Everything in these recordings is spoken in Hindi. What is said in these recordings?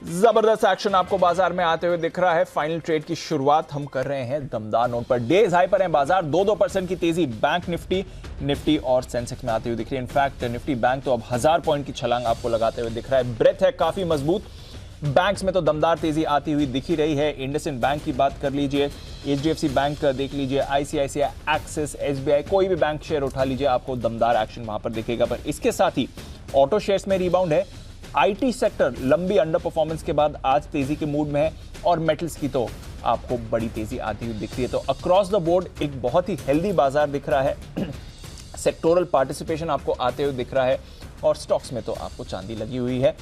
जबरदस्त एक्शन आपको बाजार में आते हुए दिख रहा है। फाइनल ट्रेड की शुरुआत हम कर रहे हैं दमदार नोट पर। डेज हाई पर है बाजार, 2% की तेजी बैंक निफ्टी और सेंसेक्स में आती हुई दिख रही है। इनफैक्ट निफ्टी बैंक तो अब 1000 पॉइंट की छलांग आपको लगाते हुए दिख रहा है। ब्रेथ है काफी मजबूत। बैंक्स में तो दमदार तेजी आती हुई दिख ही रही है। इंडसइंड बैंक की बात कर लीजिए, एचडीएफसी बैंक देख लीजिए, आईसीआईसीआई, एक्सिस, एसबीआई, कोई भी बैंक शेयर उठा लीजिए, आपको दमदार एक्शन वहां पर दिखेगा। पर इसके साथ ही ऑटो शेयर्स में रिबाउंड है। आईटी सेक्टर लंबी अंडर परफॉर्मेंस के बाद आज तेजी के मूड में है और मेटल्स की तो आपको बड़ी तेजी आती हुई दिख रही है। तो अक्रॉस द बोर्ड एक बहुत ही हेल्दी बाजार दिख रहा है। सेक्टोरल पार्टिसिपेशन आपको आते हुए दिख रहा है और स्टॉक्स में तो आपको चांदी लगी हुई है।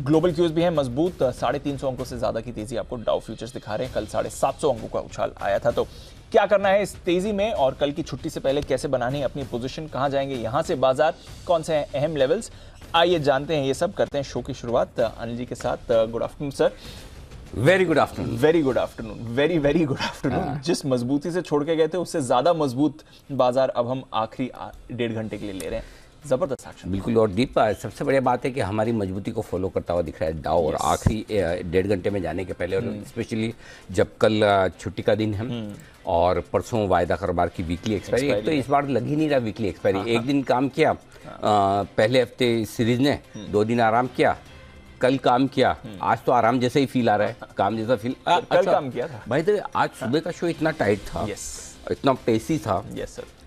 ग्लोबल क्यूज भी है मजबूत, 350 अंकों से ज्यादा की तेजी आपको डाउ फ्यूचर्स दिखा रहे हैं। कल 750 अंकों का उछाल आया था। तो क्या करना है इस तेजी में और कल की छुट्टी से पहले कैसे बनानी है अपनी पोजीशन, कहां जाएंगे यहां से बाजार, कौन से हैं अहम लेवल्स, आइए जानते हैं। ये सब करते हैं शो की शुरुआत अनिल जी के साथ। Good afternoon sir. Very good afternoon. Very good afternoon, very very good afternoon. जिस मजबूती से छोड़ के गए थे उससे ज्यादा मजबूत बाजार अब हम आखिरी 1.5 घंटे के लिए ले रहे हैं। जबरदस्त एक्शन। बिल्कुल। और दीप, सबसे बढ़िया बात है कि हमारी मजबूती को फॉलो करता हुआ दिख रहा है डाउ। और आखिरी 1.5 घंटे में जाने के पहले, और स्पेशली जब कल छुट्टी का दिन है और परसों वायदा कारोबार की वीकली एक्सपायरी, एक तो इस बार लग ही नहीं रहा वीकली एक्सपायरी। एक दिन काम किया पहले हफ्ते सीरीज ने, 2 दिन आराम किया, कल काम किया, आज तो आराम जैसा ही फील आ रहा है, काम जैसा फील। कल काम किया था भाई। तो आज सुबह का शो इतना टाइट था, इतना पेसी था,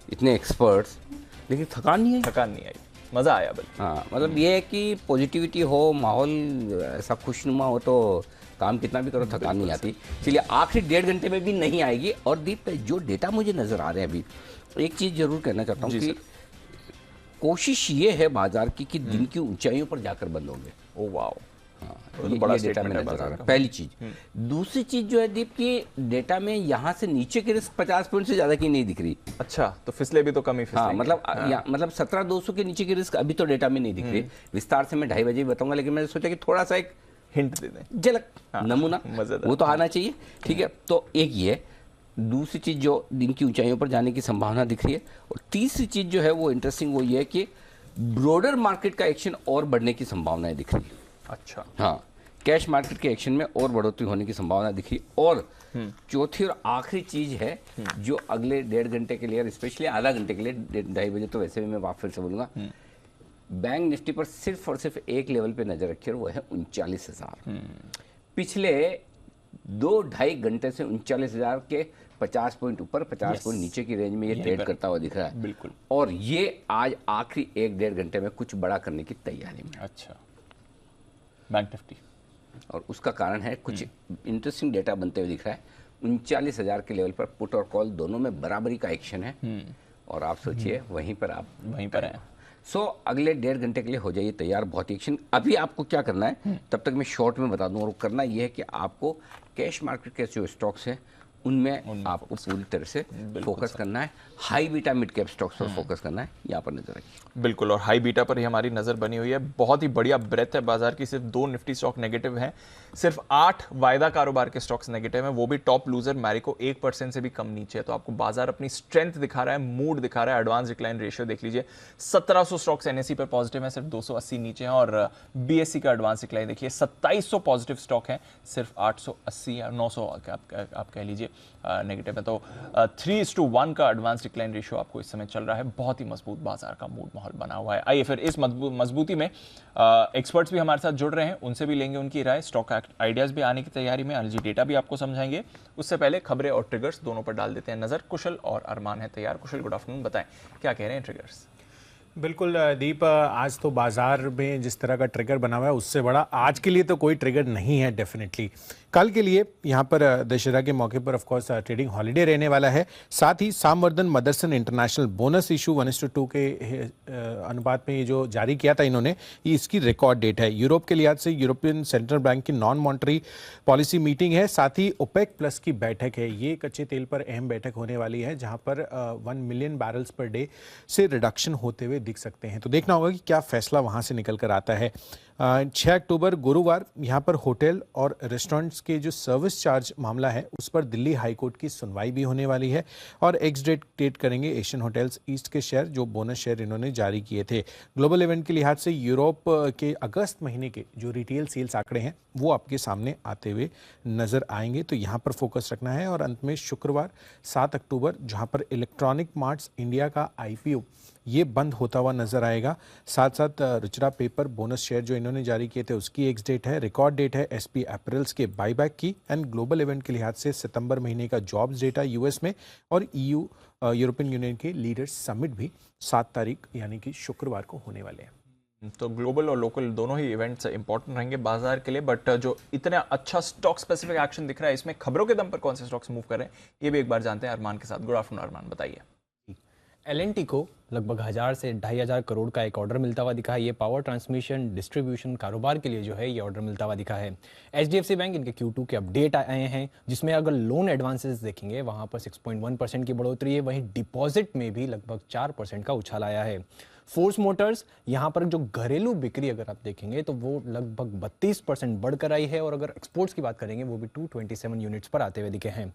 इतने एक्सपर्ट्स, लेकिन थकान नहीं आई, मजा आया बल्कि। हाँ, मतलब ये है कि पॉजिटिविटी हो, माहौल ऐसा खुशनुमा हो तो काम कितना भी करो थकान नहीं आती। चलिए आखिरी 1.5 घंटे में भी नहीं आएगी। और दीप, जो डेटा मुझे नजर आ रहे हैं अभी, एक चीज जरूर कहना चाहता हूँ कि कोशिश ये है बाजार की कि दिन की ऊंचाइयों पर जाकर बंद होंगे। ओ वाओ, हाँ, ये बड़ा डेटा में नजर आ रहा है, पहली चीज। दूसरी चीज जो है दीप की, डेटा में यहाँ से नीचे की रिस्क 50 पॉइंट से ज्यादा की नहीं दिख रही। अच्छा, तो फिसले भी तो कम ही फिसले। हाँ, मतलब 17,200 के नीचे की रिस्क अभी तो डेटा में नहीं दिख रही। विस्तार से मैं 2:30 बजे बताऊंगा, लेकिन मैंने सोचा कि थोड़ा सा एक हिंट दे दें, झलक, नमूना वो तो आना चाहिए। ठीक है, तो एक ये। दूसरी चीज जो दिन की ऊंचाइयों पर जाने की संभावना दिख रही है। और तीसरी चीज जो है वो इंटरेस्टिंग, वो ये है कि ब्रॉडर मार्केट का एक्शन और बढ़ने की संभावनाएं दिख रही है। अच्छा, हाँ, कैश मार्केट के एक्शन में और बढ़ोतरी होने की संभावना दिख रही है। और चौथी और आखिरी चीज है जो अगले 1.5 घंटे के लिए और स्पेशली आधा घंटे के लिए, 2:30 बजे तो वैसे भी मैं फिर से बोलूंगा, बैंक निफ्टी पर सिर्फ और सिर्फ एक लेवल पे नजर रखिए, वो है 39,000। पिछले 2-2.5 घंटे से 39,000 के 50 पॉइंट ऊपर, 50 पॉइंट नीचे की रेंज में ये ट्रेड करता हुआ दिख रहा है। बिल्कुल। और ये आज आखिरी 1-1.5 घंटे में कुछ बड़ा करने की तैयारी में। अच्छा, बैंक निफ्टी। और उसका कारण है कुछ इंटरेस्टिंग डेटा बनते हुए दिख रहा है। 39,000 के लेवल पर पुट और कॉल दोनों में बराबरी का एक्शन है। और आप सोचिए वहीं पर हैं। सो अगले 1.5 घंटे के लिए हो जाइए तैयार, बहुत ही एक्शन। अभी आपको क्या करना है, तब तक मैं शॉर्ट में बता दूं। और करना यह है कि आपको कैश मार्केट के जो स्टॉक्स हैं उनमें आपको पूरी तरह से फोकस करना है। High beta mid cap stocks पर फोकस करना है, यहाँ पर नजर रखिए। बिल्कुल, और हाई बीटा पर ही हमारी नजर बनी हुई है। बहुत ही बढ़िया ब्रेथ है बाजार की। सिर्फ 2 निफ्टी स्टॉक नेगेटिव हैं, सिर्फ 8 वायदा कारोबार के स्टॉक्स नेगेटिव हैं, वो भी टॉप लूजर मैरिको 1% से भी कम नीचे है। तो आपको बाजार अपनी स्ट्रेंथ दिखा रहा है, मूड दिखा रहा है। एडवांस डिक्लाइन रेशियो देख लीजिए, 1700 स्टॉक्स एनएससी पर पॉजिटिव है, सिर्फ 280 नीचे हैं। और बीएससी का एडवांस डिक्लाइन देखिए, 2700 पॉजिटिव स्टॉक है, सिर्फ 880 या 900 आप कह लीजिए नेगेटिव है। तो 3:1 का एडवांस डिक्लाइन रेशियो आपको इस समय चल रहा है। बहुत ही मजबूत बाजार का मूड माहौल बना हुआ है। आइए फिर इस मजबूती में एक्सपर्ट्स भी हमारे साथ जुड़ रहे हैं, उनसे भी लेंगे उनकी राय। स्टॉक आइडियाज भी आने की तैयारी में, अनिल जी डेटा भी आपको समझाएंगे। उससे पहले खबरें और ट्रिगर्स दोनों पर डाल देते हैं नजर। कुशल और अरमान है तैयार। कुशल, गुड आफ्टरनून, बताएं क्या कह रहे हैं ट्रिगर्स। बिल्कुल दीप, आज तो बाजार में जिस तरह का ट्रिगर बना हुआ है उससे बड़ा आज के लिए तो कोई ट्रिगर नहीं है डेफिनेटली। कल के लिए यहाँ पर दशहरा के मौके पर ऑफ कोर्स ट्रेडिंग हॉलीडे रहने वाला है। साथ ही सामवर्धन मदरसन इंटरनेशनल बोनस इशू 1:2 के अनुपात में ये जो जारी किया था इन्होंने, ये इसकी रिकॉर्ड डेट है। यूरोप के लिहाज से यूरोपियन सेंट्रल बैंक की नॉन मॉनेटरी पॉलिसी मीटिंग है, साथ ही ओपेक प्लस की बैठक है। ये कच्चे तेल पर अहम बैठक होने वाली है, जहाँ पर 1 मिलियन बैरल्स पर डे से रिडक्शन होते हुए दिख सकते हैं। तो देखना होगा कि क्या फैसला वहाँ से निकल कर आता है। 6 अक्टूबर गुरुवार यहाँ पर होटल और रेस्टोरेंट्स उसके जो सर्विस चार्ज मामला है उस पर दिल्ली हाई कोर्ट की सुनवाई भी होने वाली है और एक्स डेट करेंगे एशियन होटल्स ईस्ट के शेयर, जो बोनस शेयर इन्होंने जारी किए थे। ग्लोबल इवेंट के लिहाज से यूरोप के अगस्त महीने के जो रिटेल सेल्स आंकड़े हैं वो आपके सामने आते हुए नजर आएंगे, तो यहाँ पर फोकस रखना है। और अंत में शुक्रवार 7 अक्टूबर जहाँ पर इलेक्ट्रॉनिक मार्ट्स इंडिया का IPO ये बंद होता हुआ नजर आएगा। साथ साथ रुचिरा पेपर बोनस शेयर जो इन्होंने जारी किए थे उसकी एक्स डेट है, रिकॉर्ड डेट है SP एपरल्स के बाईबैक की, एंड ग्लोबल इवेंट के लिहाज से सितंबर महीने का जॉब्स डेटा US में और EU यूरोपियन यूनियन के लीडर्स समिट भी 7 तारीख यानी कि शुक्रवार को होने वाले हैं। तो ग्लोबल और लोकल दोनों ही इवेंट्स इंपॉर्टेंट रहेंगे बाजार के लिए, बट जो इतना अच्छा स्टॉक स्पेसिफिक एक्शन दिख रहा है इसमें खबरों के दम पर कौन से स्टॉक्स मूव कर रहे हैं ये भी एक बार जानते हैं अरमान के साथ। गुड आफ्टरनून अरमान, बताइए। L&T को लगभग 1000 से 2500 करोड़ का एक ऑर्डर मिलता हुआ दिखा है। ये पावर ट्रांसमिशन डिस्ट्रीब्यूशन कारोबार के लिए जो है ये ऑर्डर मिलता हुआ दिखा है। HDFC बैंक इनके Q2 के अपडेट आए हैं जिसमें अगर लोन एडवांसेस देखेंगे वहाँ पर 6.1% की बढ़ोतरी है, वहीं डिपॉजिट में भी लगभग 4% का उछाल आया है। फोर्स मोटर्स यहाँ पर जो घरेलू बिक्री अगर आप देखेंगे तो वो लगभग 32% बढ़कर आई है और अगर एक्सपोर्ट्स की बात करेंगे वो भी 227 यूनिट्स पर आते हुए दिखे हैं।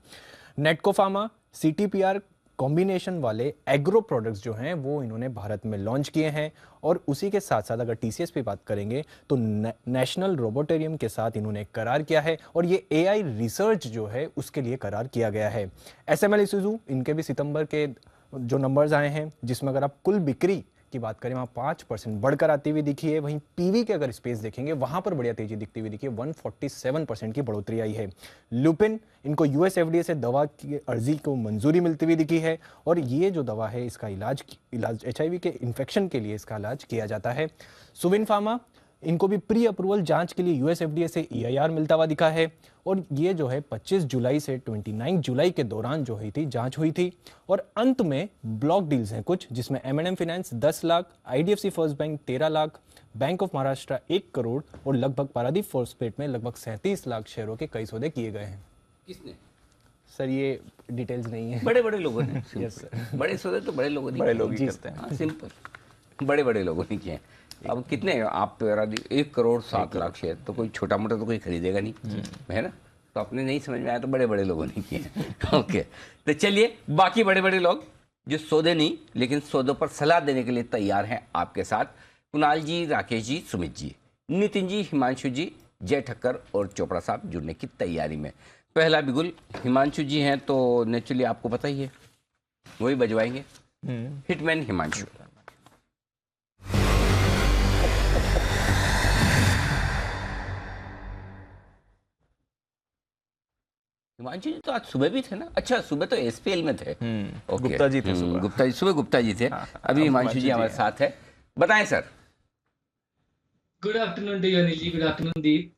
नेटको फार्मा CTPR कॉम्बिनेशन वाले एग्रो प्रोडक्ट्स जो हैं वो इन्होंने भारत में लॉन्च किए हैं और उसी के साथ साथ अगर TCS पे बात करेंगे तो नेशनल रोबोटेरियम के साथ इन्होंने करार किया है और ये AI रिसर्च जो है उसके लिए करार किया गया है। SML Isuzu इनके भी सितंबर के जो नंबर्स आए हैं जिसमें अगर आप कुल बिक्री की बात करें वहाँ 5% बढ़कर आती हुई दिखी है, वहीं PV के अगर स्पेस देखेंगे वहाँ पर बढ़िया तेजी दिखती हुई दिखी है, 147% की बढ़ोतरी आई है। लुपिन इनको US FDA से दवा की अर्जी को मंजूरी मिलती हुई दिखी है और ये जो दवा है इसका इलाज HIV के इन्फेक्शन के लिए इसका इलाज किया जाता है। सुविन फार्मा इनको भी प्री अप्रूवल जांच के लिए US FDA से EIR मिलता हुआ दिखा है और ये जो है 25 जुलाई से 29 जुलाई के दौरान जो हुई थी जांच हुई थी। और अंत में ब्लॉक डील्स हैं कुछ जिसमें M&M finance 10 lakh, IDFC first bank 13 lakh, bank of Maharashtra 1 crore और लगभग पारादीप फॉस्फेट में लगभग 37 लाख शेयरों के कई सौदे किए गए हैं। किसने? सर ये डिटेल्स नहीं है। बड़े बड़े लोगों ने। यस सर, बड़े सौदे तो बड़े लोगों ने, बड़े लोग ही करते हैं। हाँ, सिंपल, बड़े बड़े लोगों ने किए हैं। अब कितने आप 1 करोड़ 7 लाख शेयर तो कोई छोटा मोटा तो कोई खरीदेगा नहीं, है ना? तो अपने नहीं समझ में आया तो बड़े बड़े लोगों ने किए हैं। ओके, तो चलिए बाकी बड़े बड़े लोग जो सौदे नहीं लेकिन सौदों पर सलाह देने के लिए तैयार हैं आपके साथ, कुणाल जी, राकेश जी, सुमित जी, नितिन जी, हिमांशु जी, जय ठक्कर और चोपड़ा साहब जुड़ने की तैयारी में। पहला बिगुल हिमांशु जी हैं तो नेचुरली आपको पता ही है वही बजवाएंगे। हिटमैन हिमांशु। हिमांशु जी तो आज सुबह भी थे ना? अच्छा, सुबह तो SPL में थे। ओके, गुप्ता जी थे सुबह। गुप्ता जी थे। अभी हिमांशु जी हमारे साथ है। बताएं sir. Good afternoon to you Anil ji, good afternoon Deep.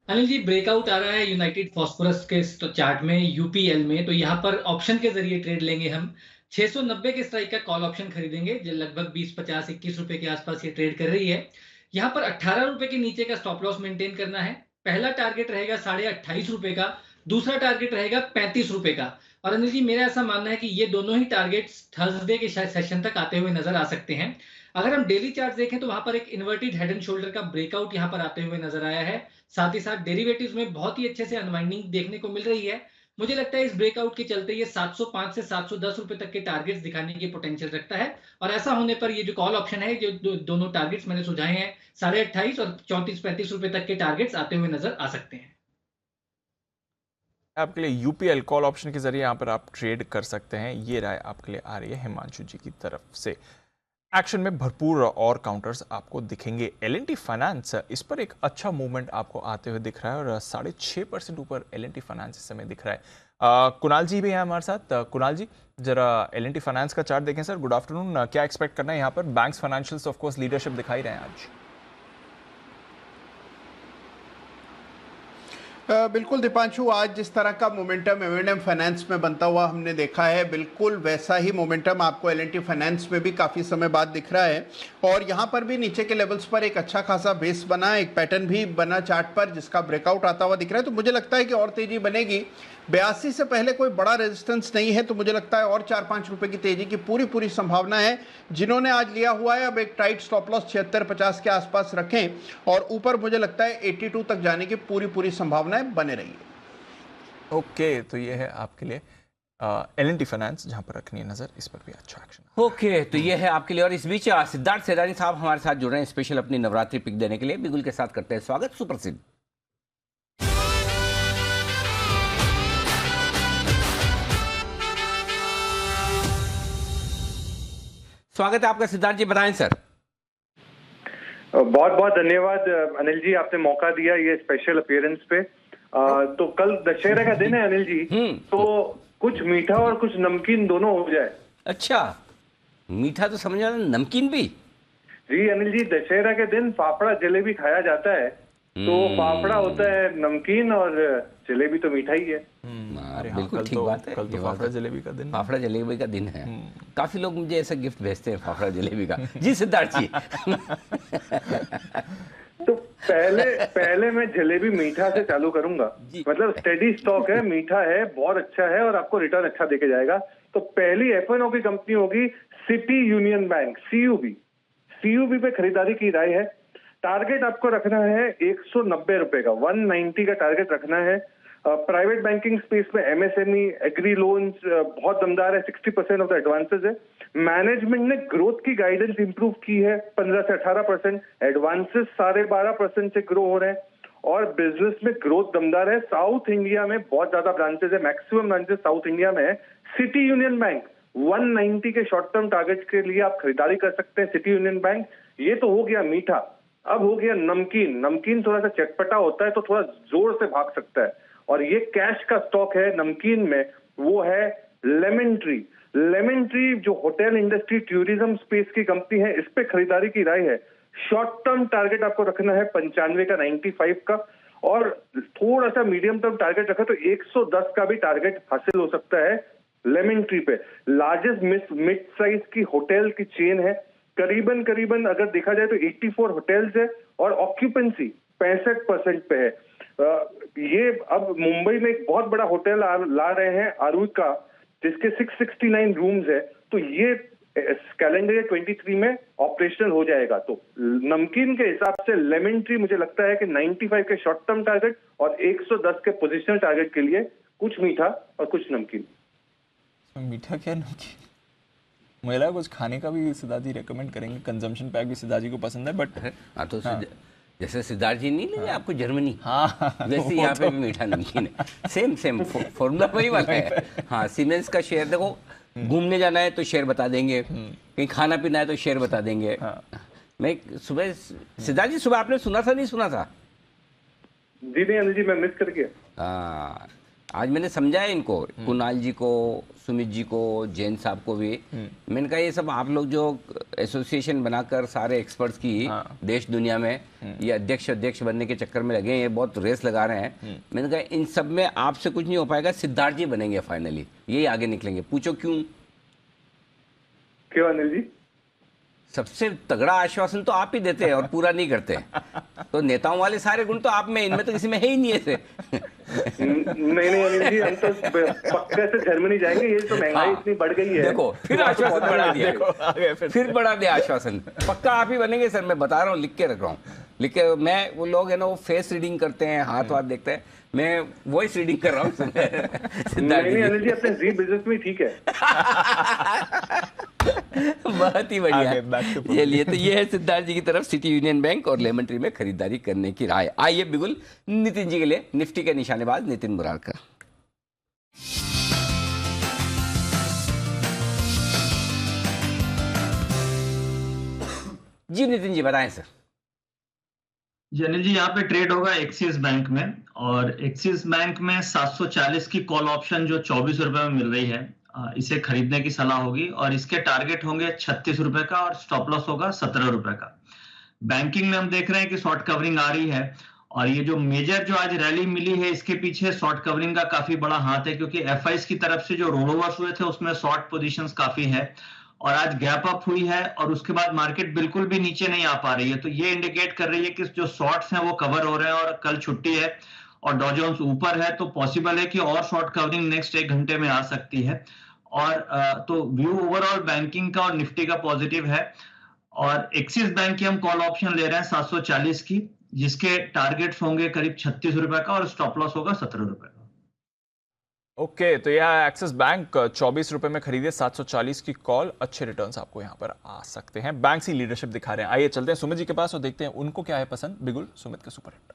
Anil ji, breakout आ रहा है यूनाइटेड फॉस्फोरस के चार्ट में UPL में, तो यहाँ पर ऑप्शन के जरिए ट्रेड लेंगे हम। 690 के स्ट्राइक का कॉल ऑप्शन खरीदेंगे जो लगभग 20, 50, 21 रुपए के आसपास ये ट्रेड कर रही है। यहाँ पर 18 रुपए के नीचे का स्टॉप लॉस मेंटेन करना है। पहला टारगेट रहेगा 28.5 रुपए का, दूसरा टारगेट रहेगा 35 रुपए का। और अनिल जी मेरा ऐसा मानना है कि ये दोनों ही टारगेट्स थर्सडे के सेशन तक आते हुए नजर आ सकते हैं। अगर हम डेली चार्ट देखें तो वहां पर एक इन्वर्टेड हेड एंड शोल्डर का ब्रेकआउट यहां पर आते हुए नजर आया है। साथ ही साथ डेरिवेटिव्स में बहुत ही अच्छे से अनवाइंडिंग देखने को मिल रही है। मुझे लगता है इस ब्रेकआउट के चलते ये 705 से 710 रुपए तक के टारगेट्स दिखाने की पोटेंशियल रखता है और ऐसा होने पर ये जो कॉल ऑप्शन है, जो दोनों टारगेट्स मैंने सुझाए हैं 28.5 और 34-35 रुपए तक के टारगेट्स आते हुए नजर आ सकते हैं। आपके लिए UPL कॉल ऑप्शन के जरिए यहाँ पर आप ट्रेड कर सकते हैं, ये राय आपके लिए आ रही है हिमांशु जी की तरफ से। एक्शन में भरपूर और काउंटर्स आपको दिखेंगे। L&T फाइनेंस, इस पर एक अच्छा मूवमेंट आपको आते हुए दिख रहा है और 6.5% ऊपर L&T फाइनेंस इस समय दिख रहा है। कुणाल जी भी हैं हमारे साथ। कुणाल जी, जरा L&T फाइनेंस का चार्ट देखें सर। Good afternoon. क्या एक्सपेक्ट करना है यहाँ पर? Banks financials of course leadership दिखाई रहे हैं आज। बिल्कुल दीपांशु, आज जिस तरह का मोमेंटम M&M फाइनेंस में बनता हुआ हमने देखा है, बिल्कुल वैसा ही मोमेंटम आपको L&T फाइनेंस में भी काफ़ी समय बाद दिख रहा है। और यहाँ पर भी नीचे के लेवल्स पर एक अच्छा खासा बेस बना, एक पैटर्न भी बना चार्ट पर जिसका ब्रेकआउट आता हुआ दिख रहा है। तो मुझे लगता है कि और तेजी बनेगी। 82 से पहले कोई बड़ा रेजिस्टेंस नहीं है, तो मुझे लगता है और 4-5 रुपए की तेजी की पूरी संभावना है। जिन्होंने आज लिया हुआ है अब एक टाइट स्टॉप लॉस 76-50 के आसपास रखें और ऊपर मुझे लगता है 82 तक जाने की पूरी संभावनाएं बने रही है। ओके, तो ये है आपके लिए L&T फाइनेंस, जहां पर रखनी है नजर, इस पर भी अच्छा एक्शन। ओके, तो ये है आपके लिए। और इस बीच सिद्धार्थ सेदानी साहब हमारे साथ जुड़ रहे हैं स्पेशल अपनी नवरात्रि पिक देने के लिए। बिगुल के साथ करते हैं स्वागत। सुप्रसिद्ध स्वागत है आपका सिद्धार्थ जी, बताएं सर। बहुत बहुत धन्यवाद अनिल जी, आपने मौका दिया ये स्पेशल अपीयरेंस पे। तो कल दशहरा का दिन है अनिल जी, तो कुछ मीठा और कुछ नमकीन दोनों हो जाए। अच्छा, मीठा तो समझ रहा, नमकीन भी? जी अनिल जी, दशहरा के दिन फाफड़ा जलेबी खाया जाता है, तो फाफड़ा होता है नमकीन और जलेबी तो मीठा ही है। बिल्कुल ठीक बात है। कल तो फाफड़ा जलेबी का दिन, फाफड़ा जलेबी का दिन है। काफी लोग मुझे ऐसा गिफ्ट भेजते हैं फाफड़ा जलेबी का। जी सिद्धार्थ जी। तो पहले मैं जलेबी मीठा से चालू करूंगा। मतलब स्टेडी स्टॉक है, मीठा है, बहुत अच्छा है और आपको रिटर्न अच्छा देके जाएगा। तो पहली F&O की कंपनी होगी सिटी यूनियन बैंक, CUB पे खरीदारी की राय है। टारगेट आपको रखना है 190 रुपए का, 190 का टारगेट रखना है। प्राइवेट बैंकिंग स्पेस में MSME एग्री लोन्स बहुत दमदार है, 60% ऑफ द एडवांसेस है। मैनेजमेंट ने ग्रोथ की गाइडेंस इंप्रूव की है 15 से 18%, एडवांसेस 12.5% से ग्रो हो रहे हैं और बिजनेस में ग्रोथ दमदार है। साउथ इंडिया में बहुत ज्यादा ब्रांचेस है, मैक्सिमम ब्रांचेस साउथ इंडिया में है। सिटी यूनियन बैंक 190 के शॉर्ट टर्म टारगेट के लिए आप खरीदारी कर सकते हैं सिटी यूनियन बैंक। ये तो हो गया मीठा, अब हो गया नमकीन। नमकीन थोड़ा सा चटपटा होता है तो थोड़ा जोर से भाग सकता है और ये कैश का स्टॉक है नमकीन में, वो है लेमन ट्री। लेमन ट्री जो होटल इंडस्ट्री टूरिज्म स्पेस की कंपनी है, इस पे खरीदारी की राय है। शॉर्ट टर्म टारगेट आपको रखना है 95 का, 95 का, और थोड़ा सा मीडियम टर्म टारगेट रखा तो 110 का भी टारगेट हासिल हो सकता है लेमन ट्री पे। लार्जेस्ट मिड साइज की होटल की चेन है, करीबन अगर देखा जाए तो 84 होटल्स है और ऑक्यूपेंसी 65% पे है। ये अब मुंबई में एक बहुत बड़ा होटल ला रहे हैं आरुका, जिसके 669 रूम्स है, तो ये कैलेंडर ईयर 23 में ऑपरेशनल हो जाएगा। तो नमकीन के हिसाब से लेमन ट्री मुझे लगता है कि 95 के शॉर्ट टर्म टारगेट और 110 के पोजिशनल टारगेट के लिए कुछ मीठा और कुछ नमकीन। मीठा क्या नमकीन? मुझे लगा कुछ खाने का भी सिद्धार्थ जी रेकमेंड करेंगे, कंजम्पशन पैक भी सिद्धार्थ जी को पसंद है, बट तो जैसे सिद्धार्थ जी नहीं ले आपको जर्मनी, हाँ वैसे यहाँ पे भी मीठा नमकीन है। सेम फॉर्मूला वही वाला है। हाँ, सीमेंस का शेयर देखो, घूमने जाना है तो शेयर बता देंगे, कहीं खाना पीना है तो शेयर बता देंगे। मैं सुबह, सिद्धार्थ जी सुबह आपने सुना था नहीं सुना था? जी नहीं अनिल जी, मैं मिस कर गया। हाँ, आज मैंने समझाया इनको, कुणाल जी को, सुमित जी को, जैन साहब को भी। मैंने कहा ये सब आप लोग जो एसोसिएशन बनाकर सारे एक्सपर्ट्स की देश दुनिया में ये अध्यक्ष बनने के चक्कर में लगे हैं, ये बहुत रेस लगा रहे हैं। मैंने कहा इन सब में आपसे कुछ नहीं हो पाएगा, सिद्धार्थ जी बनेंगे फाइनली, यही आगे निकलेंगे। पूछो क्यों? क्यों अनिल जी? सबसे तगड़ा आश्वासन तो आप ही देते हैं और पूरा नहीं करते। तो नेताओं वाले सारे गुण तो आप में, इनमें तो किसी में है ही नहीं ऐसे। नहीं अनिल जी, हम तो पक्के से जर्मनी जाएंगे, ये तो महंगाई इतनी बढ़ गई है। देखो फिर आश्वासन बढ़ा दिया, फिर बढ़ा दिया आश्वासन। पक्का आप ही बनेंगे सर, मैं बता रहा हूँ, लिख के रख रहा हूँ, लिख के। मैं, वो लोग है ना, वो फेस रीडिंग करते हैं, हाथ वाथ देखते हैं, मैं वॉइस रीडिंग कर रहा हूँ। नहीं अनिल जी, अपने जी बिजनेस में ठीक है। बहुत ही बढ़िया। चलिए, तो ये है सिद्धार्थ जी की तरफ सिटी यूनियन बैंक और लेमन ट्री में खरीदारी करने की राय। आइए बिगुल, नितिन जी के लिए निफ्टी के निशानेबाज नितिन मुरारकर। जी नितिन जी बताएं सर। अनिल जी, यहाँ पे ट्रेड होगा एक्सिस बैंक में, और एक्सिस बैंक में 740 की कॉल ऑप्शन जो 24 रुपए में मिल रही है, इसे खरीदने की सलाह होगी और इसके टारगेट होंगे 36 रुपए का और स्टॉप लॉस होगा 17 रुपए का। बैंकिंग में हम देख रहे हैं कि शॉर्ट कवरिंग आ रही है और ये जो मेजर जो आज रैली मिली है, इसके पीछे शॉर्ट कवरिंग का काफी बड़ा हाथ है, क्योंकि एफआईज की तरफ से जो रोल ओवर्स हुए थे उसमें शॉर्ट पोजीशंस काफी है और आज गैप अप हुई है और उसके बाद मार्केट बिल्कुल भी नीचे नहीं आ पा रही है। तो ये इंडिकेट कर रही है कि जो शॉर्ट्स हैं वो कवर हो रहे हैं और कल छुट्टी है और डॉ जोन्स ऊपर है, तो पॉसिबल है कि और शॉर्ट कवरिंग नेक्स्ट 1 घंटे में आ सकती है। और तो व्यू ओवरऑल बैंकिंग का और निफ्टी का पॉजिटिव है। और एक्सिस बैंक की हम कॉल ऑप्शन ले रहे हैं 740 की, जिसके टारगेट्स होंगे करीब 36 रुपए का और स्टॉप लॉस होगा 17 रुपए का। ओके, तो यह एक्सिस बैंक 24 रुपए में खरीदे, 740 की कॉल, अच्छे रिटर्न्स आपको यहां पर आ सकते हैं। बैंक सी लीडरशिप दिखा रहे हैं। आइए चलते हैं सुमित जी के पास और देखते हैं उनको क्या है पसंद। बिगुल सुमित के super hit.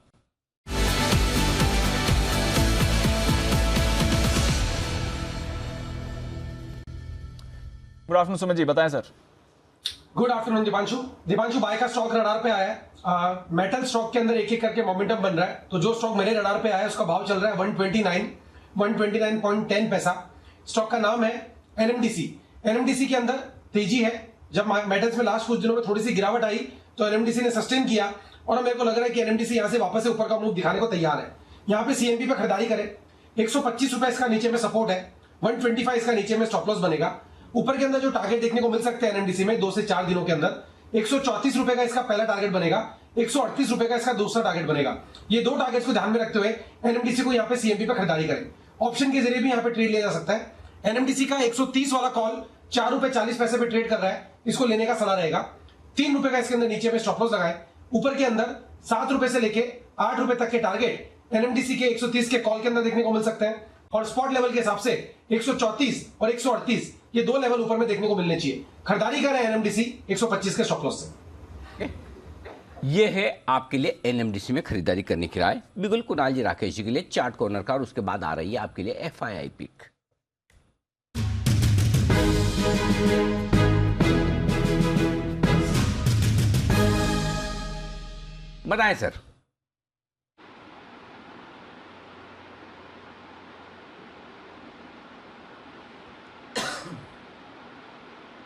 Good afternoon Sumit ji, बताएं sir. Good afternoon Deepanshu buy का स्टॉक रडार पे आया है। मेटल स्टॉक के अंदर एक एक करके मोमेंटम बन रहा है। तो जो स्टॉक मेरे रडार पे आया है उसका भाव चल रहा है 129.10 पैसा। स्टॉक का नाम है एनएमडीसी। एनएमडीसी के अंदर तेजी है। जब मेटल्स में लास्ट कुछ दिनों में थोड़ी सी गिरावट आई तो एनएमडीसी ने सस्टेन किया और मेरे को लग रहा है कि एनएमडीसी यहां से वापस से ऊपर का मूव दिखाने को तैयार है। यहाँ पे सीएमपी पे खरीदारी करें। 125 रुपए इसका नीचे में सपोर्ट है, 125 इसका नीचे में स्टॉप लॉस बनेगा। ऊपर के अंदर जो टारगेट देखने को मिल सकते हैं एनएमडीसी में 2 से 4 दिनों के अंदर 134 रुपए का इसका पहला टारगेट बनेगा, 138 रुपए का इसका दूसरा टारगेट बनेगा। ये दो टारगेट्स को ध्यान में रखते हुए एनएमडीसी को यहाँ पे सीएमपी पे खरीदारी करें। ऑप्शन के जरिए भी यहाँ पे ट्रेड लिया जा सकता है। एनएमडीसी का 130 वाला कॉल 4 रुपए 40 पैसे पे ट्रेड कर रहा है, इसको लेने का सलाह रहेगा। 3 रुपए का इसके अंदर नीचे में स्टॉप लॉस लगाए। ऊपर के अंदर 7 रुपए से लेके 8 रुपए तक के टारगेट एनएमडीसी के 130 के कॉल के अंदर देखने को मिल सकते हैं और स्पॉट लेवल के हिसाब से 134 और 138 ये दो लेवल ऊपर में देखने को मिलने चाहिए। खरीदारी कर रहे हैं एनएमडीसी 125 के स्टॉप लॉस से। ये है आपके लिए एनएमडीसी में खरीदारी करने की राय। बिल्कुल कुणाल जी राकेश जी के लिए चार्ट कॉर्नर का, और उसके बाद आ रही है आपके लिए एफआईआई पिक। बताएं sir.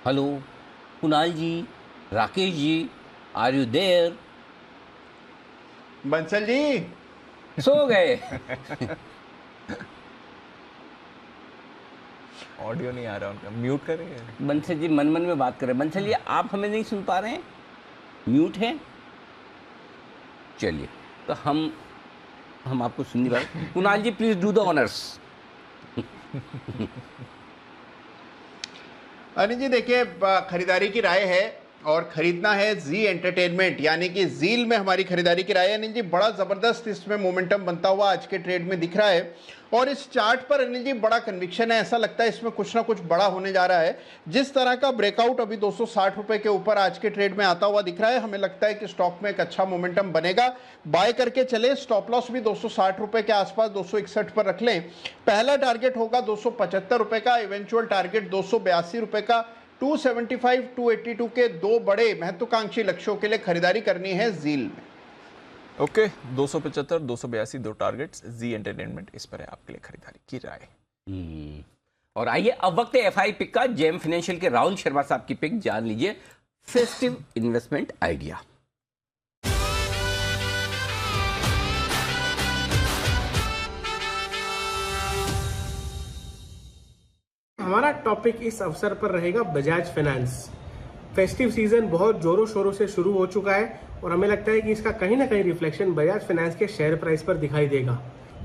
Hello Kunal ji, Rakesh ji, are you there? Bansal ji सो गए। ऑडियो नहीं आ रहा उनका, म्यूट करेंगे। बंसल जी मन मन में बात कर रहे हैं। बंसल जी आप हमें नहीं सुन पा रहे हैं, म्यूट है। चलिए तो हम आपको सुन नहीं पा रहे। Kunal ji please do the honours. Anil ji देखिए, खरीदारी की राय है और खरीदना है जी एंटरटेनमेंट यानी कि जील में हमारी खरीदारी की राय है। अनिल जी बड़ा जबरदस्त इसमें मोमेंटम बनता हुआ आज के ट्रेड में दिख रहा है और इस चार्ट पर अनिल जी बड़ा कन्विक्शन है। ऐसा लगता है इसमें कुछ ना कुछ बड़ा होने जा रहा है। जिस तरह का ब्रेकआउट अभी 260 रुपए के ऊपर आज के ट्रेड में आता हुआ दिख रहा है, हमें लगता है कि स्टॉक में एक अच्छा मोमेंटम बनेगा। बाय करके चले। स्टॉप लॉस भी 260 रुपए के आसपास 261 पर रख लें। पहला टारगेट होगा 275 रुपए का, इवेंचुअल टारगेट 282 रुपए का। 275, 282 के दो बड़े महत्वाकांक्षी लक्ष्यों के लिए खरीदारी करनी है जील में। ओके, 275, 282 दो टारगेट्स, जी एंटरटेनमेंट इस पर है आपके लिए खरीदारी की राय। और आइए अब वक्त है एफआई पिक का। जेम फाइनेंशियल के राहुल शर्मा साहब की पिक जान लीजिए, फेस्टिव इन्वेस्टमेंट आइडिया। हमारा टॉपिक इस अवसर पर रहेगा बजाज फाइनेंस। फेस्टिव सीजन बहुत जोरों शोरों से शुरू हो चुका है और हमें लगता है कि इसका कहीं ना कहीं रिफ्लेक्शन बजाज फाइनेंस के शेयर प्राइस पर दिखाई देगा।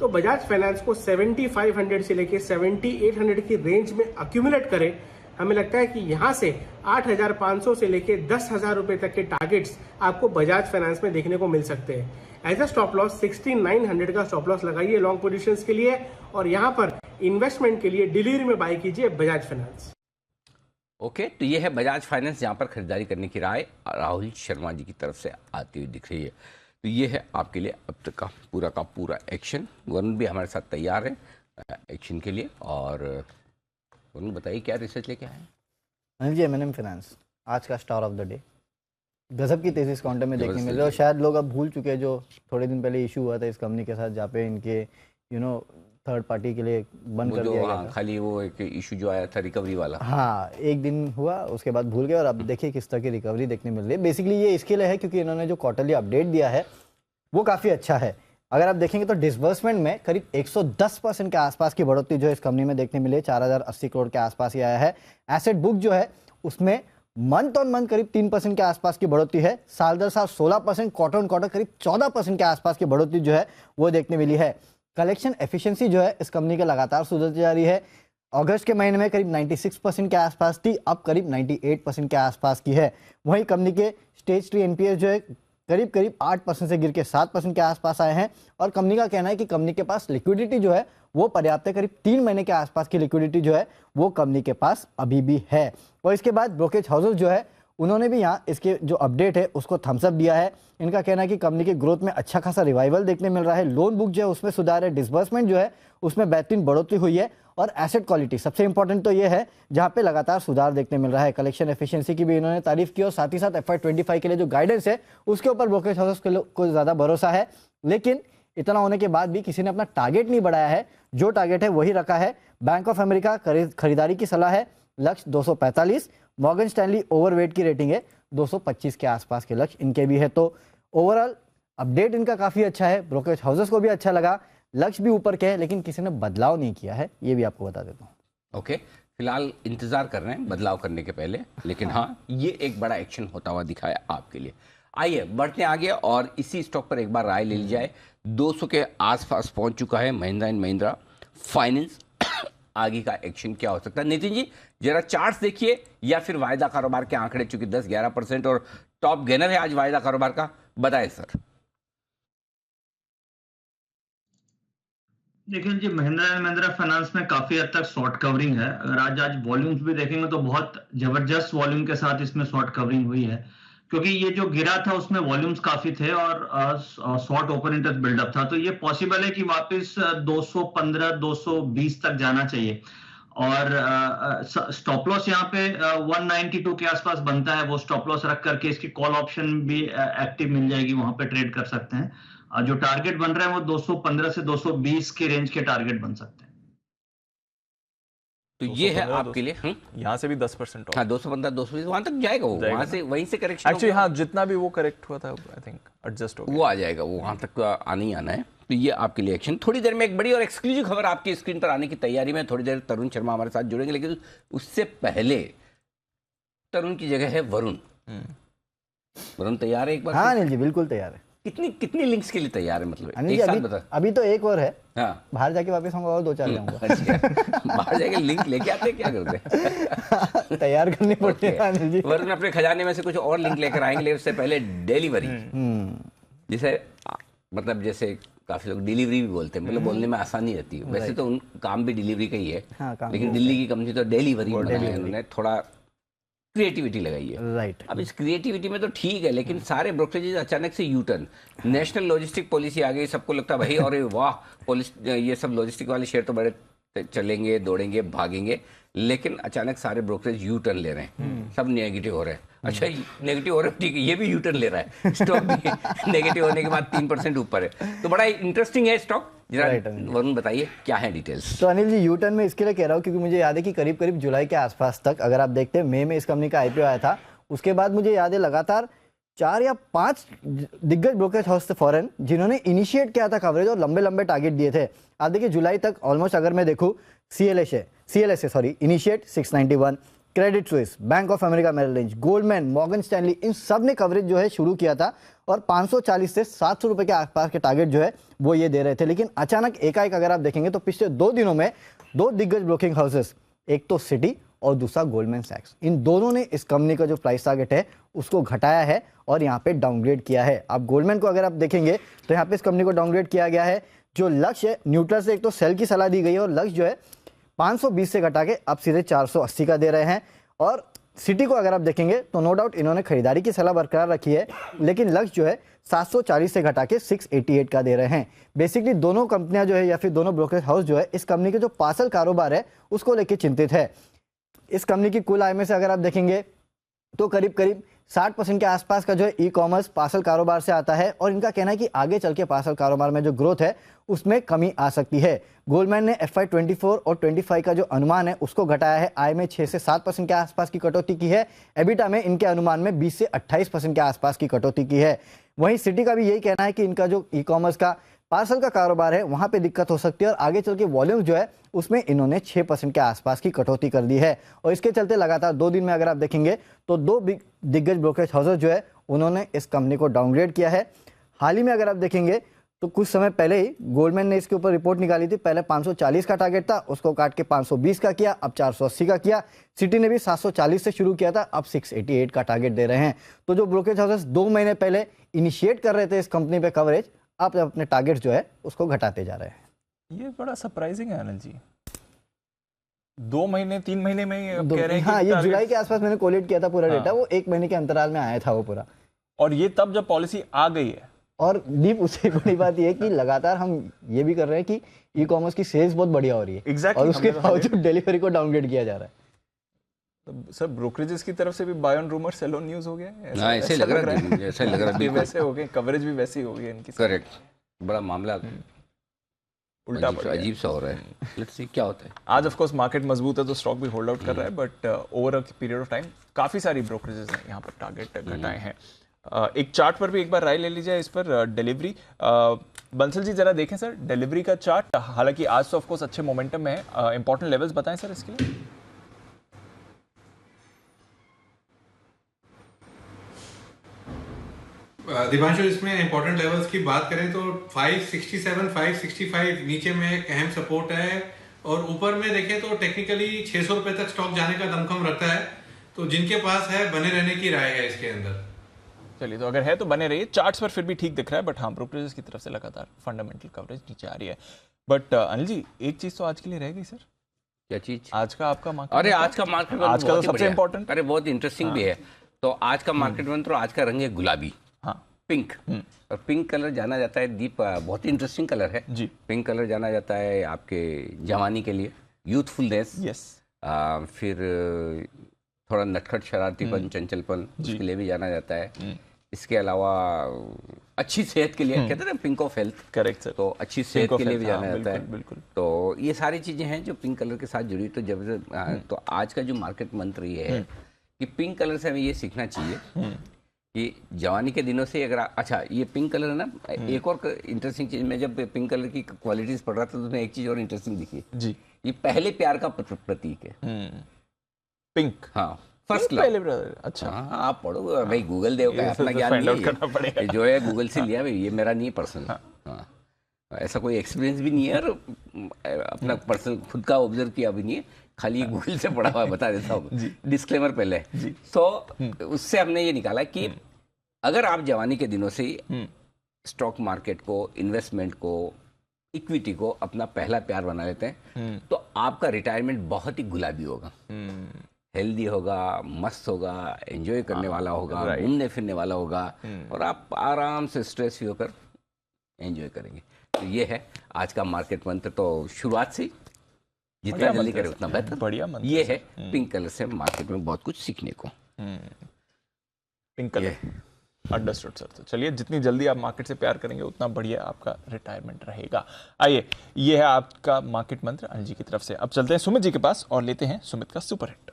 तो बजाज फाइनेंस को 7500 से लेके 7800 की रेंज में अक्यूमुलेट करें। हमें लगता है कि यहाँ से 8500 से लेके 10,000 रुपए तक के टारगेट्स आपको बजाज फाइनेंस में देखने को मिल सकते हैं। एज अ स्टॉप लॉस 6900 का स्टॉप लॉस लगाइए लॉन्ग पोजीशंस के लिए और यहाँ पर इन्वेस्टमेंट के लिए डिलीवरी में बाय कीजिए बजाज फाइनेंस। ओके, तो ये है बजाज फाइनेंस, यहाँ पर खरीदारी करने की राय राहुल शर्मा जी की तरफ से आती हुई दिख रही है। तो ये है आपके लिए अब तक का पूरा एक्शन। वरुण भी हमारे साथ तैयार है एक्शन के लिए। और वरुण बताइए क्या रिसर्च लेके आए हैं? अनिल जी, M&M फाइनेंस आज का स्टार ऑफ द डे। गजब की तेजी इस काउंटर में देखने मिल रही है और शायद लोग अब भूल चुके हैं जो थोड़े दिन पहले इशू हुआ था इस कंपनी के साथ, जहाँ पे इनके थर्ड पार्टी के लिए बंद कर दिया गया था। खाली वो एक इशू जो आया था रिकवरी वाला, हाँ, एक दिन हुआ, उसके बाद भूल गए और अब देखिए किस तरह की रिकवरी देखने मिल रही है। बेसिकली ये इसके लिए है क्योंकि इन्होंने जो क्वार्टरली अपडेट दिया है वो काफ़ी अच्छा है। अगर आप देखेंगे तो डिसबर्समेंट में करीब 110% के आसपास की बढ़ोतरी जो इस कंपनी में देखने मिली है, 4080 करोड़ के आसपास ही आया है। एसेट बुक जो है उसमें मंथ ऑन मंथ करीब 3% के आसपास की बढ़ोतरी है। साल दर साल 16%, क्वार्टर ऑन क्वार्टर करीब 14% के आसपास की बढ़ोतरी जो है वो देखने मिली है। कलेक्शन एफिशिएंसी जो है इस कंपनी का लगातार सुधरती जा रही है। अगस्त के महीने में करीब 96% के आसपास थी, अब करीब 98% के आसपास की है। वहीं कंपनी के स्टेज 3 NPA जो है करीब करीब 8% से गिर के 7% के आसपास आए हैं और कंपनी का कहना है कि कंपनी के पास लिक्विडिटी जो है वो पर्याप्त है। करीब 3 महीने के आसपास की लिक्विडिटी जो है वो कंपनी के पास अभी भी है। और इसके बाद ब्रोकरेज हाउसेस जो है उन्होंने भी यहाँ इसके जो अपडेट है उसको थम्स अप दिया है। इनका कहना है कि कंपनी के ग्रोथ में अच्छा खासा रिवाइवल देखने मिल रहा है, लोन बुक जो है उसमें सुधार है, डिसबर्समेंट जो है उसमें बेहतरीन बढ़ोतरी हुई है और एसेट क्वालिटी सबसे इंपॉर्टेंट तो ये है जहां पे लगातार सुधार देखने मिल रहा है। कलेक्शन एफिशिएंसी की भी इन्होंने तारीफ की और साथ ही साथ FY25 के लिए जो गाइडेंस है उसके ऊपर ब्रोकरेज हाउसेस को ज्यादा भरोसा है। लेकिन इतना होने के बाद भी किसी ने अपना टारगेट नहीं बढ़ाया है, जो टारगेट है वही रखा है। बैंक ऑफ अमेरिका खरीदारी की सलाह है लक्ष्य 245, मॉर्गन स्टैनली ओवरवेट की रेटिंग है 225 के आसपास के लक्ष्य इनके भी है। तो ओवरऑल अपडेट इनका काफी अच्छा है, ब्रोकरेज हाउसेस को भी अच्छा लगा, लक्ष्य भी ऊपर के है लेकिन किसी ने बदलाव नहीं किया है, ये भी आपको बता देता हूँ। ओके, फिलहाल इंतजार कर रहे हैं बदलाव करने के पहले, लेकिन हाँ ये एक बड़ा एक्शन होता हुआ दिखाया आपके लिए। आइए बढ़ते आगे और इसी स्टॉक पर एक बार राय ले ली जाए। 200 के आसपास पहुंच चुका है महिंद्रा एंड महिंद्रा फाइनेंस। आगे का एक्शन क्या हो सकता है नितिन जी, जरा चार्ट्स देखिए या फिर वायदा कारोबार के आंकड़े, चूंकि 10-11% और टॉप गेनर है आज वायदा कारोबार का, बताएं सर। देखिए जी, महिंद्रा एंड महिंद्रा फाइनेंस में काफी हद तक शॉर्ट कवरिंग है। अगर आज वॉल्यूम्स भी देखेंगे तो बहुत जबरदस्त वॉल्यूम के साथ इसमें शॉर्ट कवरिंग हुई है, क्योंकि ये जो गिरा था उसमें वॉल्यूम्स काफी थे और शॉर्ट ओपन इंटरेस्ट बिल्डअप था। तो ये पॉसिबल है कि वापस 215-220 तक जाना चाहिए और स्टॉप लॉस यहाँ पे 192 के आसपास बनता है। वो स्टॉप लॉस रख करके इसकी कॉल ऑप्शन भी एक्टिव मिल जाएगी, वहां पे ट्रेड कर सकते हैं। जो टारगेट बन रहा है वो 215 से 220 के रेंज के टारगेट बन सकते हैं। तो ये है आपके लिए यहाँ से भी 10% हाँ 215-220 वहां तक जाएगा, वो वहां से वहीं से करेक्शन एक्चुअली हाँ जितना भी वो करेक्ट हुआ था आई थिंक एडजस्ट हो गया, वो आ जाएगा, वो वहां तक आना ही आना है। तो ये आपके लिए एक्शन। थोड़ी देर में एक बड़ी और एक्सक्लूसिव खबर आपकी स्क्रीन पर आने की तैयारी में, थोड़ी देर तरुण शर्मा हमारे साथ जुड़ेंगे, लेकिन उससे पहले तरुण की जगह है वरुण। वरुण तैयार है एक बार? हाँ अनिल जी बिल्कुल तैयार है। कितनी लिंक्स के लिए तैयार है, मतलब अनिल एक जी साथ बता। अभी तो एक और है, हाँ बाहर जाके वापस आऊंगा और 2-4 लाऊंगा। अच्छा, बाहर जाके लिंक लेके आते क्या करते हैं? तैयार करनी पड़ती है अनिल जी। वरुण अपने खजाने में से कुछ और लिंक लेकर आएंगे, लेकिन उससे पहले डिलीवरी, जिसे मतलब जैसे काफी लोग डिलीवरी भी बोलते हैं, मतलब बोलने में आसानी रहती है। वैसे तो उन काम भी डिलीवरी का ही है, लेकिन दिल्ली की कंपनी तो डिलीवरी बनाया उन्होंने, थोड़ा क्रिएटिविटी लगाई है। राइट। अब इस क्रिएटिविटी में तो ठीक है, लेकिन सारे ब्रोकरेजेस अचानक से U turn, national logistic policy आ गई, सबको लगता है भाई अरे वाह ये सब लॉजिस्टिक वाले शेयर तो बड़े चलेंगे, दौड़ेंगे, भागेंगे, लेकिन अचानक सारे ब्रोकरेज यू टर्न ले रहे हैं, सब नेगेटिव हो रहे हैं। अच्छा नेगेटिव हो रहे हैं, ठीक है, ये भी यू टर्न ले रहा है, स्टॉक भी नेगेटिव होने के बाद 3% ऊपर है, तो बड़ा इंटरेस्टिंग है स्टॉक। जरा वरुण बताइए क्या है डिटेल्स। तो अनिल जी यू टर्न में इसके लिए कह रहा हूँ क्योंकि मुझे याद है कि करीब करीब जुलाई के आसपास तक, अगर आप देखते हैं मई में इस कंपनी का IPO आया था, उसके बाद मुझे याद है लगातार 4 या 5 दिग्गज ब्रोकरेज हाउस थे फॉरेन जिन्होंने इनिशिएट किया था कवरेज और लंबे लंबे टारगेट दिए थे। आप देखिए जुलाई तक ऑलमोस्ट, अगर मैं देखूँ CLSA initiate 691, Credit Suisse, bank of America Merrill Lynch, Goldman, Morgan Stanley, इन सब ने कवरेज जो है शुरू किया था और 540 से 700 रुपए के आसपास के टारगेट जो है वो ये दे रहे थे। लेकिन अचानक एकाएक अगर आप देखेंगे तो पिछले 2 दिनों में 2 दिग्गज ब्रोकिंग हाउसेस, एक तो सिटी और दूसरा गोल्डमैन सैक्स, इन दोनों ने इस कंपनी का जो प्राइस टारगेट है उसको घटाया है और यहाँ पे डाउनग्रेड किया है। आप गोल्डमैन को अगर आप देखेंगे तो यहाँ पे इस कंपनी को डाउनग्रेड किया गया है। जो लक्ष्य है न्यूट्रल से एक तो सेल की सलाह दी गई है और लक्ष्य जो है 520 से घटा के अब सीधे 480 का दे रहे हैं। और सिटी को अगर आप देखेंगे तो नो डाउट इन्होंने खरीदारी की सलाह बरकरार रखी है, लेकिन लक्ष्य जो है 740 से घटा के 688 का दे रहे हैं। बेसिकली दोनों कंपनियां जो है या फिर दोनों ब्रोकरेज हाउस जो है इस कंपनी के जो पार्सल कारोबार है उसको लेकर चिंतित है। इस कंपनी की कुल आय में से अगर आप देखेंगे तो करीब करीब 60% के आसपास का जो है ई-कॉमर्स पार्सल कारोबार से आता है और इनका कहना है कि आगे चल के पार्सल कारोबार में जो ग्रोथ है उसमें कमी आ सकती है। गोल्डमैन ने FY24 और 25 का जो अनुमान है उसको घटाया है, आय में 6 से 7% के आसपास की कटौती की है, एबिटा में इनके अनुमान में 20 से 28% के आसपास की कटौती की है। वहीं सिटी का भी यही कहना है कि इनका जो ई-कॉमर्स का पार्सल का कारोबार है वहां पे दिक्कत हो सकती है और आगे चल के वॉल्यूम जो है उसमें इन्होंने 6% के आसपास की कटौती कर दी है। और इसके चलते लगातार 2 दिन में अगर आप देखेंगे तो 2 दिग्गज ब्रोकरेज हाउसेस जो है उन्होंने इस कंपनी को डाउनग्रेड किया है। हाल ही में अगर आप देखेंगे तो कुछ समय पहले ही गोल्डमैन ने इसके ऊपर रिपोर्ट निकाली थी, पहले 540 का टारगेट था, उसको काट के 520 का किया, अब 480 का किया। सिटी ने भी 740 से शुरू किया था, अब 688 का टारगेट दे रहे हैं। तो जो ब्रोकरेज हाउसेस 2 महीने पहले इनिशिएट कर रहे थे इस कंपनी पे कवरेज, आप अपने टारगेट जो है उसको घटाते जा रहे हैं। ये बड़ा सरप्राइजिंग है आनंद जी, 2 महीने 3 महीने में ही कह रहे हैं हाँ, कि ये जुलाई के आसपास मैंने कोलेट किया था पूरा हाँ। डेटा, वो 1 महीने के अंतराल में आया था वो पूरा। और ये तब जब पॉलिसी आ गई है। और दीप उससे बड़ी बात ये है कि लगातार हम ये भी कर रहे हैं कि ई कॉमर्स की सेल्स बहुत बढ़िया हो रही है। Exactly, और उसके बावजूद डिलीवरी को डाउनग्रेड किया जा रहा है। तो सर ब्रोकरेजेस की तरफ से भी buy on rumour sell on news हो गया है, ऐसे लग रहा है, ऐसा लग रहा है, वैसे हो गए, कवरेज भी वैसी हो गई इनकी। करेक्ट, बड़ा मामला उल्टा अजीब सा हो रहा है। लेट्स सी क्या होता है। आज ऑफ कोर्स मार्केट मजबूत है तो स्टॉक भी होल्ड आउट कर रहा है, but over a period of time काफी सारी ब्रोकरेजेस ने यहाँ पर टारगेट घटाए हैं। एक चार्ट पर भी एक बार राय ले लीजिए इस पर, डिलीवरी। बंसल जी जरा देखें सर डिलीवरी का चार्ट, हालांकि आज तो ऑफ कोर्स अच्छे मोमेंटम में है, इंपॉर्टेंट लेवल्स बताएं सर इसके लिए। दिवांशु, इसमें इंपॉर्टेंट लेवल्स की बात करें तो 567, 565 नीचे में एक अहम सपोर्ट है, और ऊपर में देखें तो टेक्निकली 600 रुपए तक स्टॉक जाने का दमखम रखता है, तो जिनके पास है बने रहने की राय है इसके अंदर। चलिए, तो अगर है तो बने रहिए। चार्ट्स पर फिर भी ठीक दिख रहा है, बट हाँ ब्रोकरेजेस की तरफ से लगातार फंडामेंटल कवरेज नीचे आ रही है। बट अनिल जी एक चीज तो आज के लिए रह गई सर। क्या चीज? आज का आपका मार्केट। अरे आज का मार्केट आज का तो सबसे इंपॉर्टेंट, अरे बहुत इंटरेस्टिंग भी है। तो आज का मार्केट मंत्र, आज का रंग है गुलाबी, पिंक। और पिंक कलर जाना जाता है दीप, बहुत ही इंटरेस्टिंग कलर है जी। पिंक कलर जाना जाता है आपके जवानी के लिए, यूथफुलनेस, यस। फिर थोड़ा नटखट शरारतीपन, चंचलपन, उसके लिए भी जाना जाता है। इसके अलावा अच्छी सेहत के लिए, कहते हैं ना pink of health. Correct sir. तो अच्छी सेहत के लिए भी जाना जाता है। बिल्कुल। तो ये सारी चीजें हैं जो पिंक कलर के साथ जुड़ी। तो जब तो आज का जो मार्केट मंत्र ये है कि पिंक कलर से हमें ये सीखना चाहिए कि जवानी के दिनों से अगर अच्छा ये पिंक कलर है ना, एक और इंटरेस्टिंग चीज, मैं जब पिंक कलर की क्वालिटीज पढ़ रहा था तो उसमें एक चीज और इंटरेस्टिंग दिखी जी। ये पहले प्यार का प्रतीक है पिंक। हाँ, फर्स्ट लव। अच्छा हाँ, आप पढ़ो भाई, गूगल देव का अपना ज्ञान नहीं है, जो है गूगल से लिया भाई, ये मेरा नहीं है पर्सनल। हाँ, ऐसा कोई एक्सपीरियंस भी नहीं है और अपना पर्सनल खुद का ऑब्जर्व किया भी नहीं है, खाली गूगल से पढ़ा हुआ, बता देता हूँ, डिस्क्लेमर पहले। तो उससे हमने ये निकाला कि अगर आप जवानी के दिनों से स्टॉक मार्केट को, इन्वेस्टमेंट को, इक्विटी को अपना पहला प्यार बना लेते हैं तो आपका रिटायरमेंट बहुत ही गुलाबी होगा, हेल्दी होगा, मस्त होगा, एंजॉय करने वाला होगा, घूमने फिरने वाला होगा, और आप आराम से स्ट्रेस फ्री होकर एंजॉय करेंगे। तो ये है आज का मार्केट मंत्र। तो शुरुआत से जितना जल्दी करे उतना बेहतर। बढ़िया मंत्र ये है पिंक कलर से मार्केट में बहुत कुछ सीखने को। Pink colour, understood sir. तो चलिए, जितनी जल्दी आप मार्केट से प्यार करेंगे उतना बढ़िया आपका रिटायरमेंट रहेगा। आइए, ये है आपका मार्केट मंत्र अनिल जी की तरफ से। अब चलते हैं सुमित जी के पास और लेते हैं सुमित का सुपर हिट।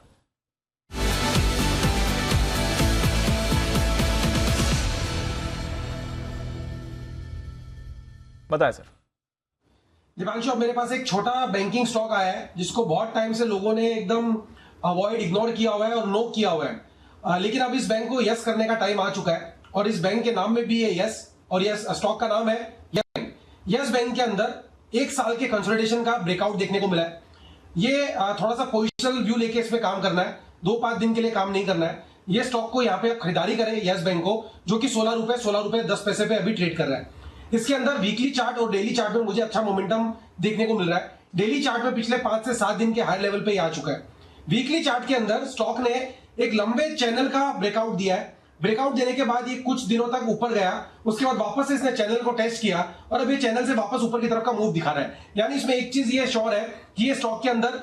बताएं सर। दिवांशु, अब मेरे पास एक छोटा बैंकिंग स्टॉक आया है जिसको बहुत टाइम से लोगों ने एकदम अवॉइड, इग्नोर किया हुआ है और नो किया हुआ है, लेकिन अब इस बैंक को यस करने का टाइम आ चुका है और इस बैंक के नाम में भी है यस, और यस स्टॉक का नाम है यस बैंक। यस बैंक के अंदर 1 साल के कंसोलिडेशन का ब्रेकआउट देखने को मिला है। ये थोड़ा सा पोजिशनल व्यू लेके इसमें काम करना है, 2-5 दिन के लिए काम नहीं करना है। ये स्टॉक को यहाँ पे खरीदारी करें यस बैंक को, जो कि 16 रुपए 10 पैसे पे अभी ट्रेड कर रहा है। इसके अंदर वीकली चार्ट और डेली चार्ट में मुझे अच्छा मोमेंटम देखने को मिल रहा है। डेली चार्ट में पिछले 5 से 7 दिन के हाई लेवल पे आ चुका है। वीकली चार्ट के अंदर स्टॉक ने एक लंबे चैनल का ब्रेकआउट दिया है। ब्रेकआउट देने के बाद ये कुछ दिनों तक ऊपर गया, उसके बाद वापस से इसने चैनल को टेस्ट किया और अब ये चैनल से वापस ऊपर की तरफ का मूव दिखा रहा है। यानी इसमें एक चीज ये श्योर है कि ये स्टॉक के अंदर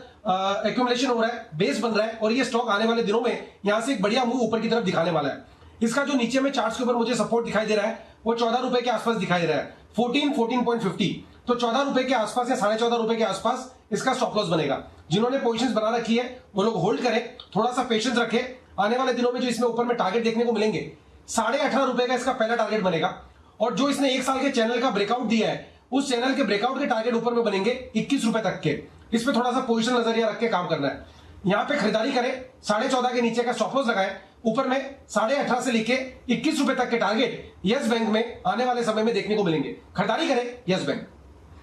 एक्यूमुलेशन हो रहा है, बेस बन रहा है और ये स्टॉक आने वाले दिनों में यहां से एक बढ़िया मूव ऊपर की तरफ दिखाने वाला है। इसका जो नीचे में चार्ट्स के ऊपर मुझे सपोर्ट दिखाई दे रहा है वो 14 रुपए के आसपास दिखाई दे रहा है, 14.50। तो 14 रुपए के आसपास या 14.5 रुपए के आसपास इसका स्टॉप लॉस बनेगा। जिन्होंने पोजीशंस बना रखी है वो लोग होल्ड करें, थोड़ा सा पेशेंस रखें। आने वाले दिनों में जो इसमें ऊपर में टारगेट देखने को मिलेंगे, 18.5 रुपए का इसका पहला टारगेट बनेगा, और जो इसने 1 साल के चैनल का ब्रेकआउट दिया है उस चैनल के ब्रेकआउट के टारगेट ऊपर में बनेंगे 21 रुपए तक के। इस पे थोड़ा सा पोजीशन नजरिया रख के काम करना है। यहां पे खरीदारी करें, 14.5 के नीचे का स्टॉप लॉस लगाएं, ऊपर में 18.5 से लेके 21 रुपए तक के टारगेट यस बैंक में आने वाले समय में देखने को मिलेंगे। खरीदारी करें यस बैंक।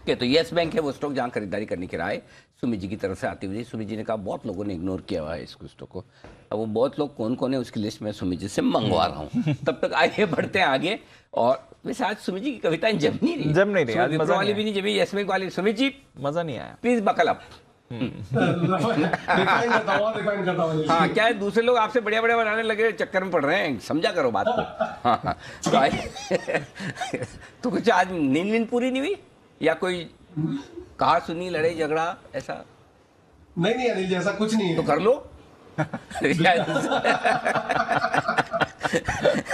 ओके, तो येस बैंक है वो स्टॉक जहां खरीदारी करने की राय सुमित जी की तरफ से आती हुई। सुमित जी ने कहा बहुत लोगों ने इग्नोर किया हुआ है इसको स्टॉक को। अब वो बहुत लोग कौन कौन है उसकी लिस्ट में सुमित जी से मंगवा रहा हूँ। तब तक आइए बढ़ते हैं आगे। और वैसे आज सुमित जी की कविताएं जम नहीं रही, जम नहीं रही, आज मजा वाली भी नहीं जमी, येस बैंक वाली। सुमित जी मजा नहीं आया, प्लीज बकल अप। हाँ, क्या है दूसरे लोग आपसे बढ़िया बढ़िया बनाने लगे, चक्कर में पड़ रहे हैं, समझा करो बात को। हाँ, तो कुछ आज नींद पूरी नहीं हुई या कोई कहा सुनी लड़ाई झगड़ा ऐसा? नहीं अनिल जी, ऐसा कुछ नहीं है। तो कर लो।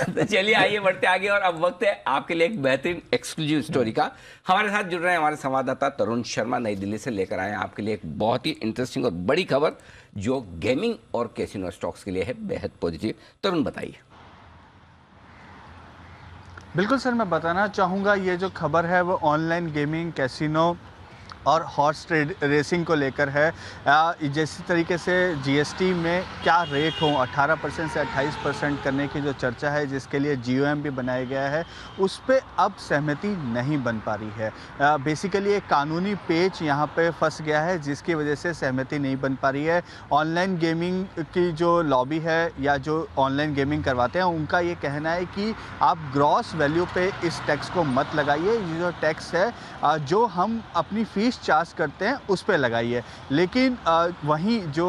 तो चलिए आइए बढ़ते आगे। और अब वक्त है आपके लिए एक बेहतरीन एक्सक्लूसिव स्टोरी का। हमारे साथ जुड़ रहे हैं हमारे संवाददाता तरुण शर्मा, नई दिल्ली से लेकर आए हैं आपके लिए एक बहुत ही इंटरेस्टिंग और बड़ी खबर जो गेमिंग और कैसीनो स्टॉक्स के लिए है बेहद पॉजिटिव। तरुण बताइए। बिल्कुल सर, मैं बताना चाहूँगा ये जो खबर है वो ऑनलाइन गेमिंग, कैसीनो और हॉर्स रेसिंग को लेकर है। जैसे तरीके से जीएसटी में क्या रेट हो 18% से 28% करने की जो चर्चा है, जिसके लिए जीओएम भी बनाया गया है, उस पे अब सहमति नहीं बन पा रही है। बेसिकली एक कानूनी पेच यहाँ पे फंस गया है जिसकी वजह से सहमति नहीं बन पा रही है। ऑनलाइन गेमिंग की जो लॉबी है या जो ऑनलाइन गेमिंग करवाते हैं उनका ये कहना है कि आप ग्रॉस वैल्यू पे इस टैक्स को मत लगाइए, ये जो टैक्स है जो हम अपनी फीस चार्ज करते हैं उस पे लगाइए। लेकिन वहीं जो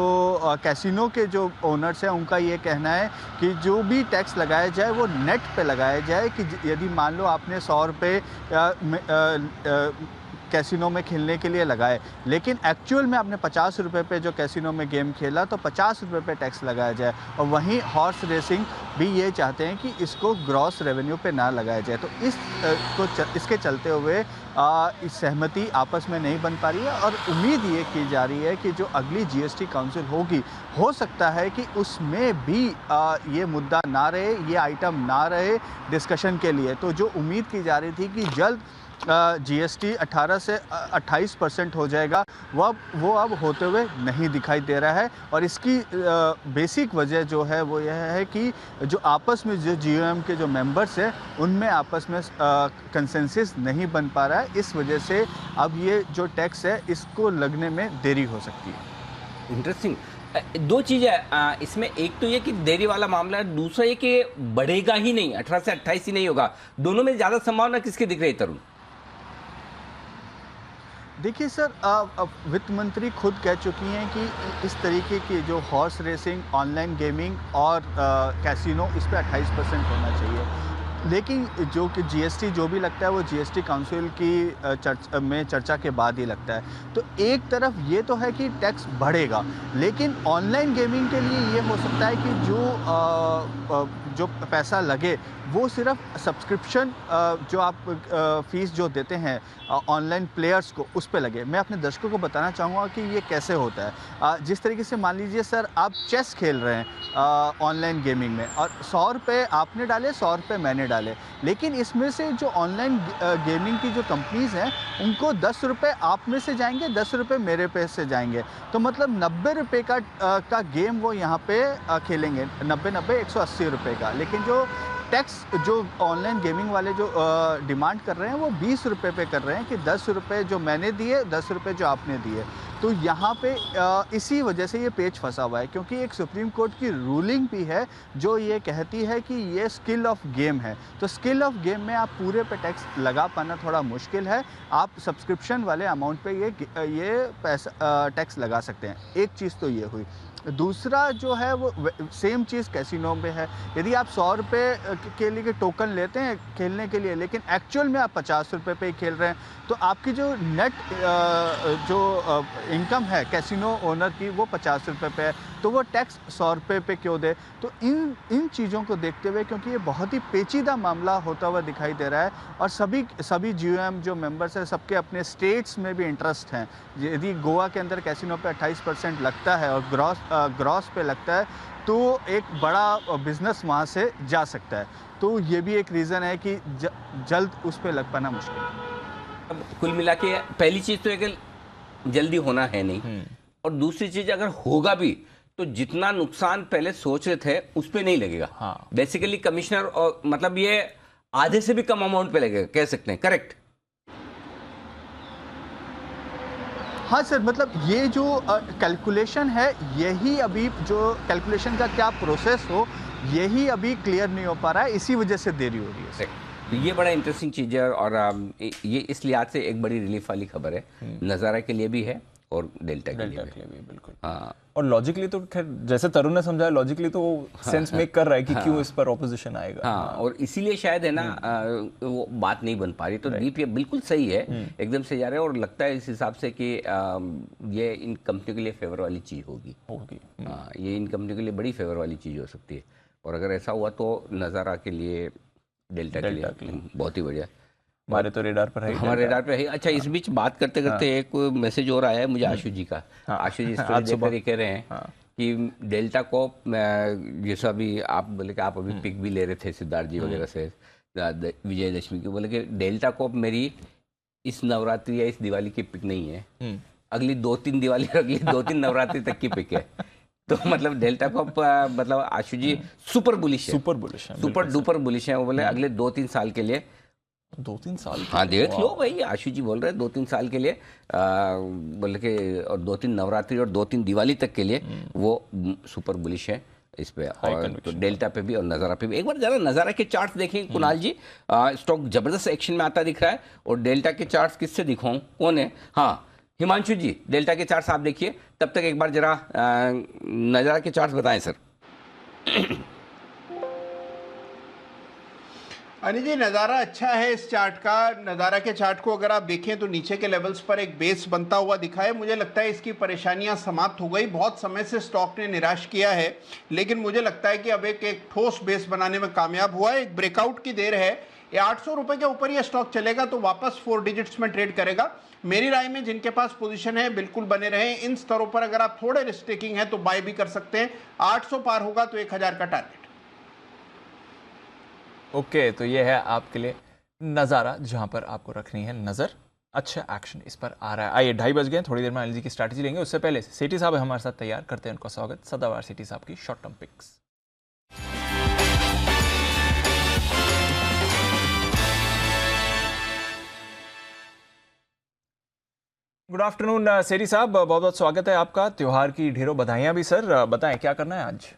कैसीनो के जो ओनर्स हैं उनका ये कहना है कि जो भी टैक्स लगाया जाए वो नेट पे लगाया जाए, कि यदि मान लो आपने 100 रुपये कैसीनो में खेलने के लिए लगाए, लेकिन एक्चुअल में आपने 50 रुपये पे जो कैसीनो में गेम खेला तो 50 रुपये पे टैक्स लगाया जाए। और वहीं हॉर्स रेसिंग भी ये चाहते हैं कि इसको ग्रॉस रेवेन्यू पे ना लगाया जाए। तो इसके चलते हुए इस सहमति आपस में नहीं बन पा रही है और उम्मीद ये की जा रही है कि जो अगली जीएसटी काउंसिल होगी, हो सकता है कि उसमें भी ये मुद्दा ना रहे, ये आइटम ना रहे डिस्कशन के लिए। तो जो उम्मीद की जा रही थी कि जल्द जीएसटी 18 से 28% हो जाएगा, वो अब होते हुए नहीं दिखाई दे रहा है। और इसकी बेसिक वजह जो है वो यह है कि जो आपस में जो जीओएम के जो मेंबर्स हैं उनमें आपस में कंसेंसस नहीं बन पा रहा है। इस वजह से अब ये जो टैक्स है इसको लगने में देरी हो सकती है। इंटरेस्टिंग। दो चीज़ें इसमें, एक तो ये कि देरी वाला मामला है, दूसरा ये कि बढ़ेगा ही नहीं, 18 से 28 ही नहीं होगा। दोनों में ज़्यादा संभावना किसकी दिख रही है तरुण? देखिए सर, वित्त मंत्री खुद कह चुकी हैं कि इस तरीके की जो हॉर्स रेसिंग, ऑनलाइन गेमिंग और कैसीनो, इस पे 28% होना चाहिए। लेकिन जो कि जीएसटी जो भी लगता है वो जीएसटी काउंसिल की चर्चा के बाद ही लगता है। तो एक तरफ ये तो है कि टैक्स बढ़ेगा, लेकिन ऑनलाइन गेमिंग के लिए ये हो सकता है कि जो पैसा लगे वो सिर्फ सब्सक्रिप्शन जो आप फीस जो देते हैं ऑनलाइन प्लेयर्स को, उस पे लगे। मैं अपने दर्शकों को बताना चाहूँगा कि ये कैसे होता है। जिस तरीके से मान लीजिए सर, आप चेस खेल रहे हैं ऑनलाइन गेमिंग में और 100 रुपये आपने डाले, 100 रुपये मैंने डाले, लेकिन इसमें से जो ऑनलाइन गेमिंग की जो कंपनीज़ हैं उनको 10 रुपये आप में से जाएंगे, 10 रुपये मेरे पे से जाएंगे। तो मतलब 90 रुपये का गेम वो यहाँ पे खेलेंगे, 90 180 रुपये का। लेकिन जो टैक्स जो ऑनलाइन गेमिंग वाले जो डिमांड कर रहे हैं वो 20 रुपये पे कर रहे हैं कि 10 रुपये जो मैंने दिए, 10 रुपये जो आपने दिए। तो यहाँ पे इसी वजह से ये पेच फंसा हुआ है, क्योंकि एक सुप्रीम कोर्ट की रूलिंग भी है जो ये कहती है कि ये स्किल ऑफ गेम है। तो स्किल ऑफ गेम में आप पूरे पे टैक्स लगा पाना थोड़ा मुश्किल है। आप सब्सक्रिप्शन वाले अमाउंट पे ये पैसा टैक्स लगा सकते हैं। एक चीज़ तो ये हुई। दूसरा जो है वो सेम चीज़ कैसीनो में है। यदि आप 100 रुपये के लिए टोकन लेते हैं खेलने के लिए, लेकिन एक्चुअल में आप 50 रुपये पे ही खेल रहे हैं, तो आपकी जो नेट जो इनकम है कैसीनो ओनर की वो 50 रुपये पे है, तो वो टैक्स 100 रुपये पे क्यों दे? तो इन चीज़ों को देखते हुए, क्योंकि ये बहुत ही पेचीदा मामला होता हुआ दिखाई दे रहा है और सभी जीओएम जो मेंबर्स हैं सबके अपने स्टेट्स में भी इंटरेस्ट हैं। यदि गोवा के अंदर कैसीनो पे 28% लगता है और ग्रॉस पे लगता है तो एक बड़ा बिजनेस वहाँ से जा सकता है। तो ये भी एक रीज़न है कि जल्द उस पे लग पाना मुश्किल है। अब कुल मिला के पहली चीज़ तो है कि जल्दी होना है नहीं, और दूसरी चीज़ अगर होगा भी तो जितना नुकसान पहले सोच रहे थे उस पे नहीं लगेगा। हाँ। बेसिकली कमिश्नर और मतलब ये आधे से भी कम अमाउंट पे लगेगा, कह सकते हैं, करेक्ट? हाँ सर, मतलब ये जो कैलकुलेशन है, यही अभी जो कैलकुलेशन का क्या प्रोसेस हो, यही अभी क्लियर नहीं हो पा रहा है, इसी वजह से देरी हो रही है। तो ये बड़ा इंटरेस्टिंग चीज़ है और ये इस लिहाज से एक बड़ी रिलीफ वाली खबर है, नज़ारा के लिए भी है और डेल्टा के लिए भी। बिल्कुल। हाँ, और लॉजिकली तो खैर जैसे तरुण ने समझाया, लॉजिकली तो सेंस मेक कर रहा है कि क्यों इस पर ऑपोजिशन आएगा। हाँ, और इसीलिए शायद है ना वो बात नहीं बन पा रही। तो दीप ये बिल्कुल सही है, एकदम से जा रहे हैं और लगता है इस हिसाब से कि ये इन कंपनियों के लिए फेवर वाली चीज़ होगी। हाँ, ये इन कंपनियों के लिए बड़ी फेवर वाली चीज़ हो सकती है और अगर ऐसा हुआ तो नज़ारा के लिए, डेल्टा के लिए बहुत ही बढ़िया। हमारे तो रेडार पर है, हमारे रेडार पे है। अच्छा, इस बीच बात करते करते एक मैसेज हो रहा है मुझे आशु जी का। आशु जी स्टोरी देखकर ये कह रहे हैं कि डेल्टा को, जैसा भी आप बोले कि आप अभी पिक भी ले रहे थे सिद्धार्थ जी वगैरह से विजयदशमी की, बोले कि डेल्टा को मेरी इस नवरात्रि या इस दिवाली की पिक नहीं है, अगली 2-3 दिवाली, अगली 2-3 नवरात्रि तक की पिक है। तो मतलब डेल्टा को मतलब आशु जी सुपर बुलिश है, सुपर डुपर बुलिश है। वो बोले अगले 2-3 साल के लिए, 2-3 साल, हाँ देख लो भाई, आशु जी बोल रहे हैं 2-3 साल के लिए, बोले कि और 2-3 नवरात्रि और 2-3 दिवाली तक के लिए वो सुपर बुलिश है इस पे। और तो डेल्टा पे भी और नज़ारा पे भी। एक बार जरा नज़ारा के चार्ट्स देखें कुणाल जी, स्टॉक जबरदस्त एक्शन में आता दिख रहा है। और डेल्टा के चार्ट्स किससे दिखाऊं, कौन है? हाँ, हिमांशु जी डेल्टा के चार्ट्स आप देखिए, तब तक एक बार जरा नज़ारा के चार्ट्स बताएं सर। अनिल जी, नज़ारा अच्छा है इस चार्ट का। नज़ारा के चार्ट को अगर आप देखें तो नीचे के लेवल्स पर एक बेस बनता हुआ दिखा है। मुझे लगता है इसकी परेशानियां समाप्त हो गई। बहुत समय से स्टॉक ने निराश किया है, लेकिन मुझे लगता है कि अब एक ठोस बेस बनाने में कामयाब हुआ है। एक ब्रेकआउट की देर है। ये 800 रुपए के ऊपर ये स्टॉक चलेगा तो वापस 4 डिजिट्स में ट्रेड करेगा। मेरी राय में जिनके पास पोजीशन है बिल्कुल बने रहे। इन स्तरों पर अगर आप थोड़े रिस्क टेकिंग है तो बाय भी कर सकते हैं। 800 पार होगा तो 1000 का टारगेट। ओके, तो ये है आपके लिए नज़ारा, जहां पर आपको रखनी है नज़र। अच्छा एक्शन इस पर आ रहा है। आइए 2:30 बज गए, थोड़ी देर में अनिल जी की स्ट्रैटेजी लेंगे। उससे पहले सेठी साहब हमारे साथ तैयार, करते हैं उनका स्वागत। सदाबहार सेठी साहब की short term picks. Good afternoon Sethi साहब, बहुत बहुत स्वागत है आपका। त्योहार की ढेरों बधाइयां भी सर। बताएं क्या करना है आज?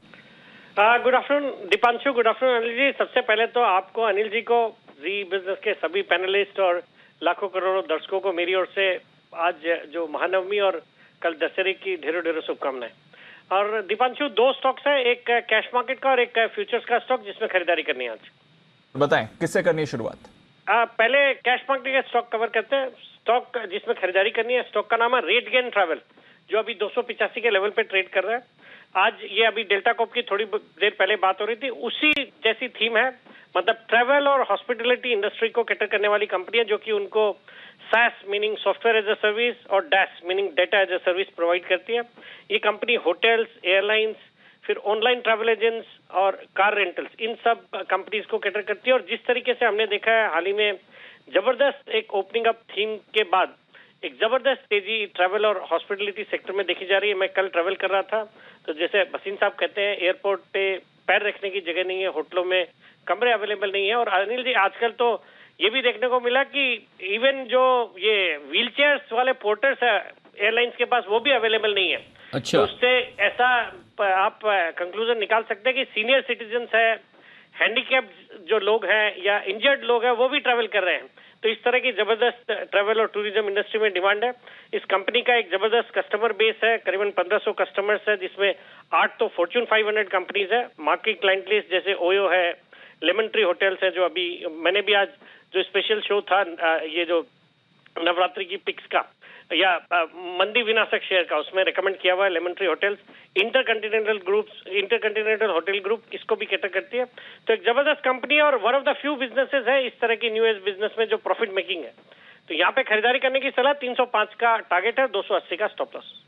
Good afternoon Deepanshu, good afternoon Anil ji. सबसे पहले तो आपको, अनिल जी को, जी बिजनेस के सभी पैनलिस्ट और लाखों करोड़ों दर्शकों को मेरी ओर से आज जो महानवमी और कल दशहरे की ढेरों ढेरों शुभकामनाएं। और दीपांशु, 2 स्टॉक्स हैं, एक कैश मार्केट का और एक फ्यूचर्स का स्टॉक, जिसमें खरीदारी करनी है आज। बताएं किससे करनी है शुरुआत? पहले कैश मार्केट का स्टॉक कवर करते हैं। स्टॉक जिसमें खरीदारी करनी है, स्टॉक का नाम है रेटगेन ट्रैवल, जो अभी 285 के लेवल पे ट्रेड कर रहा है। आज ये अभी डेल्टा कॉप की थोड़ी देर पहले बात हो रही थी, उसी जैसी थीम है। मतलब ट्रैवल और हॉस्पिटलिटी इंडस्ट्री को कैटर करने वाली कंपनी है, जो कि उनको SaaS meaning software as a service और DaaS meaning data as a service provide करती है। ये कंपनी होटल्स, एयरलाइंस, फिर ऑनलाइन ट्रैवल एजेंट्स और कार रेंटल्स, इन सब कंपनीज को कैटर करती है। और जिस तरीके से हमने देखा है हाल ही में, जबरदस्त एक ओपनिंग अप थीम के बाद एक जबरदस्त तेजी ट्रैवल और हॉस्पिटलिटी सेक्टर में देखी जा रही है। मैं कल ट्रैवल कर रहा था, तो जैसे भसीन साहब कहते हैं, एयरपोर्ट पे पैर रखने की जगह नहीं है, होटलों में कमरे अवेलेबल नहीं है। और अनिल जी, आजकल तो ये भी देखने को मिला कि इवन जो ये व्हील चेयर्स वाले पोर्टर्स है एयरलाइंस के पास, वो भी अवेलेबल नहीं है। अच्छा। तो उससे ऐसा आप कंक्लूजन निकाल सकते हैं कि सीनियर सिटीजन है, हैंडीकैप्ड जो लोग हैं या इंजर्ड लोग हैं, वो भी ट्रैवल कर रहे हैं। तो इस तरह की जबरदस्त ट्रैवल और टूरिज्म इंडस्ट्री में डिमांड है। इस कंपनी का एक जबरदस्त कस्टमर बेस है, करीबन 1500 कस्टमर्स है, जिसमें 8 तो फॉर्च्यून 500 कंपनीज है। मार्केट क्लाइंट लिस्ट जैसे ओयो है, लेमन ट्री होटल्स है, जो अभी मैंने भी आज जो स्पेशल शो था ये जो नवरात्रि की पिक्स का या मंदी विनाशक शेयर का, उसमें रेकमेंड किया हुआ है Lemon Tree Hotels. InterContinental hotel group इसको भी कैटर करती है। तो एक जबरदस्त कंपनी है और one of the few businesses है इस तरह की न्यू एज बिजनेस में जो प्रॉफिट मेकिंग है। तो यहाँ पे खरीदारी करने की सलाह। 305 का टारगेट है, 280 का स्टॉप लॉस।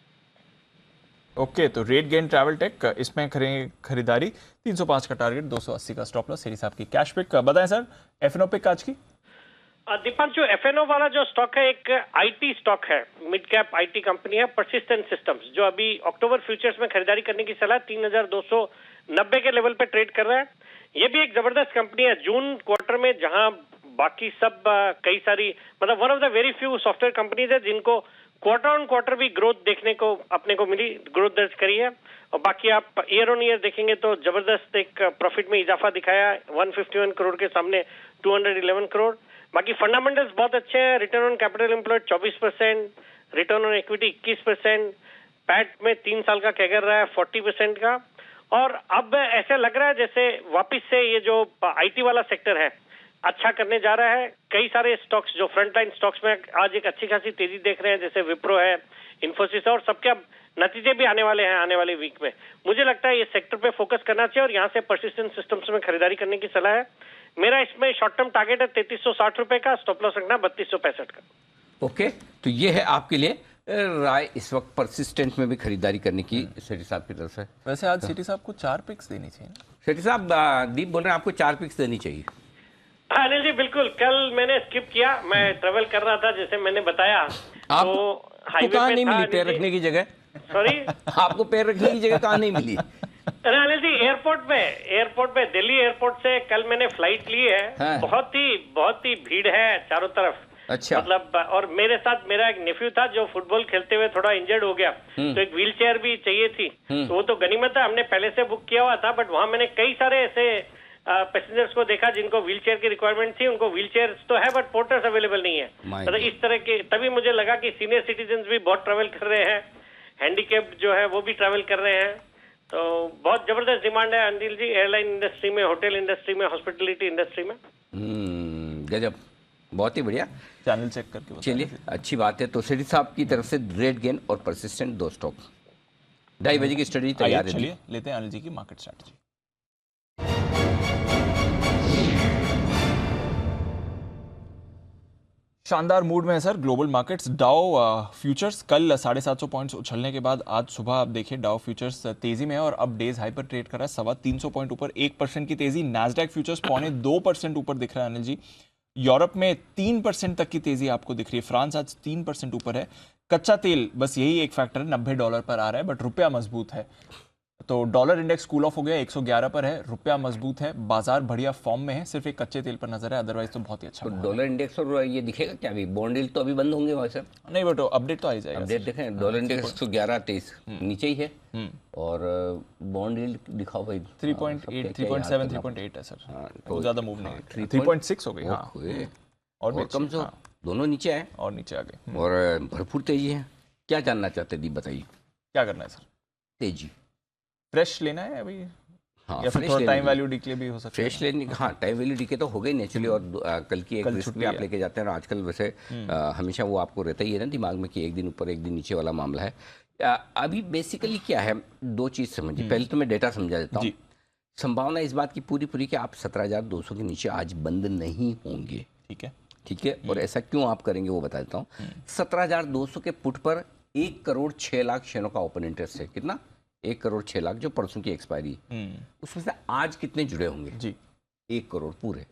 ओके, तो रेट गेन ट्रैवल टेक, इसमें खरीदारी, 305 का टारगेट, 280 का स्टॉप लॉस। सेठी साहब की कैश पिक बताएं सर, एफएनओ पिक आज की। दीपांशु, एफएनओ वाला जो स्टॉक है एक आईटी स्टॉक है, मिड कैप आईटी कंपनी है, परसिस्टेंट सिस्टम्स, जो अभी अक्टूबर फ्यूचर्स में खरीदारी करने की सलाह 3290 के लेवल पे ट्रेड कर रहा है। ये भी एक जबरदस्त कंपनी है। जून क्वार्टर में जहां बाकी सब कई सारी, मतलब one of the very few software companies है जिनको क्वार्टर ऑन क्वार्टर भी ग्रोथ देखने को अपने को मिली, ग्रोथ दर्ज करी है। और बाकी आप ईयर ऑन ईयर देखेंगे तो जबरदस्त एक प्रॉफिट में इजाफा दिखाया, 151 करोड़ के सामने 211 करोड़। बाकी फंडामेंटल्स बहुत अच्छे हैं, return on capital employed 24%, return on equity 21%, PAT में 3 साल का कैगर रहा है 40% का। और अब ऐसे लग रहा है जैसे वापस से ये जो आईटी वाला सेक्टर है अच्छा करने जा रहा है। कई सारे स्टॉक्स जो फ्रंटलाइन स्टॉक्स में आज एक अच्छी खासी तेजी देख रहे हैं, जैसे विप्रो है, इन्फोसिस है, और सबके अब नतीजे भी आने वाले हैं आने वाले वीक में। मुझे लगता है ये सेक्टर पे फोकस करना चाहिए और यहाँ से परसिस्टेंट सिस्टम्स में खरीदारी करने की सलाह है। मेरा इसमें शॉर्ट टर्म टारगेट है 3360 रुपए का, स्टॉप लॉस रखना 3265 का। ओके, तो ये है आपके लिए राय इस वक्त परसिस्टेंट में भी खरीदारी करने की सेठी साहब की तरफ से। वैसे आज सेठी साहब को 4 पिक्स देनी चाहिए। सेठी साहब, दीप बोल रहे हैं आपको 4 पिक्स देनी चाहिए। हाँ अनिल जी बिल्कुल, कल मैंने स्किप किया, मैं ट्रेवल कर रहा था जैसे मैंने बताया। आप तो हाईवे कहाँ नहीं मिली पैर रखने की जगह? सॉरी आपको पैर रखने की जगह कहाँ नहीं मिली? अरे अनिल जी एयरपोर्ट में दिल्ली एयरपोर्ट से कल मैंने फ्लाइट ली है। हाँ। बहुत ही भीड़ है चारों तरफ। अच्छा। मतलब और मेरे साथ मेरा एक नेफ्यू था जो फुटबॉल खेलते हुए थोड़ा इंजर्ड हो गया, तो एक व्हील चेयर भी चाहिए थी। तो वो तो गनीमत है, हमने पहले से बुक किया हुआ था, बट वहां मैंने कई सारे ऐसे पैसेंजर्स को देखा जिनको व्हील चेयर की रिक्वायरमेंट थी। उनको व्हील चेयर तो है बट पोर्टर्स अवेलेबल नहीं है। मतलब इस तरह के, तभी मुझे लगा कि सीनियर सिटीजन भी बहुत ट्रैवल कर रहे हैं, हैंडीकैप्ड जो है वो भी ट्रैवल कर रहे हैं। तो बहुत जबरदस्त डिमांड है अनिल जी, एयरलाइन इंडस्ट्री में, होटल इंडस्ट्री में, हॉस्पिटलिटी इंडस्ट्री में। गजब, बहुत ही बढ़िया। चैनल चेक करके चलिए, अच्छी बात है। तो सेठी साहब की तरफ से रेट गेन और परसिस्टेंट 2 स्टॉक। 2:30 बजे की स्टडी तैयार है। चलिए लेते हैं अनिल जी की मार्केट स्ट्रैटेजी। शानदार मूड में है sir global markets. Dow futures कल 750 पॉइंट्स उछलने के बाद आज सुबह आप देखिए डाउ फ्यूचर्स तेजी में है और अब डेज हाई पर ट्रेड कर रहा है। 325 पॉइंट ऊपर 1% की तेजी। नैस्डैक फ्यूचर्स 0.2% ऊपर दिख रहा है अनिल जी। यूरोप में 3% तक की तेजी आपको दिख रही है। फ्रांस आज 3% ऊपर है। कच्चा तेल बस यही एक फैक्टर है, $90 पर आ रहा है, बट रुपया मजबूत है। तो डॉलर इंडेक्स कूल ऑफ हो गया, 111 पर है, रुपया मजबूत है, बाजार बढ़िया फॉर्म में है, सिर्फ एक कच्चे तेल पर नजर है, अदरवाइज तो बहुत ही अच्छा। तो डॉलर इंडेक्स और ये दिखेगा क्या अभी? बॉन्ड यील्ड तो अभी बंद होंगे वैसे नहीं, बट अपडेट तो आ ही जाएगा। अपडेट देखें, डॉलर इंडेक्स 111.23 नीचे ही है और बॉन्ड यील्ड दिखाओ भाई 3.8 3.7 3.8 है सर। तो ज्यादा मूव नहीं है, 3.6 हो गई। हाँ, और कम से दोनों नीचे आए और नीचे आ गए और भरपूर तेजी है। क्या जानना चाहते दीप, बताइए क्या करना है सर? तेजी फ्रेश लेना है अभी? हाँ, या फिर थोड़ा टाइम वैल्यू डीके भी हो सकता है? फ्रेश लेने, हाँ टाइम वैल्यू डीके तो हो गई नेचुरली, और कल की एक रिस्क भी आप लेके जाते हैं। और आजकल वैसे हमेशा वो आपको रहता ही है ना दिमाग में कि एक दिन ऊपर एक दिन नीचे वाला मामला है। अभी बेसिकली क्या है, 2 चीज़ समझिए। पहले तो मैं डेटा समझा देता हूँ। संभावना इस बात की पूरी कि आप 17,200 के नीचे आज बंद नहीं होंगे। ठीक है। और ऐसा क्यों आप करेंगे वो बता देता हूँ। 17,200 के पुट पर 1,06,00,000 शेयरों का ओपन इंटरेस्ट है। कितना? 1,06,00,000 जो परसों की एक्सपायरी, उसमें से आज कितने जुड़े होंगे? जी 1 करोड़ पूरे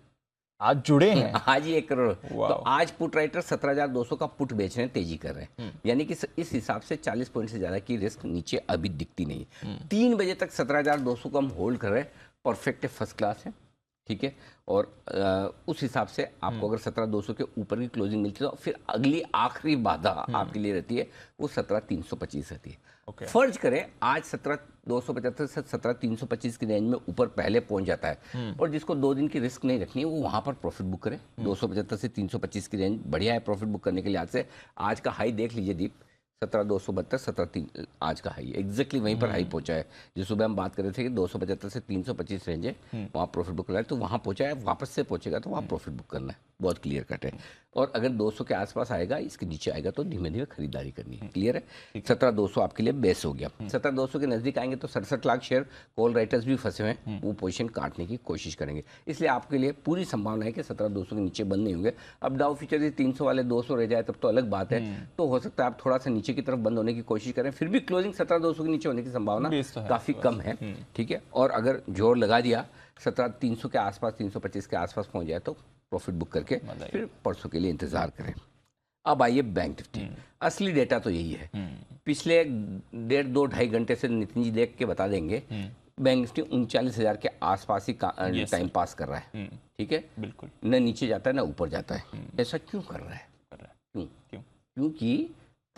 आज जुड़े हैं। आज ही 1 करोड़। तो आज पुट राइटर 17,200 का पुट बेच रहे हैं, तेजी कर रहे हैं। यानी कि इस हिसाब से 40 पॉइंट से ज्यादा की रिस्क नीचे अभी दिखती नहीं है। 3 बजे तक 17,200 को हम होल्ड कर रहे हैं, परफेक्ट है, फर्स्ट क्लास है। ठीक है। और उस हिसाब से आपको अगर 17,200 के ऊपर की क्लोजिंग मिलती है तो फिर अगली आखिरी बाधा आपके लिए रहती है वो 17,325 रहती है। फर्ज करें आज 17,275 से 17,325 की रेंज में ऊपर पहले पहुंच जाता है और जिसको 2 दिन की रिस्क नहीं रखनी है वो वहां पर प्रॉफिट बुक करे। 275 से 325 की रेंज बढ़िया है प्रॉफिट बुक करने के लिहाज से। आज का हाई देख लीजिए दीप, 17,272 17,300 आज का हाई एग्जैक्टली वहीं पर हाई पहुंचा है। जो सुबह हम बात कर रहे थे कि 275 से 325 रेंज है, वहाँ प्रॉफिट बुक करना है, तो वहाँ पहुंचा है, वापस से पहुंचेगा तो वहाँ प्रॉफिट बुक करना है। बहुत क्लियर कट है। और अगर 200 के आसपास आएगा, इसके नीचे आएगा तो धीमे धीमे खरीदारी करनी है। क्लियर है। 17,200 आपके लिए बेस हो गया। 17,200 के नजदीक आएंगे तो 67 लाख शेयर कॉल राइटर्स भी फंसे हुए हैं, वो पोजीशन काटने की कोशिश करेंगे। इसलिए आपके लिए पूरी संभावना है कि 17,200 के नीचे बंद नहीं होंगे। अब डाउ फ्यूचर 300 वाले 200 रह जाए तब तो अलग बात है, तो हो सकता है आप थोड़ा सा नीचे की तरफ बंद होने की कोशिश करें। फिर भी क्लोजिंग 17,200 के नीचे होने की संभावना काफी कम है। ठीक है। और अगर जोर लगा दिया 17,300 के आसपास, 325 के आसपास पहुंच जाए तो प्रॉफिट बुक करके फिर परसों के लिए इंतजार करें। अब आइए बैंक निफ्टी। असली डेटा तो यही है। पिछले 1.5-2-2.5 घंटे से नितिन जी देख के बता देंगे, बैंक निफ्टी 39,000 के आसपास ही टाइम पास कर रहा है। ठीक है। बिल्कुल। न नीचे जाता है न ऊपर जाता है। ऐसा क्यों कर रहा है? क्योंकि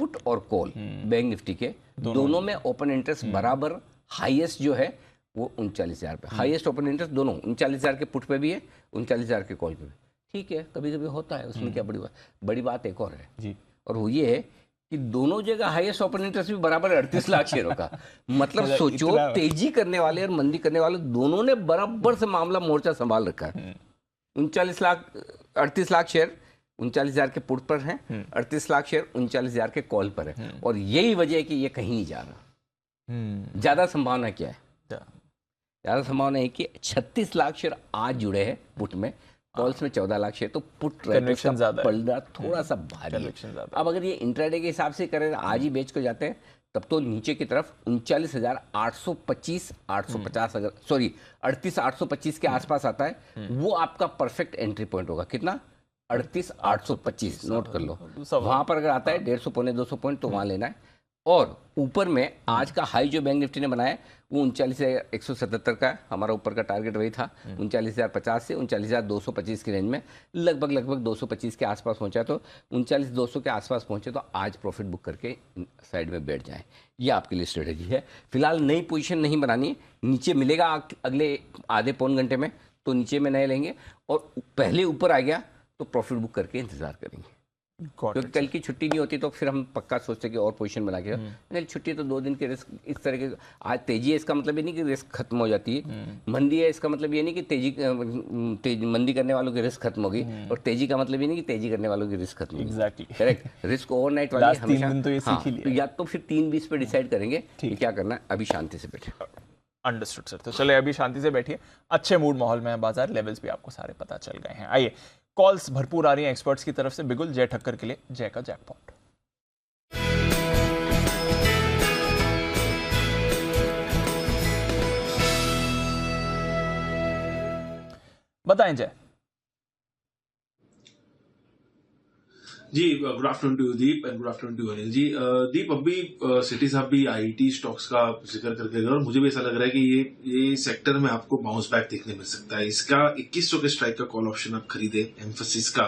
पुट और कॉल बैंक निफ्टी के दोनों में ओपन इंटरेस्ट बराबर, हाईएस्ट जो है वो 39,000 पे, हाईएस्ट ओपन इंटरेस्ट दोनों 39,000 के पुट पे भी है, 39,000 के कॉल पे भी। ठीक है, कभी कभी होता है, उसमें क्या बड़ी बात एक और है जी, और वो ये है कि दोनों जगह हाईएस्ट ओपन इंटरेस्ट भी बराबर 38 लाख शेयरों का। मतलब सोचो, तेजी करने वाले और मंदी करने वाले दोनों ने बराबर से मामला मोर्चा संभाल रखा है। 38 लाख शेयर 39,000 के पुट पर हैं, 38 लाख शेयर 39,000 के कॉल पर है, और यही वजह है कि ये कहीं नहीं जा रहा। ज्यादा संभावना क्या है? ज्यादा संभावना है कि 36 लाख शेयर आज जुड़े हैं पुट में, कॉल्स में 14 लाख शेयर, तो पुट कन्विक्शन ज्यादा, पलड़ा थोड़ा सा भारी है। अब अगर ये इंट्राडे के हिसाब से करें, आज ही बेच को जाते हैं, तब तो नीचे की तरफ 39,825 850 अगर सॉरी 38,825 के आसपास आता है, वो आपका परफेक्ट एंट्री पॉइंट होगा। कितना? 38,825, नोट कर लो। वहां पर अगर आता है 150 पौने 200 पॉइंट तो वहां लेना है। और ऊपर में आज का हाई जो बैंक निफ्टी ने बनाया वो 39,177 का है, हमारा ऊपर का टारगेट वही था 39,050 से 39,225 की रेंज में, लगभग 225 के आसपास पहुंचा, तो 39,200 के आसपास पहुंचे तो आज प्रॉफिट बुक करके साइड में बैठ जाएं। ये आपके लिए स्ट्रेटेजी है। फिलहाल नई पोजीशन नहीं बनानी है, नीचे मिलेगा अगले आधे पौन घंटे में तो नीचे में नए लेंगे, और पहले ऊपर आ गया तो प्रॉफिट बुक करके इंतजार करेंगे, क्योंकि कल की छुट्टी नहीं होती तो फिर हम पक्का सोचते कि और पोजीशन बना के, कल छुट्टी तो 2 दिन के रिस्क इस तरह के। आज तेजी है इसका मतलब ये नहीं कि रिस्क खत्म हो जाती है, मंदी है इसका मतलब ये नहीं कि मंदी करने वालों की रिस्क खत्म होगी, और तेजी का मतलब ये नहीं कि तेजी करने वालों की रिस्क खत्म होगी। Exactly correct. रिस्क ओवरनाइट वाली हमेशा तो ये सीख ही लिया, या तो फिर 3:20 पे डिसाइड करेंगे कि क्या करना है। अभी शांति से बैठे। अंडरस्टूड सर, तो चले अभी शांति से बैठिए, अच्छे मूड माहौल में है बाजार, लेवल्स भी आपको सारे पता चल गए हैं। आइए, कॉल्स भरपूर आ रही हैं एक्सपर्ट्स की तरफ से। बिगुल जय ठक्कर के लिए जय का जैकपॉट। बताएं जय। जी, good afternoon to Deep and good afternoon to Anil ji. Deep, अभी सिटी साहब भी आईटी स्टॉक्स का जिक्र करके गए, और मुझे भी ऐसा लग रहा है कि ये सेक्टर में आपको बाउंस बैक देखने मिल सकता है। इसका 2100 के स्ट्राइक का कॉल ऑप्शन आप खरीदे, एम्फोसिस का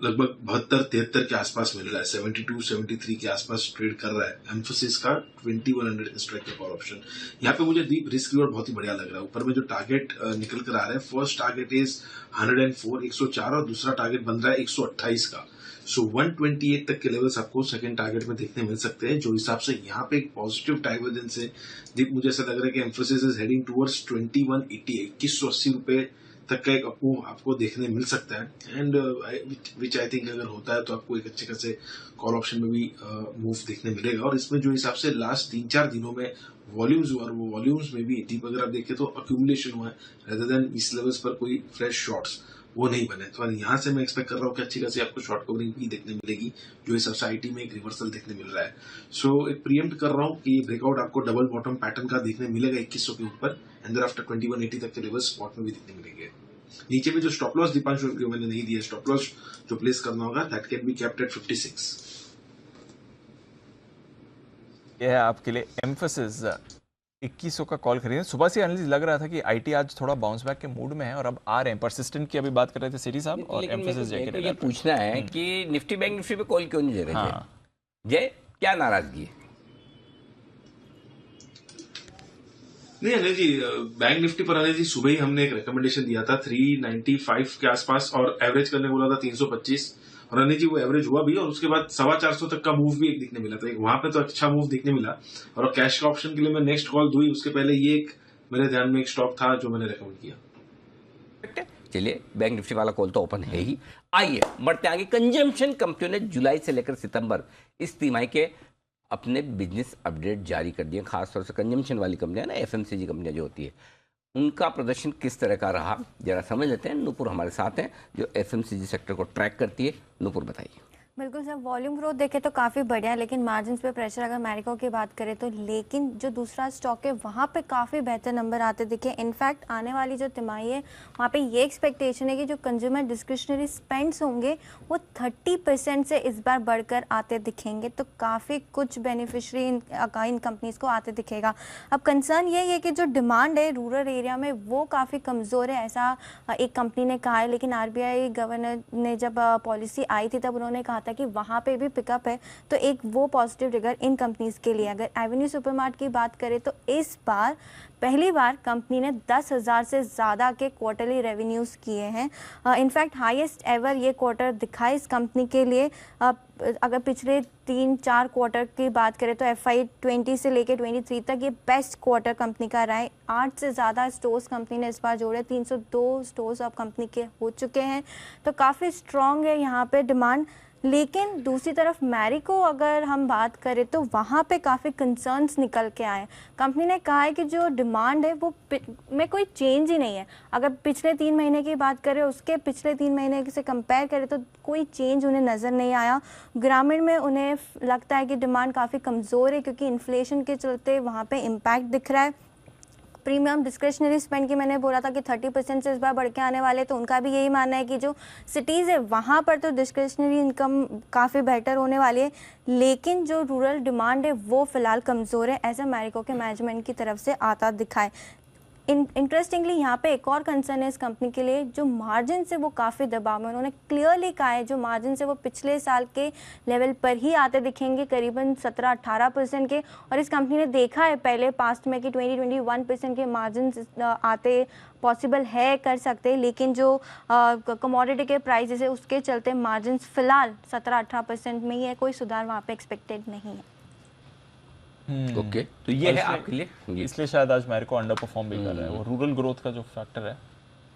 लगभग 72-73 के आसपास मिल रहा है, 72-73 के आसपास ट्रेड कर रहा है। एम्फोसिस का 2100 के स्ट्राइक का कॉल ऑप्शन, यहाँ पे मुझे दीप रिस्क रिवॉर्ड बहुत ही बढ़िया लग रहा है। ऊपर में जो टारगेट निकल कर आ रहा है, फर्स्ट टारगेट इज 104 104, और दूसरा टारगेट बन रहा है 128 का। सो 128 तक के लेवल्स आपको सेकंड टारगेट में देखने मिल सकते हैं, जो हिसाब से यहाँ पे एक पॉजिटिव डाइवर्जेंस है। दीप, मुझे ऐसा लग रहा है कि एम्फोसिस इज हेडिंग टुवर्ड्स 2180, 2180 रुपए तक का एक अप आपको देखने मिल सकता है। एंड विच आई थिंक अगर होता है तो आपको एक अच्छे खासे कॉल ऑप्शन में भी मूव देखने मिलेगा। और इसमें जो हिसाब से लास्ट 3-4 दिनों में वॉल्यूम्स हुआ, और वो वॉल्यूम्स में भी दीप अगर आप देखें तो अक्यूमुलेशन हुआ है, रेदर देन इस लेवल्स पर कोई फ्रेश शॉर्ट्स वो नहीं बने। तो यहाँ से मैं एक्सपेक्ट कर रहा हूँ कि अच्छी खासी आपको शॉर्ट कवरिंग भी देखने मिलेगी, जो इस आईटी में एक रिवर्सल देखने मिल रहा है। सो एक प्रीएम्प्ट कर रहा हूँ कि ये ब्रेकआउट आपको डबल बॉटम पैटर्न का देखने मिलेगा 2100 के ऊपर, एंड देयर आफ्टर 2180 तक के लेवल्स स्पॉट में भी देखने मिलेंगे। नीचे में जो स्टॉप लॉस दीपांशु मैंने नहीं दिया, स्टॉप लॉस जो प्लेस करना होगा, that can be kept eight 56। ये है आपके लिए एम्फोसिस 2100 का कॉल खरीदें। सुबह से एनालिस्ट लग रहा था कि आईटी आज थोड़ा बाउंस बैक के मूड में है, और अब आ रहे हैं। परसिस्टेंट की अभी बात कर रहे थे सिटी साहब, और एम्फोसिस जय के ये पूछना है कि निफ्टी बैंक निफ्टी पे कॉल क्यों नहीं दे रहे थे? जय, क्या नाराजगी है? नहीं अनिल जी, बैंक निफ्टी पर अनिल जी सुबह ही हमने एक रिकमेंडेशन दिया था 395 के आसपास, और एवरेज करने बोला था 325, और अनिल जी वो एवरेज हुआ भी, और उसके बाद 425 तक का मूव भी एक दिखने मिला था। वहां पे तो अच्छा मूव दिखने मिला, और कैश का ऑप्शन के लिए मैं नेक्स्ट कॉल दूई, उसके पहले ये एक मेरे ध्यान में एक स्टॉक था जो मैंने रिकमेंड किया। चलिए, बैंक निफ्टी वाला कॉल तो ओपन है ही। आइए बढ़ते आगे। कंजम्पशन कंपनियों ने जुलाई से लेकर सितंबर इस तिमाही के अपने बिजनेस अपडेट जारी कर दिए। खासतौर से कंजम्पशन वाली कंपनियां ना, एफएमसीजी कंपनियां जो होती है, उनका प्रदर्शन किस तरह का रहा जरा समझ लेते हैं। नूपुर हमारे साथ हैं जो एफएमसीजी सेक्टर को ट्रैक करती है। नूपुर बताइए। बिल्कुल सर, वॉल्यूम ग्रोथ देखें तो काफ़ी बढ़िया है, लेकिन मार्जिन्स पे प्रेशर अगर मैरिको की बात करें तो, लेकिन जो दूसरा स्टॉक है वहाँ पे काफ़ी बेहतर नंबर आते दिखे। इनफैक्ट आने वाली जो तिमाही है वहाँ पे ये एक्सपेक्टेशन है कि जो कंज्यूमर डिस्क्रिशनरी स्पेंड्स होंगे वो 30% से इस बार बढ़कर आते दिखेंगे, तो काफ़ी कुछ बेनिफिशरी इन कंपनीज़ को आते दिखेगा। अब कंसर्न यही है कि जो डिमांड है रूरल एरिया में वो काफ़ी कमज़ोर है, ऐसा एक कंपनी ने कहा है। लेकिन RBI गवर्नर ने जब पॉलिसी आई थी तब उन्होंने कहा आता है कि वहाँ पे भी पिकअप है, तो एक वो पॉजिटिव ट्रिगर इन कंपनीज के लिए। अगर एवेन्यू सुपरमार्ट की बात करें तो इस बार पहली बार कंपनी ने 10,000 से ज़्यादा के क्वार्टरली रेवेन्यूज़ किए हैं। इनफैक्ट हाईएस्ट एवर ये क्वार्टर दिखा इस कंपनी के लिए। अगर पिछले 3-4 क्वार्टर की बात करें तो FY20 से लेके 23 तक ये बेस्ट क्वार्टर कंपनी का रहा है। 8 से ज़्यादा स्टोर्स कंपनी ने इस बार जोड़े, 302 स्टोर्स अब कंपनी के हो चुके हैं, तो काफ़ी स्ट्रॉन्ग है यहाँ पे डिमांड। लेकिन दूसरी तरफ मैरिको अगर हम बात करें तो वहाँ पे काफ़ी कंसर्न्स निकल के आए। कंपनी ने कहा है कि जो डिमांड है वो में कोई चेंज ही नहीं है। अगर पिछले 3 महीने की बात करें, उसके पिछले 3 महीने से कंपेयर करें तो कोई चेंज उन्हें नज़र नहीं आया। ग्रामीण में उन्हें लगता है कि डिमांड काफ़ी कमज़ोर है क्योंकि इन्फ्लेशन के चलते वहाँ पर इम्पैक्ट दिख रहा है। प्रीमियम डिस्क्रिशनरी स्पेंड की मैंने बोला था कि 30% से इस बार बढ़ के आने वाले, तो उनका भी यही मानना है कि जो सिटीज़ है वहाँ पर तो डिस्क्रिशनरी इनकम काफ़ी बेटर होने वाली है, लेकिन जो रूरल डिमांड है वो फ़िलहाल कमज़ोर है, ऐसा मैरिको के मैनेजमेंट की तरफ से आता दिखा है। इंटरेस्टिंगली यहाँ पे एक और कंसर्न है इस कंपनी के लिए, जो मार्जिन से वो काफ़ी दबाव में। उन्होंने क्लियरली कहा है जो मार्जिन से वो पिछले साल के लेवल पर ही आते दिखेंगे, करीबन 17-18% के। और इस कंपनी ने देखा है पहले पास्ट में कि 20-21% के मार्जिन आते पॉसिबल है, कर सकते हैं, लेकिन जो कमोडिटी के प्राइसेस है उसके चलते मार्जिन फ़िलहाल 17-18% में ही है, कोई सुधार वहाँ पे एक्सपेक्टेड नहीं है। ओके, तो ये है आपके लिए, इसलिए शायद आज मैरिको अंडर परफॉर्म भी कर रहा है। वो रूरल ग्रोथ का जो फैक्टर है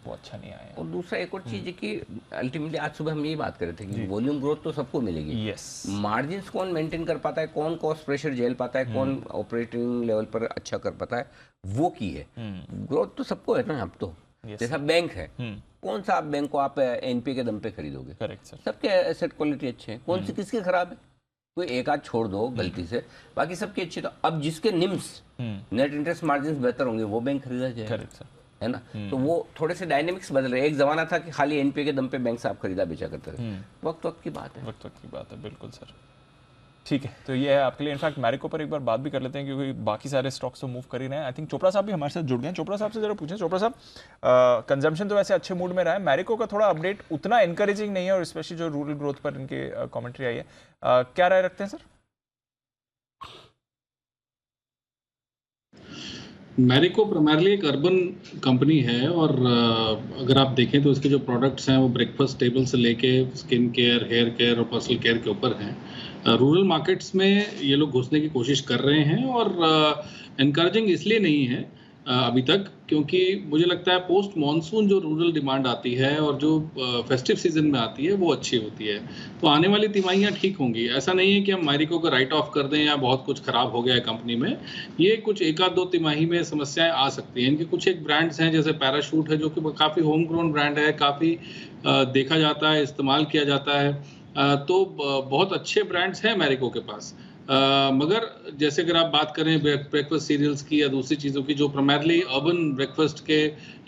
वो अच्छा नहीं आया। और दूसरा एक और चीज़ है कि अल्टीमेटली आज सुबह हम यही बात कर रहे थे कि वॉल्यूम ग्रोथ तो सबको मिलेगी, मार्जिन कौन मेंटेन कर पाता है, कौन कॉस्ट प्रेशर झेल पाता है, कौन ऑपरेटिंग लेवल पर अच्छा कर पाता है, वो की है। ग्रोथ तो सबको है ना। अब तो जैसा बैंक है, कौन सा आप बैंक को आप एनपीए के दम पे खरीदोगे? Correct sir. सबके एसेट क्वालिटी अच्छे हैं, कौन सी किसकी खराब है? कोई एक आध छोड़ दो गलती से, बाकी सबके अच्छे। तो अब जिसके निम्स नेट इंटरेस्ट मार्जिन बेहतर होंगे वो बैंक खरीदा जाएगा, है ना। तो वो थोड़े से डायनेमिक्स बदल रहे हैं। एक जमाना था कि खाली एनपीए के दम पे बैंक से आप खरीदा बेचा करते थे, वक्त की बात है। वक्त की बात है, बिल्कुल सर। ठीक है, तो ये है आपके लिए। इनफैक्ट मैरिको पर एक बार बात भी कर लेते हैं क्योंकि बाकी सारे स्टॉक्स तो मूव कर ही रहे हैं। आई थिंक चोपड़ा साहब भी हमारे साथ जुड़ गए हैं। चोपड़ा साहब से जरा पूछें। चोपड़ा साहब, कंजम्पशन तो वैसे अच्छे मूड में रहा है, मैरिको का थोड़ा अपडेट उतना एनकरेजिंग नहीं है, और स्पेशली जो रूरल ग्रोथ पर इनके कमेंट्री आई है, क्या राय रखते हैं सर? मैरिको प्राइमरली एक अर्बन कंपनी है, और अगर आप देखें तो इसके जो प्रोडक्ट्स हैं वो ब्रेकफास्ट टेबल से लेके स्किन केयर, हेयर केयर और पर्सनल केयर के ऊपर हैं। रूरल मार्केट्स में ये लोग घुसने की कोशिश कर रहे हैं, और इनकरेजिंग इसलिए नहीं है अभी तक क्योंकि मुझे लगता है पोस्ट मॉनसून जो रूरल डिमांड आती है और जो फेस्टिव सीजन में आती है वो अच्छी होती है, तो आने वाली तिमाहियाँ ठीक होंगी। ऐसा नहीं है कि हम मैरिको को राइट ऑफ कर दें या बहुत कुछ खराब हो गया है कंपनी में। ये कुछ 1-2 तिमाही में समस्याएं आ सकती हैं। इनके कुछ एक ब्रांड्स हैं जैसे पैराशूट है जो कि काफ़ी होम ग्रोन ब्रांड है, काफ़ी देखा जाता है, इस्तेमाल किया जाता है, तो बहुत अच्छे ब्रांड्स हैं मैरिको के पास। मगर जैसे अगर आप बात करें ब्रेकफास्ट सीरियल्स की या दूसरी चीज़ों की जो प्राइमरली अर्बन ब्रेकफास्ट के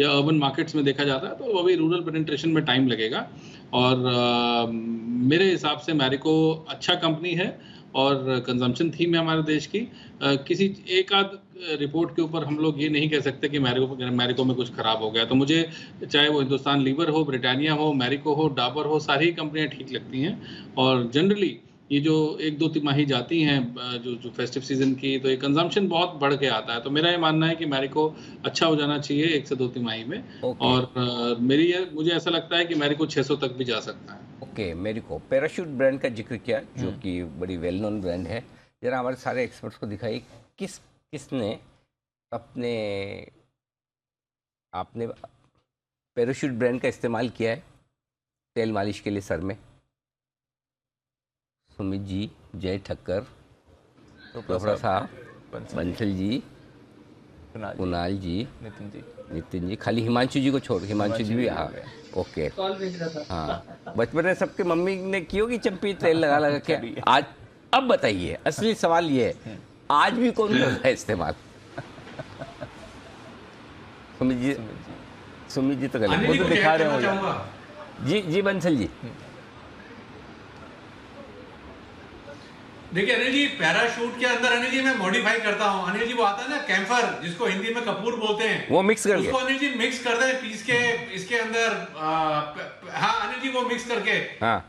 या अर्बन मार्केट्स में देखा जाता है, तो अभी रूरल पेनिट्रेशन में टाइम लगेगा। और मेरे हिसाब से मैरिको अच्छा कंपनी है और कंजम्पशन थीम है हमारे देश की। किसी एक आध रिपोर्ट के ऊपर हम लोग ये नहीं कह सकते कि मैरिको में कुछ खराब हो गया। तो मुझे चाहे वो हिंदुस्तान लीवर हो, ब्रिटानिया हो, मैरिको हो, डाबर हो, सारी कंपनियां ठीक लगती हैं। और जनरली ये जो 1-2 तिमाही जाती हैं जो फेस्टिव सीजन की, तो ये कंजम्पशन बहुत बढ़ के आता है। तो मेरा ये मानना है कि मैरिको अच्छा हो जाना चाहिए 1 से 2 तिमाही में। और मुझे ऐसा लगता है कि मैरिको 600 तक भी जा सकता है। ओके, मैरिको पैराशूट ब्रांड का जिक्र किया जो कि बड़ी वेल नोन ब्रांड है। जरा हमारे सारे एक्सपर्ट्स को दिखाइए किसने आपने पैराशूट ब्रांड का इस्तेमाल किया है तेल मालिश के लिए सर में। सुमित जी, जय ठक्कर, चोपड़ा साहब, बंसल जी, कुणाल जी, नितिन जी, खाली हिमांशु जी को छोड़, हिमांशु जी भी हाँ ओके। हाँ, बचपन में सबके मम्मी ने की होगी चंपी तेल लगा लगा के। आज अब बताइए, असली सवाल ये है, आज भी कौन कर रहा है इस्तेमाल? सुमित जी तो गलत, वो तो दिखा रहे हो। जी बंसल जी। देखिए अनिल जी, पैराशूट के अंदर अनिल जी मैं मॉडिफाई करता हूँ। अनिल जी वो आता है ना कैम्फर, जिसको हिंदी में कपूर बोलते हैं, वो मिक्स करके उसको अनिल जी मिक्स कर दे पीस के इसके अंदर। हाँ अनिल जी, वो मिक्स करके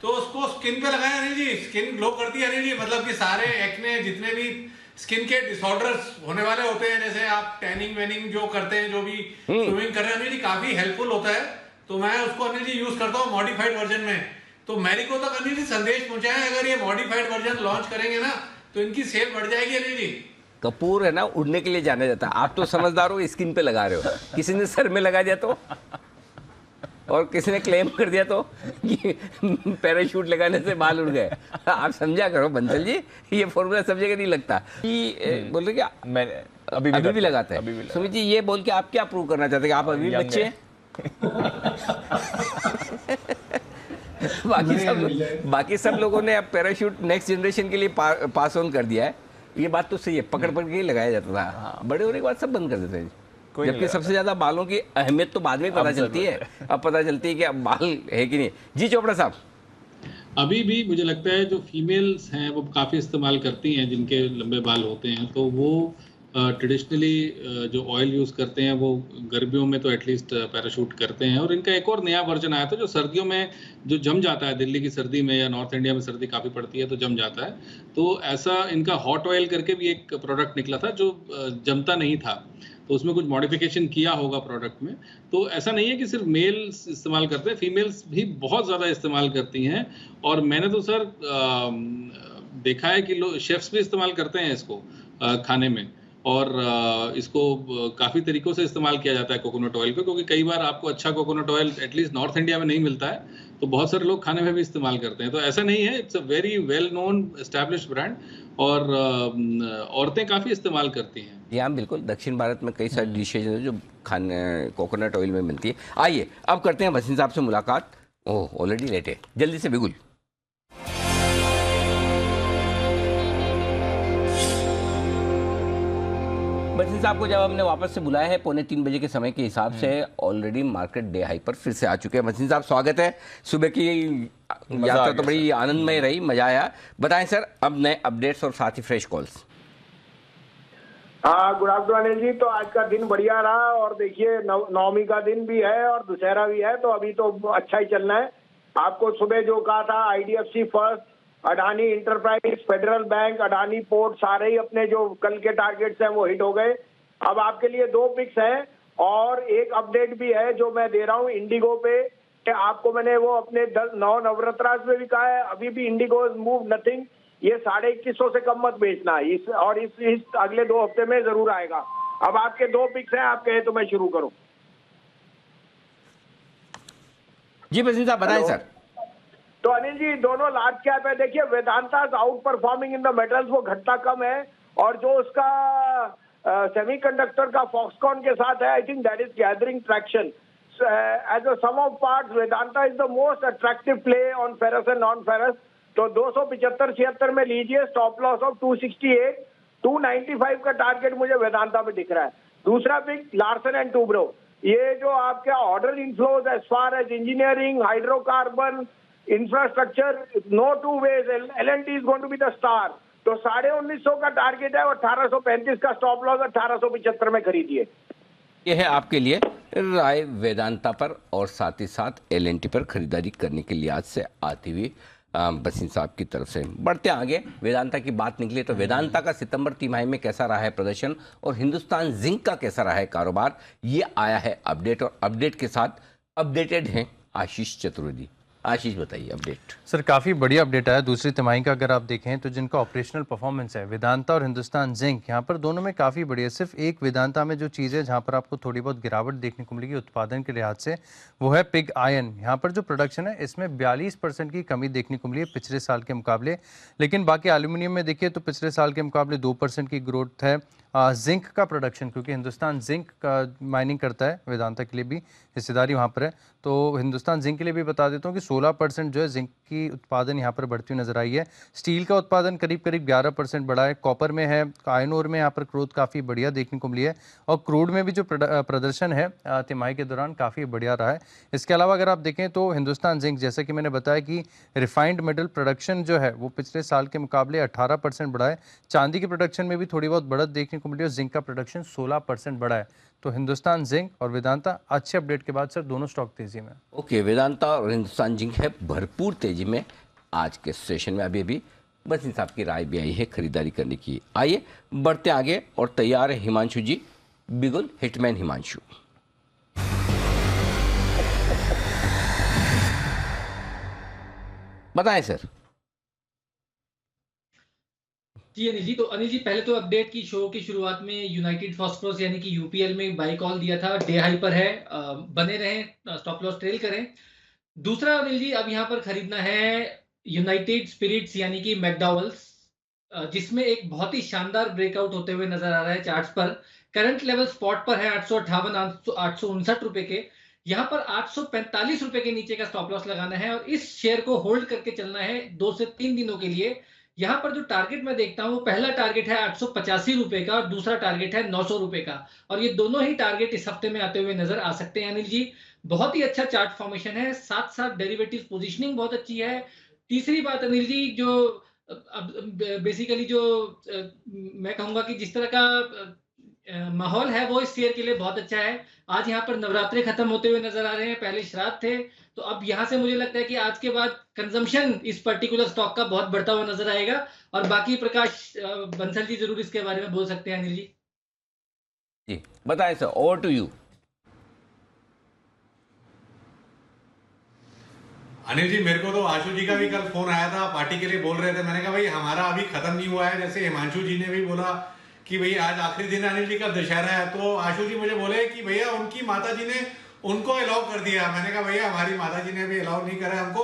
तो उसको स्किन पे लगाए अनिल जी, स्किन ग्लो करती है अनिल जी। मतलब कि सारे एक्ने जितने भी स्किन के डिसऑर्डर्स होने वाले होते हैं, जैसे आप टैनिंग वेनिंग जो करते हैं, जो भी स्विमिंग कर रहे हैं अनिल जी, काफी हेल्पफुल होता है। तो मैं उसको अनिल जी यूज करता हूँ मॉडिफाइड वर्जन में। तो मैरिको तक अनिल जी संदेश पहुंचाए, अगर ये मॉडिफाइड वर्जन लॉन्च करेंगे ना तो इनकी सेल बढ़ जाएगी अनिल जी। कपूर है ना, उड़ने के लिए जाना जाता है। आप तो समझदार हो, स्किन पे लगा रहे हो, किसी ने सर में लगा दिया तो, और किसी ने क्लेम कर दिया तो कि पैराशूट लगाने से बाल उड़ गए। आप समझा करो बंसल जी, ये फॉर्मूला सब जगह नहीं लगता। बोल रहे क्या, मैंने अभी भी लगाते हैं। सुमित जी, ये बोल के आप क्या प्रूव करना चाहते हैं कि आप अभी बच्चे हैं? बाकी सब लोगों ने अब पैराशूट नेक्स्ट जनरेशन के लिए पास ऑन कर दिया है। ये बात तो सही है, पकड़ के ही लगाया जाता था, बड़े होने के बाद सब बंद कर देते हैं। जबकि सबसे ज्यादा बालों की अहमियत तो बाद में पता चलती है, अब पता चलती है कि अब बाल है कि नहीं। जी चोपड़ा साहब, अभी भी मुझे लगता है जो फीमेल्स हैं वो काफ़ी इस्तेमाल करती हैं, जिनके लंबे बाल होते हैं, तो वो ट्रेडिशनली जो ऑयल यूज़ करते हैं वो गर्मियों में तो एटलीस्ट पैराशूट करते हैं। और इनका एक और नया वर्जन आया था जो सर्दियों में जो जम जाता है, दिल्ली की सर्दी में या नॉर्थ इंडिया में सर्दी काफ़ी पड़ती है तो जम जाता है। तो ऐसा इनका हॉट ऑयल करके भी एक प्रोडक्ट निकला था जो जमता नहीं था, तो उसमें कुछ मॉडिफिकेशन किया होगा प्रोडक्ट में। तो ऐसा नहीं है कि सिर्फ मेल्स इस्तेमाल करते हैं, फीमेल्स भी बहुत ज़्यादा इस्तेमाल करती हैं। और मैंने तो सर देखा है कि लोग शेफ्स भी इस्तेमाल करते हैं इसको खाने में, और इसको काफ़ी तरीक़ों से इस्तेमाल किया जाता है कोकोनट ऑयल को, क्योंकि कई बार आपको अच्छा coconut oil at least north India में नहीं मिलता है, तो बहुत सारे लोग खाने में भी इस्तेमाल करते हैं। तो ऐसा नहीं है, it's a very well known established brand, और औरतें काफ़ी इस्तेमाल करती हैं। जी हाँ, बिल्कुल। दक्षिण भारत में कई सारी डिशेज हैं जो खाने कोकोनट ऑयल में मिलती है। आइए अब करते हैं वसीम साहब से मुलाकात। ओह, ऑलरेडी लेट है, जल्दी से बिगुल। वसीम साहब को जब हमने वापस से बुलाया है 2:45 बजे के समय के हिसाब से, ऑलरेडी मार्केट डे हाई पर फिर से आ चुके हैं। वसीम साहब, स्वागत है। सुबह की यात्रा तो बड़ी आनंदमय रही, मजा आया। बताएं सर, अब नए अपडेट्स और साथ ही फ्रेश कॉल्स। हाँ, गुड आफ्टरनून अनिल जी। तो आज का दिन बढ़िया रहा, और देखिए नवमी का दिन भी है और दशहरा भी है, तो अभी तो अच्छा ही चलना है। आपको सुबह जो कहा था, IDFC first, Adani enterprise, federal bank, Adani port, सारे ही अपने जो कल के टारगेट्स हैं वो हिट हो गए। अब आपके लिए 2 पिक्स हैं और एक अपडेट भी है जो मैं दे रहा हूँ इंडिगो पे। आपको मैंने वो अपने 9 नवरात्रास में भी कहा है, अभी भी इंडिगो मूव नथिंग, ये 2150 से कम मत बेचना। इस अगले 2 हफ्ते में जरूर आएगा। अब आपके 2 पिक्स हैं, आप कहे तो मैं शुरू करूं। जी वसीम साहब, बताएं सर। तो अनिल जी, दोनों लार्ज कैप है। देखिए Vedanta out performing in the metals, वो घटता कम है, और जो उसका सेमीकंडक्टर का फॉक्सकॉन के साथ है, I think that is gathering traction as a sum of parts. Vedanta is the most attractive play on ferrous and non ferrous. तो 275-76 में लीजिए, स्टॉप लॉस ऑफ 268, 295 का टारगेट मुझे वेदांता में दिख रहा है। दूसरा पिक लार्सन एंड टूब्रो। ये जो आपके order inflows as far as engineering, hydrocarbon, infrastructure, no two ways, L&T is going to be the star. तो 1950 का टारगेट है और 1835 का स्टॉप लॉस, 1875 में खरीदिए। ये है आपके लिए राय वेदांता पर, और साथ ही साथ L&T पर खरीदारी करने के लिए आज से आती हुई वसीम साहब की तरफ से। बढ़ते आगे, वेदांता की बात निकली तो वेदांता का सितंबर तिमाही में कैसा रहा है प्रदर्शन, और हिंदुस्तान जिंक का कैसा रहा है कारोबार, ये आया है अपडेट। और अपडेट के साथ अपडेटेड हैं आशीष चतुर्वेदी। आशीष बताइए अपडेट। सर काफ़ी बढ़िया अपडेट आया दूसरी तिमाही का। अगर आप देखें तो जिनका ऑपरेशनल परफॉर्मेंस है, वेदांता और हिंदुस्तान जिंक, यहाँ पर दोनों में काफ़ी बढ़िया। सिर्फ एक वेदांता में जो चीज़ है जहाँ पर आपको थोड़ी बहुत गिरावट देखने को मिलेगी उत्पादन के लिहाज से, वो है पिग आयन। यहाँ पर जो प्रोडक्शन है इसमें 42% की कमी देखने को मिली है पिछले साल के मुकाबले। लेकिन बाकी एल्यूमिनियम में देखिए तो पिछले साल के मुकाबले 2% की ग्रोथ है। जिंक का प्रोडक्शन, क्योंकि हिंदुस्तान जिंक का माइनिंग करता है, वेदांता के लिए भी हिस्सेदारी वहाँ पर है, तो हिंदुस्तान जिंक के लिए भी बता देता हूँ कि 16% जो है जिंक की उत्पादन यहाँ पर बढ़ती हुई नजर आई है। स्टील का उत्पादन करीब करीब 11% बढ़ा है। कॉपर में है, आयरन ओर में यहाँ पर ग्रोथ काफ़ी बढ़िया देखने को मिली है और क्रूड में भी जो प्रदर्शन है तिमाही के दौरान काफ़ी बढ़िया रहा है। इसके अलावा अगर आप देखें तो हिंदुस्तान जिंक, जैसे कि मैंने बताया कि रिफाइंड मेटल प्रोडक्शन जो है वो पिछले साल के मुकाबले 18% बढ़ा है। चांदी के प्रोडक्शन में भी थोड़ी बहुत बढ़त देखने को मिली और जिंक का प्रोडक्शन 16% बढ़ा है। तो हिंदुस्तान जिंक और वेदांता अच्छे अपडेट के बाद सर दोनों स्टॉक तेजी में। ओके, वेदांता और हिंदुस्तान जिंक है भरपूर तेजी में आज के सेशन में। अभी बस इन साहब की राय भी आई है खरीदारी करने की। आइए बढ़ते आगे और तैयार है हिमांशु जी, बिगुल हिटमैन हिमांशु। बताएं सर। जी अनिल जी, तो अनिल जी पहले तो अपडेट की शो की शुरुआत में यूनाइटेड फॉस्फोरस यानी कि यूपीएल में बाई कॉल दिया था, डे हाई पर है, बने रहें, स्टॉप लॉस ट्रेल करें। दूसरा अनिल जी अब यहाँ पर खरीदना है यूनाइटेड स्पिरिट्स यानी कि मैकडॉवेल्स, जिसमें एक बहुत ही शानदार ब्रेकआउट होते हुए नजर आ रहा है चार्ट्स पर। करंट लेवल स्पॉट पर है 858 859 रुपए के। यहाँ पर 845 रुपए के नीचे का स्टॉप लॉस लगाना है और इस शेयर को होल्ड करके चलना है 2 से 3 दिनों के लिए। यहाँ पर जो टारगेट मैं देखता हूँ, पहला टारगेट है 885 रुपए का और दूसरा टारगेट है 900 रुपए का, और ये दोनों ही टारगेट इस हफ्ते में आते हुए नजर आ सकते हैं अनिल जी। बहुत ही अच्छा चार्ट फॉर्मेशन है, साथ साथ डेरिवेटिव पोजीशनिंग बहुत अच्छी है। तीसरी बात अनिल जी, जो बेसिकली जो मैं कहूंगा कि जिस तरह का माहौल है वो इस शेयर के लिए बहुत अच्छा है। आज यहाँ पर नवरात्रे खत्म होते हुए नजर आ रहे हैं, पहले श्राद्ध थे, तो अब यहाँ से मुझे लगता है कि आज के बाद कंजम्पशन इस पर्टिकुलर स्टॉक का बहुत बढ़ता हुआ नजर आएगा। और बाकी प्रकाश बंसल जी जरूर इसके बारे में बोल सकते हैं अनिल जी। जी बताएं sir, over to you. Anil ji, मेरे को तो आशु जी का भी कल फोन आया था, पार्टी के लिए बोल रहे थे। मैंने कहा भाई हमारा अभी खत्म नहीं हुआ है, जैसे हिमांशु जी ने भी बोला कि भाई आज आखिरी दिन अनिल जी का दशहरा है, तो आशु जी मुझे बोले कि भैया उनकी माता जी ने उनको अलाउ कर दिया। मैंने कहा भैया हमारी माता जी ने भी अलाउ नहीं करा हमको,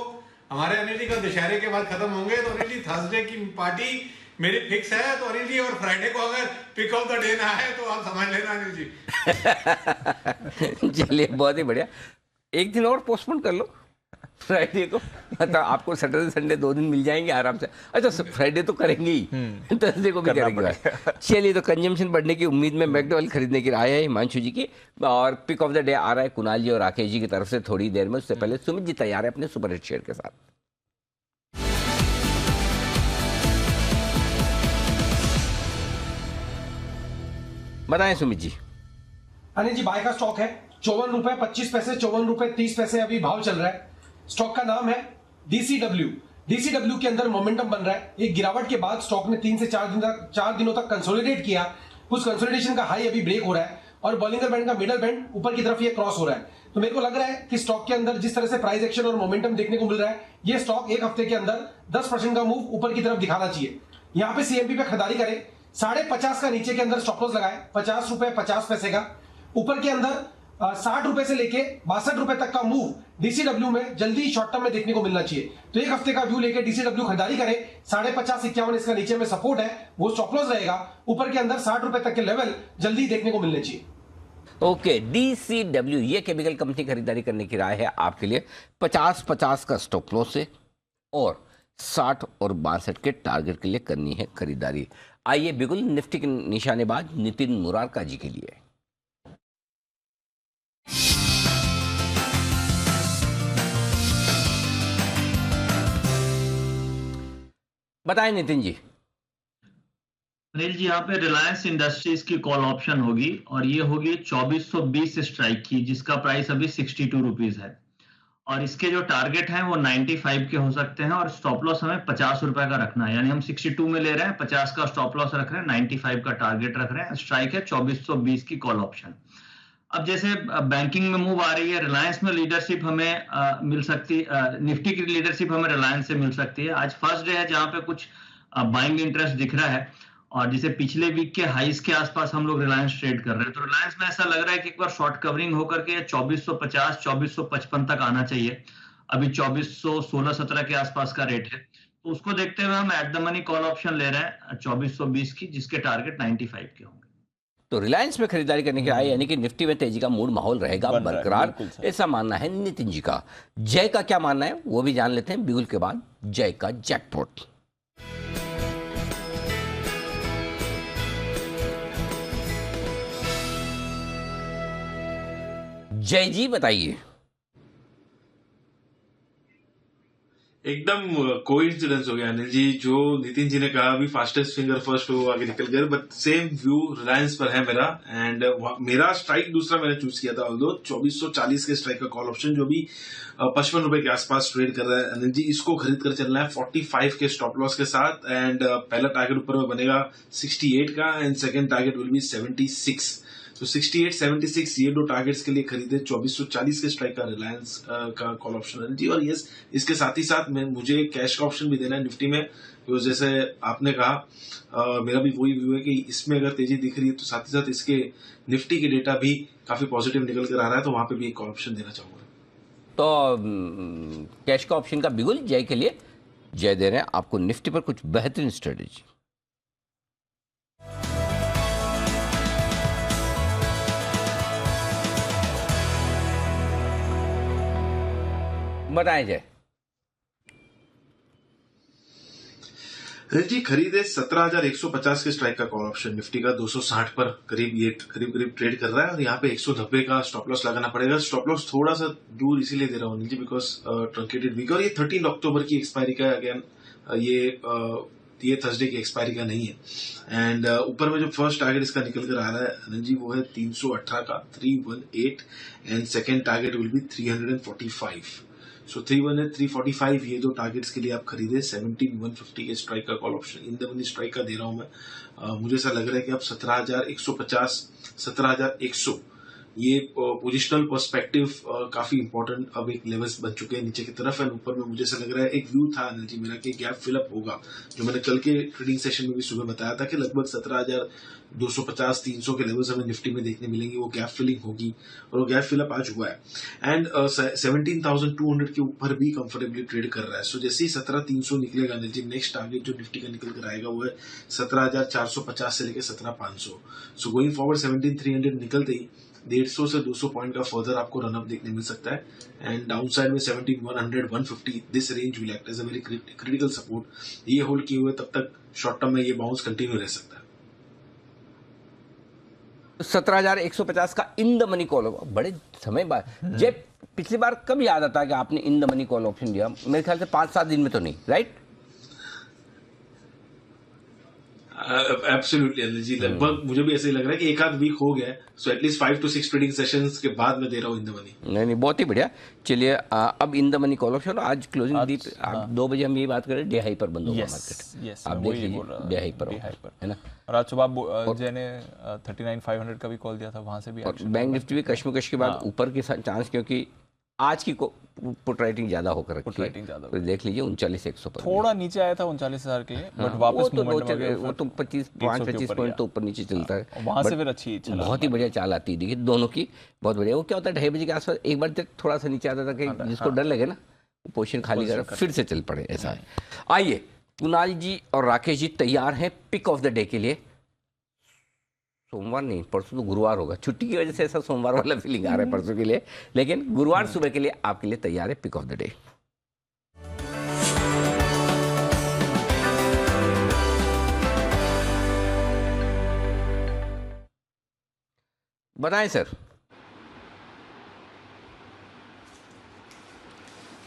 हमारे अनिल जी का दशहरे के बाद खत्म होंगे। तो अनिल जी थर्सडे की पार्टी मेरी फिक्स है। तो अनिल जी और फ्राइडे को अगर पिक ऑफ द डे ना है तो आप समझ लेना अनिल जी। चलिए बहुत ही बढ़िया, एक दिन और पोस्टपोन कर लो फ्राइडे को, मतलब आपको सैटरडे संडे 2 दिन मिल जाएंगे आराम से। अच्छा फ्राइडे तो करेंगे ही, थर्सडे को भी करेंगे। चलिए, तो कंजम्पशन बढ़ने की उम्मीद में मैकडॉवेल खरीदने की राय है हिमांशु जी की, और पिक ऑफ द डे आ रहा है कुणाल जी और राकेश जी की तरफ से थोड़ी देर में। उससे पहले सुमित जी तैयार है अपने सुपर हिट शेयर के साथ। बताएं सुमित जी। अनिल जी, बाय का स्टॉक है 54 रुपए 25 पैसे, 54 रुपए 30 पैसे अभी भाव चल रहा है। स्टॉक का नाम है DCW। DCW के अंदर मोमेंटम बन रहा है। एक गिरावट के बाद स्टॉक ने 3 से 4 दिनों तक कंसोलिडेट किया। उस कंसोलिडेशन का हाई अभी ब्रेक हो रहा है और बॉलिंगर बैंड का मिडल बैंड ऊपर की तरफ ये क्रॉस हो रहा है। तो मेरे को लग रहा है कि स्टॉक के अंदर जिस तरह से प्राइस एक्शन और मोमेंटम देखने को मिल रहा है, ये स्टॉक एक हफ्ते के अंदर 10% का मूव ऊपर की तरफ दिखाना चाहिए। यहाँ पे CMP पे खरीदारी करें, 50.5 का नीचे के अंदर स्टॉप लॉस लगाए, 50 रुपए 50 पैसे का। ऊपर के अंदर 60 रुपए से लेके 62 रुपए तक का मूव DCW में जल्दी शॉर्ट टर्म में देखने को मिलना चाहिए। तो एक हफ्ते का व्यू लेके DCW खरीदारी करें। 55.5 51 इसका नीचे में सपोर्ट है, वो स्टॉप लॉस रहेगा। ऊपर के अंदर 60 रुपए तक के लेवल जल्दी देखने को मिलने चाहिए। ओके, DCW ये केमिकल कंपनी खरीदारी करने की राय है आपके लिए। 50-50 का स्टॉप लॉस है और 60 और 62 के टारगेट के लिए करनी है खरीदारी। आइए बिगुल निफ्टी के निशानेबाज नितिन मुरारका जी के लिए। बताएं नितिन जी। अनिल जी, यहाँ पे रिलायंस इंडस्ट्रीज की कॉल ऑप्शन होगी और ये होगी 2420 स्ट्राइक की, जिसका प्राइस अभी 62 रुपीज है। और इसके जो टारगेट हैं वो 95 के हो सकते हैं और स्टॉप लॉस हमें 50 रुपए का रखना है। यानी हम 62 में ले रहे हैं, 50 का स्टॉप लॉस रख रहे हैं, 95 का टारगेट रख रहे हैं। स्ट्राइक है 2420 की कॉल ऑप्शन। अब जैसे बैंकिंग में मूव आ रही है, रिलायंस में लीडरशिप हमें मिल सकती है, निफ्टी की लीडरशिप हमें रिलायंस से मिल सकती है। आज फर्स्ट डे है जहां पे कुछ बाइंग इंटरेस्ट दिख रहा है और जिसे पिछले वीक के हाइस के आसपास हम लोग रिलायंस ट्रेड कर रहे हैं। तो रिलायंस में ऐसा लग रहा है कि एक बार शॉर्ट कवरिंग होकर के 2450 2455 तक आना चाहिए। अभी 2416-17 के आसपास का रेट है, तो उसको देखते हुए हम at the money call option ले रहे हैं 2420 की, जिसके टारगेट 95 के होंगे। तो रिलायंस में खरीदारी करने के आए, यानी कि निफ्टी में तेजी का मूड माहौल रहेगा बरकरार, ऐसा मानना है नितिन जी का। जय का क्या मानना है वो भी जान लेते हैं बिगुल के बाद। जय का जैकपॉट। जय जी बताइए। एकदम कोइंसिडेंस हो गया अनिल जी, जो नितिन जी ने कहा अभी फास्टेस्ट फिंगर फर्स्ट वो आगे निकल गए, बट सेम व्यू रिलायंस पर है मेरा। एंड मेरा स्ट्राइक दूसरा मैंने चूज किया था, ऑल्दो 2440 के स्ट्राइक का कॉल ऑप्शन जो भी 55 रुपए के आसपास ट्रेड कर रहा है अनिल जी, इसको खरीद कर चलना है 45 के स्टॉप लॉस के साथ। एंड पहला टारगेट ऊपर में बनेगा 68 का and second target will be 76। तो 68, 76 ये दो टारगेट्स के लिए खरीदे 2440 के स्ट्राइक का रिलायंस का कॉल ऑप्शन है जी। और यस, इसके साथ ही साथ मुझे कैश का ऑप्शन भी देना है निफ्टी में, तो जैसे आपने कहा मेरा भी वही व्यू है कि इसमें अगर तेजी दिख रही है तो साथ ही साथ इसके निफ्टी के डेटा भी काफी पॉजिटिव निकल कर आ रहा है, तो वहां पे भी एक कॉल ऑप्शन देना चाहूंगा। तो कैश का ऑप्शन का बिगुल जय के लिए। जय दे रहे हैं आपको निफ्टी पर कुछ बेहतरीन स्ट्रेटेजी। बताएं जय। जी खरीदे 17,150 के स्ट्राइक का कॉल ऑप्शन निफ्टी का 260 पर करीब ट्रेड कर रहा है, और यहाँ पे 190 का स्टॉप लॉस लगाना पड़ेगा। स्टॉप लॉस थोड़ा सा दूर इसीलिए दे रहा हूँ जी, बिकॉज ट्रंकेटेड वीक, और ये 13 अक्टूबर की एक्सपायरी का अगेन ये थर्सडे की एक्सपायरी का नहीं है। एंड ऊपर में जो फर्स्ट टारगेट इसका निकल कर आ रहा है अनिल जी वो है 318 का 318, and second target will be 345। सो 318, 345 ये दो टारगेट्स के लिए आप खरीदे। 17,150 के स्ट्राइक का call option in the money strike का दे रहा हूं मैं। मुझे ऐसा लग रहा है कि अब 17,150, 17,100 ये पोजिशनल पर्सपेक्टिव काफी इंपॉर्टेंट अब एक लेवल्स बन चुके हैं नीचे की तरफ। एंड ऊपर में मुझे ऐसा लग रहा है एक व्यू था अनिल जी मेरा कि गैप फिलअप होगा, जो मैंने कल के ट्रेडिंग सेशन में भी सुबह बताया था कि लगभग 17,250, 300 के लेवल्स हमें निफ्टी में देखने मिलेंगे, वो गैप फिलिंग होगी, और वो गैप फिलअप आज हुआ है। एंड 17,200 के ऊपर भी कंफर्टेबली ट्रेड कर रहा है। सो जैसे ही 17,300 निकलेगा अनिल जी, नेक्स्ट टारगेट जो निफ्टी का निकल कर आएगा वो है 17,450 से लेकर 17,500। सो गोइंग फॉरवर्ड 17,300 निकलते ही 150 से 200 पॉइंट का फर्दर आपको रनअप देखने मिल सकता है। एंड डाउन साइड में 17,100, 150 this range will act as a very critical support. ये होल्ड किए हुए तब तक शॉर्ट टर्म में ये बाउंस कंटिन्यू रह सकता है। 17,150 का इन द मनी कॉल, बड़े समय बाद। जब पिछली बार कब याद आता है कि आपने in the money call option दिया? मेरे ख्याल से 5-7 दिन में तो नहीं, राइट? एब्सोल्युटली अनिल जी, लगभग मुझे भी ऐसे ही लग रहा है कि एक आध वीक हो गया है। So at least 5 to 6 trading sessions के बाद मैं दे रहा हूँ इन द मनी। नहीं, बहुत ही बढ़िया। चलिए अब in the money call option आज क्लोजिंग दी 2 बजे हम ये बात करें, डे हाई पर बंद होगा मार्केट। आप देख लीजिए डे हाई पर है ना। और आज सुबह जय ने 39,500 का भी कॉल दिया था, वहां से भी बैंक निफ्टी भी कश्मकश के बाद ऊपर के चांस, क्योंकि आज की पुट राइटिंग ज्यादा होकर रखी है, तो देख लीजिए 39,100 पर थोड़ा नीचे आया था 39,000 के लिए, बट वापस वो तो 25 पॉइंट तो ऊपर नीचे चलता है, वहां से फिर अच्छी बहुत ही बढ़िया चाल आती है। देखिए दोनों की बहुत बढ़िया। वो क्या होता है 2:30 बजे के आसपास एक बार तक थोड़ा सा नीचे आता था कि जिसको डर लगे ना पोजीशन खाली कर फिर से चल पड़े, ऐसा है। आइए कुणाल जी और राकेश जी तैयार हैं पिक ऑफ द डे के लिए। सोमवार नहीं, परसों तो गुरुवार होगा, छुट्टी की वजह से ऐसा सोमवार वाला फीलिंग आ रहा है परसों के लिए, लेकिन गुरुवार सुबह के लिए आपके लिए तैयार है पिक ऑफ द डे। बताएं सर।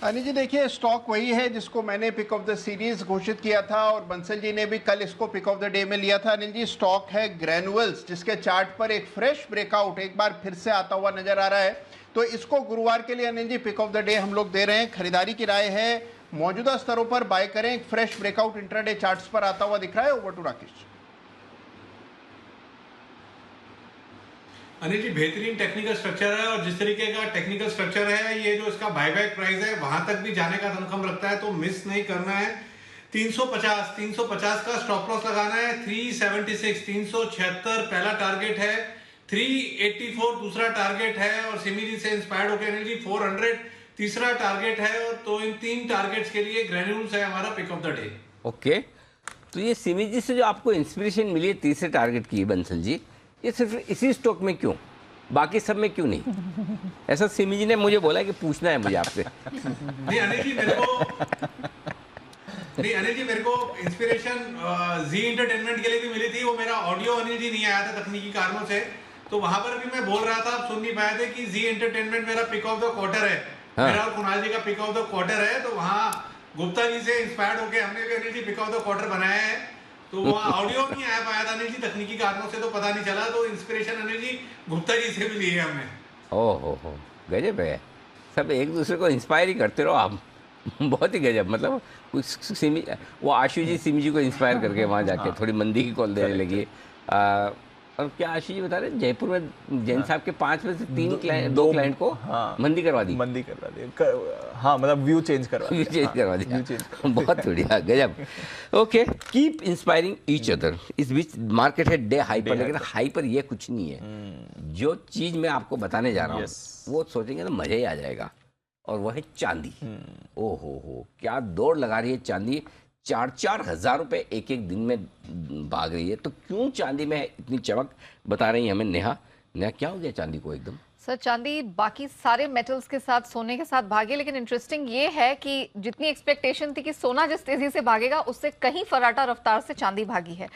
अनिल जी देखिए, स्टॉक वही है जिसको मैंने पिक ऑफ द सीरीज घोषित किया था, और बंसल जी ने भी कल इसको पिक ऑफ द डे में लिया था। अनिल जी स्टॉक है ग्रैनुअल्स, जिसके चार्ट पर एक फ्रेश ब्रेकआउट एक बार फिर से आता हुआ नजर आ रहा है, तो इसको गुरुवार के लिए Anil ji pick of the day हम लोग दे रहे हैं। खरीदारी की राय है मौजूदा स्तरों पर बाय करें। एक फ्रेश ब्रेकआउट इंट्राडे चार्ट्स पर आता हुआ दिख रहा है। Over to Rakesh. अनिल जी बेहतरीन टेक्निकल स्ट्रक्चर है, और जिस तरीके का टेक्निकल स्ट्रक्चर है, ये जो इसका बायबैक प्राइस है वहां तक भी जाने का दमखम रखता है, तो मिस नहीं करना है। 350 का स्टॉप लॉस लगाना है। 376, 376 पहला टारगेट है, 384 दूसरा टारगेट है, और सिमी जी से इंस्पायर्ड होकर अनिल जी 400 तीसरा टारगेट है। और तो इन 3 टारगेट्स के लिए ग्रैन्यूल्स है हमारा pick of the day. Okay, तो ये सिमी जी से जो आपको इंस्पिरेशन मिली है तीसरे टारगेट की बंसल जी, ये सिर्फ इसी स्टॉक में क्यों, बाकी सब में क्यों नहीं? ऐसा सिमी जी ने मुझे बोला कि पूछना है मुझे आपसे। नहीं अनिल जी मेरे को इंस्पिरेशन जी एंटरटेनमेंट के लिए भी मिली थी। वो मेरा ऑडियो अनिल जी नहीं आया था तकनीकी कारणों से, तो वहां पर भी मैं बोल रहा था, आप सुन नहीं पाए थे कि जी एंटरटेनमेंट मेरा पिक ऑफ द क्वार्टर है। हाँ। मेरा और कुणाल जी का पिक ऑफ द क्वार्टर है, तो वहाँ गुप्ता जी से इंस्पायर्ड होकर हमने भी Anil ji pick of the quarter बनाया है। तो वहाँ ऑडियो नहीं आया पाया था अनिल जी तकनीकी कारणों से, तो पता नहीं चला। तो इंस्पिरेशन अनिल जी गुप्ता जी से भी ली है हमने। ओहो हो गजब है, सब एक दूसरे को इंस्पायर ही करते रहो आप। बहुत ही गजब, मतलब कुछ सिमी, वो आशु जी सिमी जी को इंस्पायर करके वहाँ जाके थोड़ी मंदी की कॉल देने लगी। और क्या आशु जी बता रहे, जयपुर में जैन साहब के 5 में से 2 क्लाइंट को मंदी करवा दी। मंदी करवा दी, हाँ मतलब व्यू चेंज करवा दिया। बहुत बढ़िया, गजब। Okay, keep inspiring each other. इस बीच मार्केट है डे हाई पर, लेकिन हाई पर ये कुछ नहीं है। जो चीज मैं आपको बताने जा रहा हूँ वो सोचेंगे तो मजा ही आ जाएगा, और वह है चांदी। ओहो, क्या दौड़ लगा रही है चांदी, 4-4 हज़ार रुपए एक एक दिन में भाग रही है। तो क्यों चांदी में इतनी चमक, बता रही है हमें नेहा। क्या हो गया चांदी को एकदम? सर चांदी बाकी सारे मेटल्स के साथ, सोने के साथ भागे, लेकिन इंटरेस्टिंग ये है कि जितनी एक्सपेक्टेशन थी कि सोना जिस तेजी से भागेगा उससे कहीं फराटा रफ्तार से चांदी भागी है।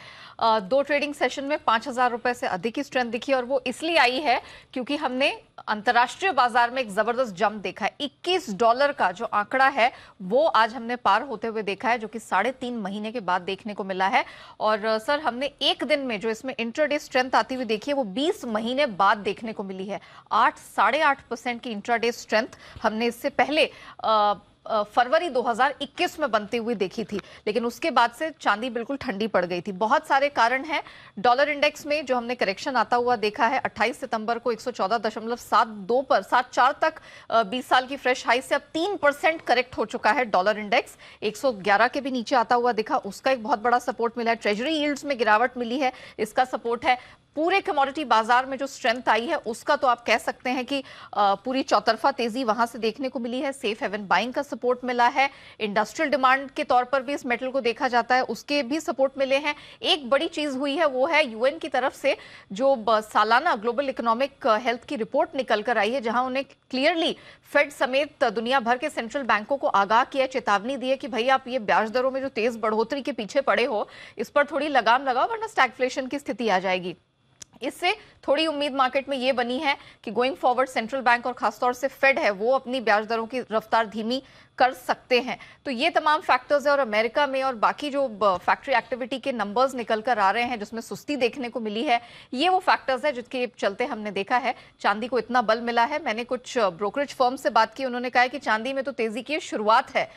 2 ट्रेडिंग सेशन में 5,000 रुपए से अधिक की स्ट्रेंथ दिखी, और वो इसलिए आई है क्योंकि हमने अंतर्राष्ट्रीय बाजार में एक जबरदस्त जंप देखा है। $21 का जो आंकड़ा है वो आज हमने पार होते हुए देखा है, जो कि 3.5 महीने के बाद देखने को मिला है। और सर हमने एक दिन में जो इसमें इंट्राडे स्ट्रेंथ आती हुई देखी है वो 20 महीने बाद देखने को मिली है। 8-8.5% की इंट्राडे स्ट्रेंथ हमने इससे पहले फरवरी 2021 में बनती हुई देखी थी, लेकिन उसके बाद से चांदी बिल्कुल ठंडी पड़ गई थी। बहुत सारे कारण हैं। डॉलर इंडेक्स में जो हमने करेक्शन आता हुआ देखा है, 28 सितंबर को 114.72 पर 7.4 तक 20 साल की फ्रेश हाई से अब 3% करेक्ट हो चुका है। डॉलर इंडेक्स 111 के भी नीचे आता हुआ दिखा, उसका एक बहुत बड़ा सपोर्ट मिला है। ट्रेजरी यील्ड्स में गिरावट मिली है, इसका सपोर्ट है। पूरे कमोडिटी बाजार में जो स्ट्रेंथ आई है उसका तो आप कह सकते हैं कि पूरी चौतरफा तेजी वहां से देखने को मिली है। सेफ हेवन बाइंग का सपोर्ट मिला है। इंडस्ट्रियल डिमांड के तौर पर भी इस मेटल को देखा जाता है, उसके भी सपोर्ट मिले हैं। एक बड़ी चीज हुई है वो है यूएन की तरफ से जो सालाना ग्लोबल इकोनॉमिक हेल्थ की रिपोर्ट निकल कर आई है, जहां उन्हें क्लियरली फेड समेत दुनिया भर के सेंट्रल बैंकों को आगाह किया, चेतावनी दी है कि भाई आप ये ब्याज दरों में जो तेज बढ़ोतरी के पीछे पड़े हो, इस पर थोड़ी लगाम लगाओ वरना स्टैगफ्लेशन की स्थिति आ जाएगी। इससे थोड़ी उम्मीद मार्केट में ये बनी है कि गोइंग फॉरवर्ड सेंट्रल बैंक और खासतौर से फेड है वो अपनी ब्याज दरों की रफ्तार धीमी कर सकते हैं। तो ये तमाम फैक्टर्स है। और अमेरिका में और बाकी जो फैक्ट्री एक्टिविटी के नंबर्स निकल कर आ रहे हैं जिसमें सुस्ती देखने को मिली है, ये वो फैक्टर्स है जिसके चलते हमने देखा है चांदी को इतना बल मिला है। मैंने कुछ ब्रोकरेज फर्म से बात की, उन्होंने कहा कि चांदी में तो तेजी की शुरुआत है।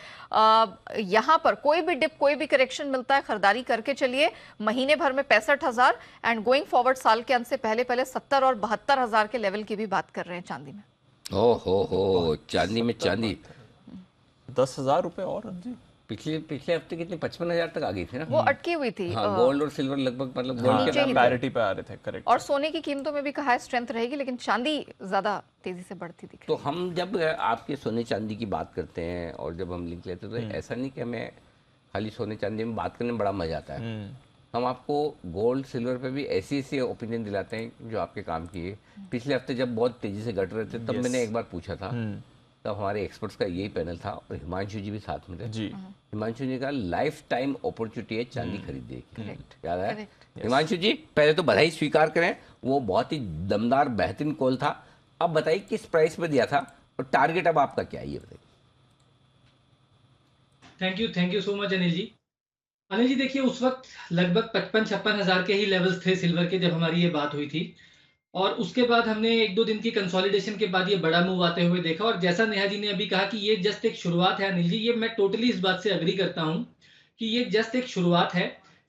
यहाँ पर कोई भी डिप, कोई भी करेक्शन मिलता है, खरीदारी करके चलिए। महीने भर में 65,000 एंड गोइंग फॉरवर्ड साल के अंत से पहले 70 और 72,000 के लेवल की भी बात कर रहे हैं चांदी में। ओहो, चांदी में चांदी 10,000 रुपए और जी। पिछले हफ्ते कितनी 55,000 तक आ गई थी ना, वो अटकी हुई थी। हाँ, गोल्ड और सिल्वर लगभग मतलब गोल्ड के पैरिटी पे आ रहे थे, करेक्ट। और सोने की कीमतों में भी कहा है स्ट्रेंथ रहेगी, लेकिन चांदी ज्यादा तेजी से बढ़ती दिख रही। तो हम जब आपके सोने चांदी की बात करते हैं और जब हम लिंक लेते हैं तो ऐसा नहीं कि हमें खाली सोने चांदी में बात करने में बड़ा मजा आता है। हम आपको गोल्ड सिल्वर पे भी ऐसी ओपिनियन दिलाते हैं जो आपके काम की है। पिछले हफ्ते जब बहुत तेजी से घट रहे थे तब मैंने एक बार पूछा था, तब हमारे एक्सपर्ट्स का यही पैनल था और हिमांशु जी भी साथ में थे जी। हिमांशु जी का लाइफ टाइम अपॉर्चुनिटी है चांदी खरीदने की, याद है हिमांशु जी? पहले तो बधाई स्वीकार करें, वो बहुत ही दमदार बेहतरीन कॉल था। अब बताइए किस प्राइस पे दिया था और टारगेट अब आपका क्या है, ये बताइए। Thank you so much Anil ji. Anil ji देखिए, उस वक्त लगभग 55-56 हज़ार के ही लेवल्स थे सिल्वर के जब हमारी ये बात हुई थी, और उसके बाद हमने 1-2 दिन की कंसोलिडेशन के बाद ये बड़ा मूव आते हुए देखा। और जैसा नेहा जी ने अभी कहा कि ये जस्ट एक शुरुआत है अनिल जी, ये मैं टोटली इस बात से अग्री करता हूं कि ये जस्ट एक शुरुआत है,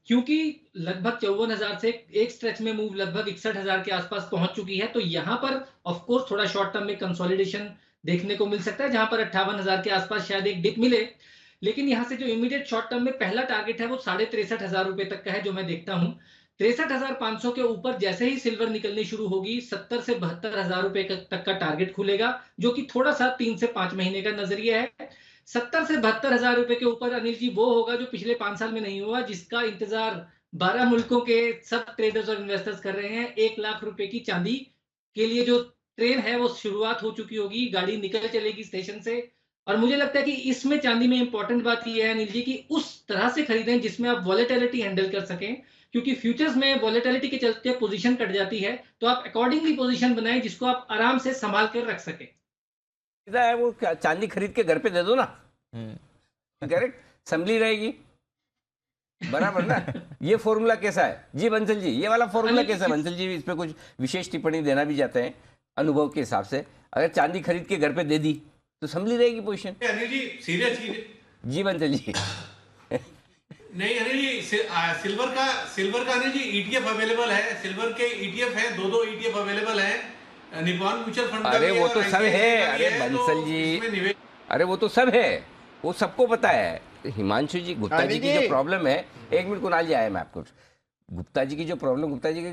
क्योंकि लगभग 54,000 से एक स्ट्रेच में मूव लगभग 61,000 के आसपास पहुंच चुकी है। तो यहाँ पर ऑफकोर्स थोड़ा शॉर्ट टर्म में कंसोलिडेशन देखने को मिल सकता है, जहां पर 58,000 के आसपास शायद एक डिप मिले। लेकिन यहाँ से जो इमीडिएट शॉर्ट टर्म में पहला टारगेट है वो 63,500 रुपए तक का है, जो मैं देखता हूँ। 63,500 के ऊपर जैसे ही सिल्वर निकलनी शुरू होगी 70 से 72,000 रुपए तक का टारगेट खुलेगा, जो कि थोड़ा सा 3 से 5 महीने का नजरिया है। 70 से 72,000 रुपए के ऊपर अनिल जी वो होगा जो पिछले 5 साल में नहीं हुआ, जिसका इंतजार 12 मुल्कों के सब ट्रेडर्स और इन्वेस्टर्स कर रहे हैं। 1 लाख रुपए की चांदी के लिए जो ट्रेन है वो शुरुआत हो चुकी होगी, गाड़ी निकल चलेगी स्टेशन से। और मुझे लगता है कि इसमें चांदी में इंपॉर्टेंट बात ये है अनिल जी कि उस तरह से खरीदें जिसमें आप वॉलेटिलिटी हैंडल कर सकें, क्योंकि फ्यूचर्स में वॉलेटिलिटी के चलते पोजीशन कट जाती है, तो आप अकॉर्डिंगली पोजीशन बनाएं जिसको आप आराम से संभाल कर रख सकें। है वो चांदी खरीद के घर पे दे दो ना, करेक्ट, संभली रहेगी बराबर ना। ये फॉर्मूला कैसा है जी बंसल जी, ये वाला फॉर्मूला कैसा है बंसल जी? इस पे कुछ विशेष टिप्पणी देना भी चाहते हैं अनुभव के हिसाब से। अगर चांदी खरीद के घर पे दे दी तो संभली रहेगी पोजीशन। अनिल जी सीरियस जी बंसल जी नहीं अनिल जी, सिल्वर का अनिल जी ईटीएफ अवेलेबल है, सिल्वर के ईटीएफ है, 2 ईटीएफ अवेलेबल है निपॉन म्यूचुअल फंड। अरे वो तो सब है, अरे बंसल जी, अरे वो तो सब है, वो सबको पता है। हिमांशु जी, गुप्ता जी की जो प्रॉब्लम है, 1 मिनट कुणाल जी आया मैं आपको, गुप्ता जी की जो प्रॉब्लम, गुप्ता जी की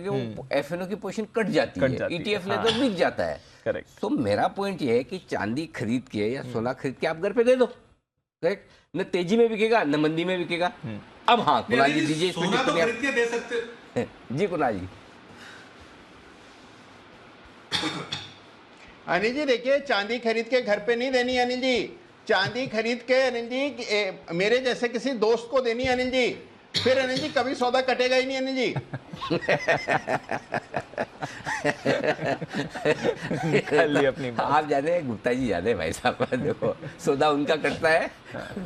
एफएनओ की पोजीशन कट जाती है, ईटीएफ ले तो बिक जाता है। करेक्ट। तो मेरा पॉइंट ये है कि चांदी खरीद के या सोना खरीद के आप घर पे दे दो, करेक्ट, न तेजी में बिकेगा न मंदी में बिकेगा। अब हाँ कुणाल जी दीजिए इसमें सोना तो खरीद के दे सकते जी कुणाल जी। अनिल जी देखिए, चांदी खरीद के घर पे नहीं देनी अनिल जी, चांदी खरीद के अनिल जी मेरे जैसे किसी दोस्त को देनी अनिल जी, फिर अनिल जी कभी सौदा कटेगा ही नहीं अनिल जी। अपनी आप जाने हैं, गुप्ता जी जाने हैं भाई साहब, देखो सौदा उनका कटता है,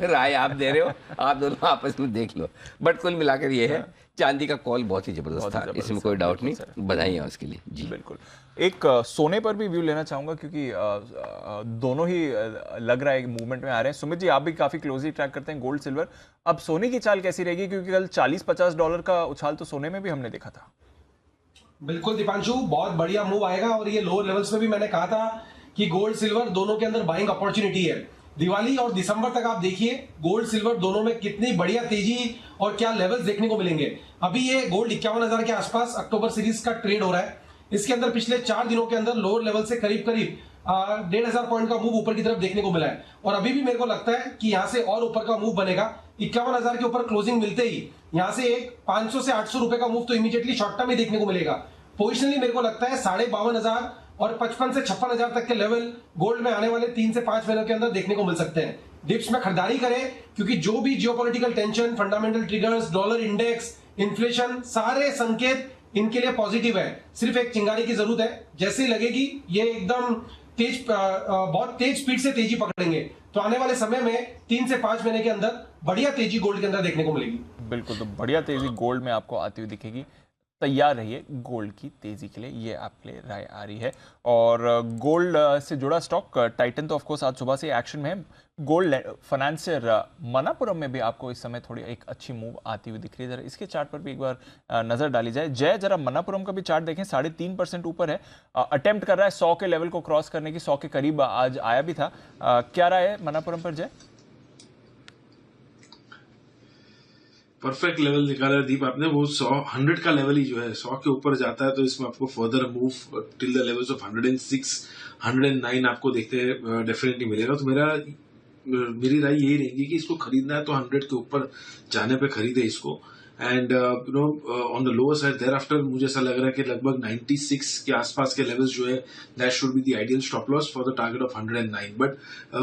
राय आप दे रहे हो, आप दोनों आपस में देख लो। बट कुल मिलाकर ये है, चांदी का कॉल बहुत ही जबरदस्त था, इसमें कोई डाउट नहीं, बधाई है उसके लिए जी। बिल्कुल। एक सोने पर भी व्यू लेना चाहूंगा क्योंकि दोनों ही लग रहा है मूवमेंट में आ रहे हैं। सुमित जी, आप भी काफी क्लोजली ट्रैक करते हैं गोल्ड सिल्वर, अब सोने की चाल कैसी रहेगी? क्योंकि कल $40-50 का उछाल तो सोने में भी हमने देखा था। बिल्कुल दीपांशु, बहुत बढ़िया मूव आएगा और ये लोअर लेवल्स में भी मैंने कहा था कि गोल्ड सिल्वर दोनों के अंदर बाइंग अपॉर्चुनिटी है। दिवाली और दिसंबर तक आप देखिए गोल्ड सिल्वर दोनों में कितनी बढ़िया तेजी और क्या लेवल्स देखने को मिलेंगे। अभी ये गोल्ड 51,000 के आसपास अक्टूबर सीरीज का ट्रेड हो रहा है। इसके अंदर पिछले 4 दिनों के अंदर लोअर लेवल से करीब 1,500 पॉइंट का मूव ऊपर की तरफ देखने को मिला है और अभी भी मेरे को लगता है कि यहां से और ऊपर का मूव बनेगा। 51,000 के ऊपर क्लोजिंग मिलते ही यहां से एक 500 से 800 रुपए का मूव तो इमीडिएटली शॉर्ट टर्म में देखने को मिलेगा। पोजिशनली मेरे को लगता है 52,500 और 55 से 56,000 तक के लेवल गोल्ड में आने वाले 3 से 5 महीनों के अंदर देखने को मिल सकते हैं। डिप्स में खरीदारी करें क्योंकि जो भी geopolitical tension, fundamental triggers, dollar index, inflation, सारे संकेत इनके लिए पॉजिटिव है। सिर्फ एक चिंगारी की जरूरत है, जैसे ही लगेगी ये एकदम तेज, बहुत तेज स्पीड से तेजी पकड़ेंगे तो आने वाले समय में 3 से 5 महीने के अंदर बढ़िया तेजी गोल्ड के अंदर देखने को मिलेगी। बिल्कुल, तो बढ़िया तेजी गोल्ड में आपको आती हुई दिखेगी। तैयार रहिए गोल्ड की तेजी के लिए, ये आपके लिए राय आ रही है। और गोल्ड से जुड़ा स्टॉक टाइटन तो ऑफकोर्स आज सुबह से एक्शन में है। गोल्ड फाइनेंसियर मनापुरम में भी आपको इस समय थोड़ी एक अच्छी मूव आती हुई दिख रही है। जरा इसके चार्ट पर भी एक बार नजर डाली जाए। जय, जरा मनापुरम का भी चार्ट देखें, 3.5% ऊपर है, अटेम्प्ट कर रहा है 100 के लेवल को क्रॉस करने की, 100 के करीब आज आया भी था। क्या राय है मनापुरम पर जय? परफेक्ट लेवल निकाला है दीप आपने, वो 100 का लेवल ही जो है 100 के ऊपर जाता है तो इसमें आपको further move till the levels of 106, 109 आपको देखते हैं डेफिनेटली मिलेगा। तो मेरी राय यही रहेगी कि इसको खरीदना है तो 100 के ऊपर जाने पे खरीदे इसको। And you know on the lower side there after मुझे ऐसा लग रहा है कि लगभग 96 के आसपास के लेवल्स जो है that should be the ideal stop loss for the target of 109। But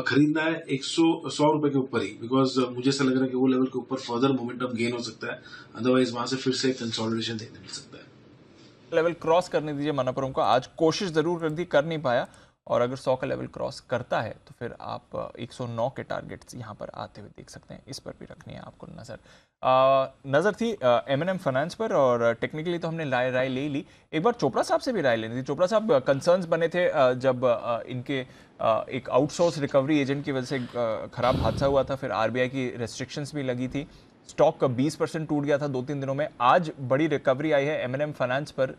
खरीदना है 100 रुपए के ऊपर ही, बिकॉज मुझे ऐसा लग रहा है कि वो लेवल के ऊपर फर्दर मोमेंटम गेन हो सकता है, अदरवाइज वहां से फिर से कंसोलिडेशन देखने मिल सकता है। लेवल क्रॉस करने दीजिए मनापुरम को, आज कोशिश जरूर कर दी, कर नहीं पाया, और अगर 100 का लेवल क्रॉस करता है तो फिर आप 109 के टारगेट्स यहाँ पर आते हुए देख सकते हैं। इस पर भी रखनी है आपको नज़र थी M&M फाइनेंस पर, और टेक्निकली तो हमने राय ले ली। एक बार चोपड़ा साहब से भी राय लेनी थी। चोपड़ा साहब, कंसर्न्स बने थे जब इनके एक आउटसोर्स रिकवरी एजेंट की वजह से खराब हादसा हुआ था, फिर RBI की रेस्ट्रिक्शंस भी लगी थी, स्टॉक का 20% टूट गया था 2-3 दिनों में। आज बड़ी रिकवरी आई है M&M फाइनेंस पर,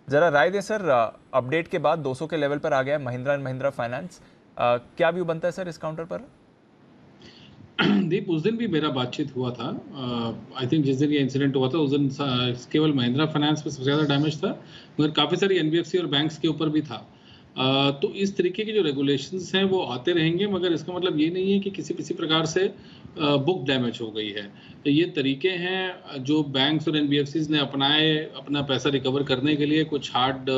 जरा राय दें सर। अपडेट के बाद 200 के लेवल पर आ गया महिंद्रा एंड महिंद्रा फाइनेंस, क्या व्यू बनता है सर इस काउंटर पर? दीप, उस दिन भी मेरा बातचीत हुआ था, आई थिंक जिस दिन ये इंसिडेंट हुआ था उस दिन केवल महिंद्रा फाइनेंस में सबसे ज़्यादा डैमेज था, मगर काफ़ी सारी NBFC और बैंक्स के ऊपर भी था। तो इस तरीके के जो रेगुलेशंस हैं वो आते रहेंगे, मगर इसका मतलब ये नहीं है कि किसी प्रकार से बुक डैमेज हो गई है। तो ये तरीके हैं जो बैंक्स और एनबीएफसीज ने अपनाए अपना पैसा रिकवर करने के लिए। कुछ हार्ड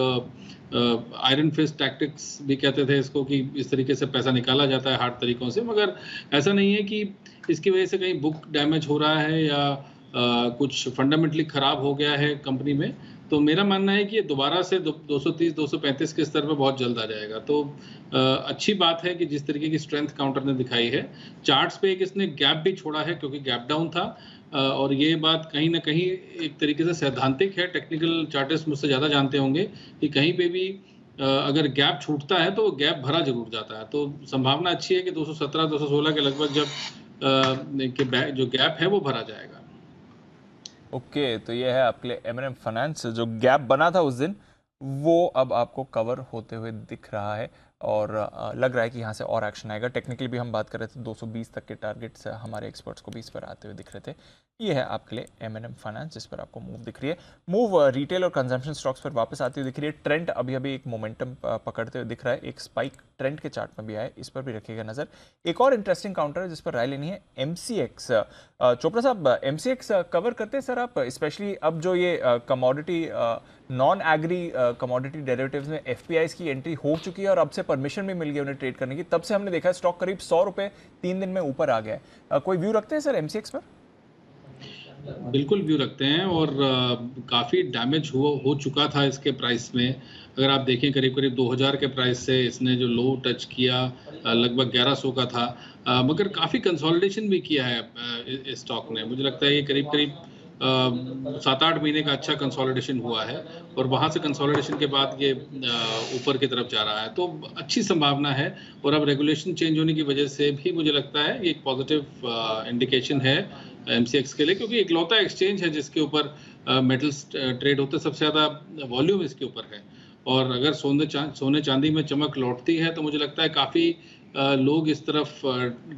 आयरन फिस्ट टैक्टिक्स भी कहते थे इसको, कि इस तरीके से पैसा निकाला जाता है हार्ड तरीकों से, मगर ऐसा नहीं है कि इसकी वजह से कहीं बुक डैमेज हो रहा है या कुछ फंडामेंटली खराब हो गया है कंपनी में। तो मेरा मानना है कि ये दोबारा से 230-235 के स्तर पर बहुत जल्द आ जाएगा। तो अच्छी बात है कि जिस तरीके की स्ट्रेंथ काउंटर ने दिखाई है। चार्ट्स पे एक इसने गैप भी छोड़ा है क्योंकि गैप डाउन था, और ये बात कहीं ना कहीं एक तरीके से सैद्धांतिक है। टेक्निकल चार्टिस्ट मुझसे ज़्यादा जानते होंगे कि कहीं पे भी अगर गैप छूटता है तो वो गैप भरा जरूर जाता है। तो संभावना अच्छी है कि 217-216 के लगभग जब जो गैप है वो भरा जाएगा। ओके, तो ये है आपके लिए M&M फाइनेंस। जो गैप बना था उस दिन वो अब आपको कवर होते हुए दिख रहा है और लग रहा है कि यहाँ से और एक्शन आएगा। टेक्निकली भी हम बात कर रहे थे 220 तक के टारगेट्स हमारे एक्सपर्ट्स को भी इस पर आते हुए दिख रहे थे। ये है आपके लिए M&M फाइनेंस जिस पर आपको मूव दिख रही है। मूव रिटेल और कंजम्पशन स्टॉक्स पर वापस आती हुई दिख रही है। ट्रेंड अभी एक मोमेंटम पकड़ते हुए दिख रहा है। एक स्पाइक ट्रेंड के चार्ट में भी आया, इस पर भी रखिएगा नजर। एक और इंटरेस्टिंग काउंटर है जिस पर राय लेनी है, MCX। चोपड़ा साहब, MCX कवर करते हैं सर आप, स्पेशली अब जो ये commodity non agree commodity derivatives में FPIs की एंट्री हो चुकी है और अब से परमिशन भी मिल गई उन्हें ट्रेड करने की। तब से हमने देखा है स्टॉक करीब 100 रुपए 3 दिन में ऊपर आ गया है। कोई व्यू रखते हैं सर MCX पर? बिल्कुल व्यू रखते हैं, और काफ़ी डैमेज हो चुका था इसके प्राइस में। अगर आप देखें करीब 2000 के प्राइस से इसने जो लो टच किया लगभग 1100 का था, मगर काफ़ी कंसोलिडेशन भी किया है इस स्टॉक ने। मुझे लगता है ये करीब 7-8 महीने का अच्छा कंसोलिडेशन हुआ है, और वहाँ से कंसोलिडेशन के बाद ये ऊपर की तरफ जा रहा है। तो अच्छी संभावना है, और अब रेगुलेशन चेंज होने की वजह से भी मुझे लगता है ये एक पॉजिटिव इंडिकेशन है MCX के लिए, क्योंकि इकलौता एक्सचेंज है जिसके ऊपर मेटल्स ट्रेड होते, सबसे ज़्यादा वॉल्यूम इसके ऊपर है। और अगर सोने चांदी में चमक लौटती है तो मुझे लगता है काफ़ी लोग इस तरफ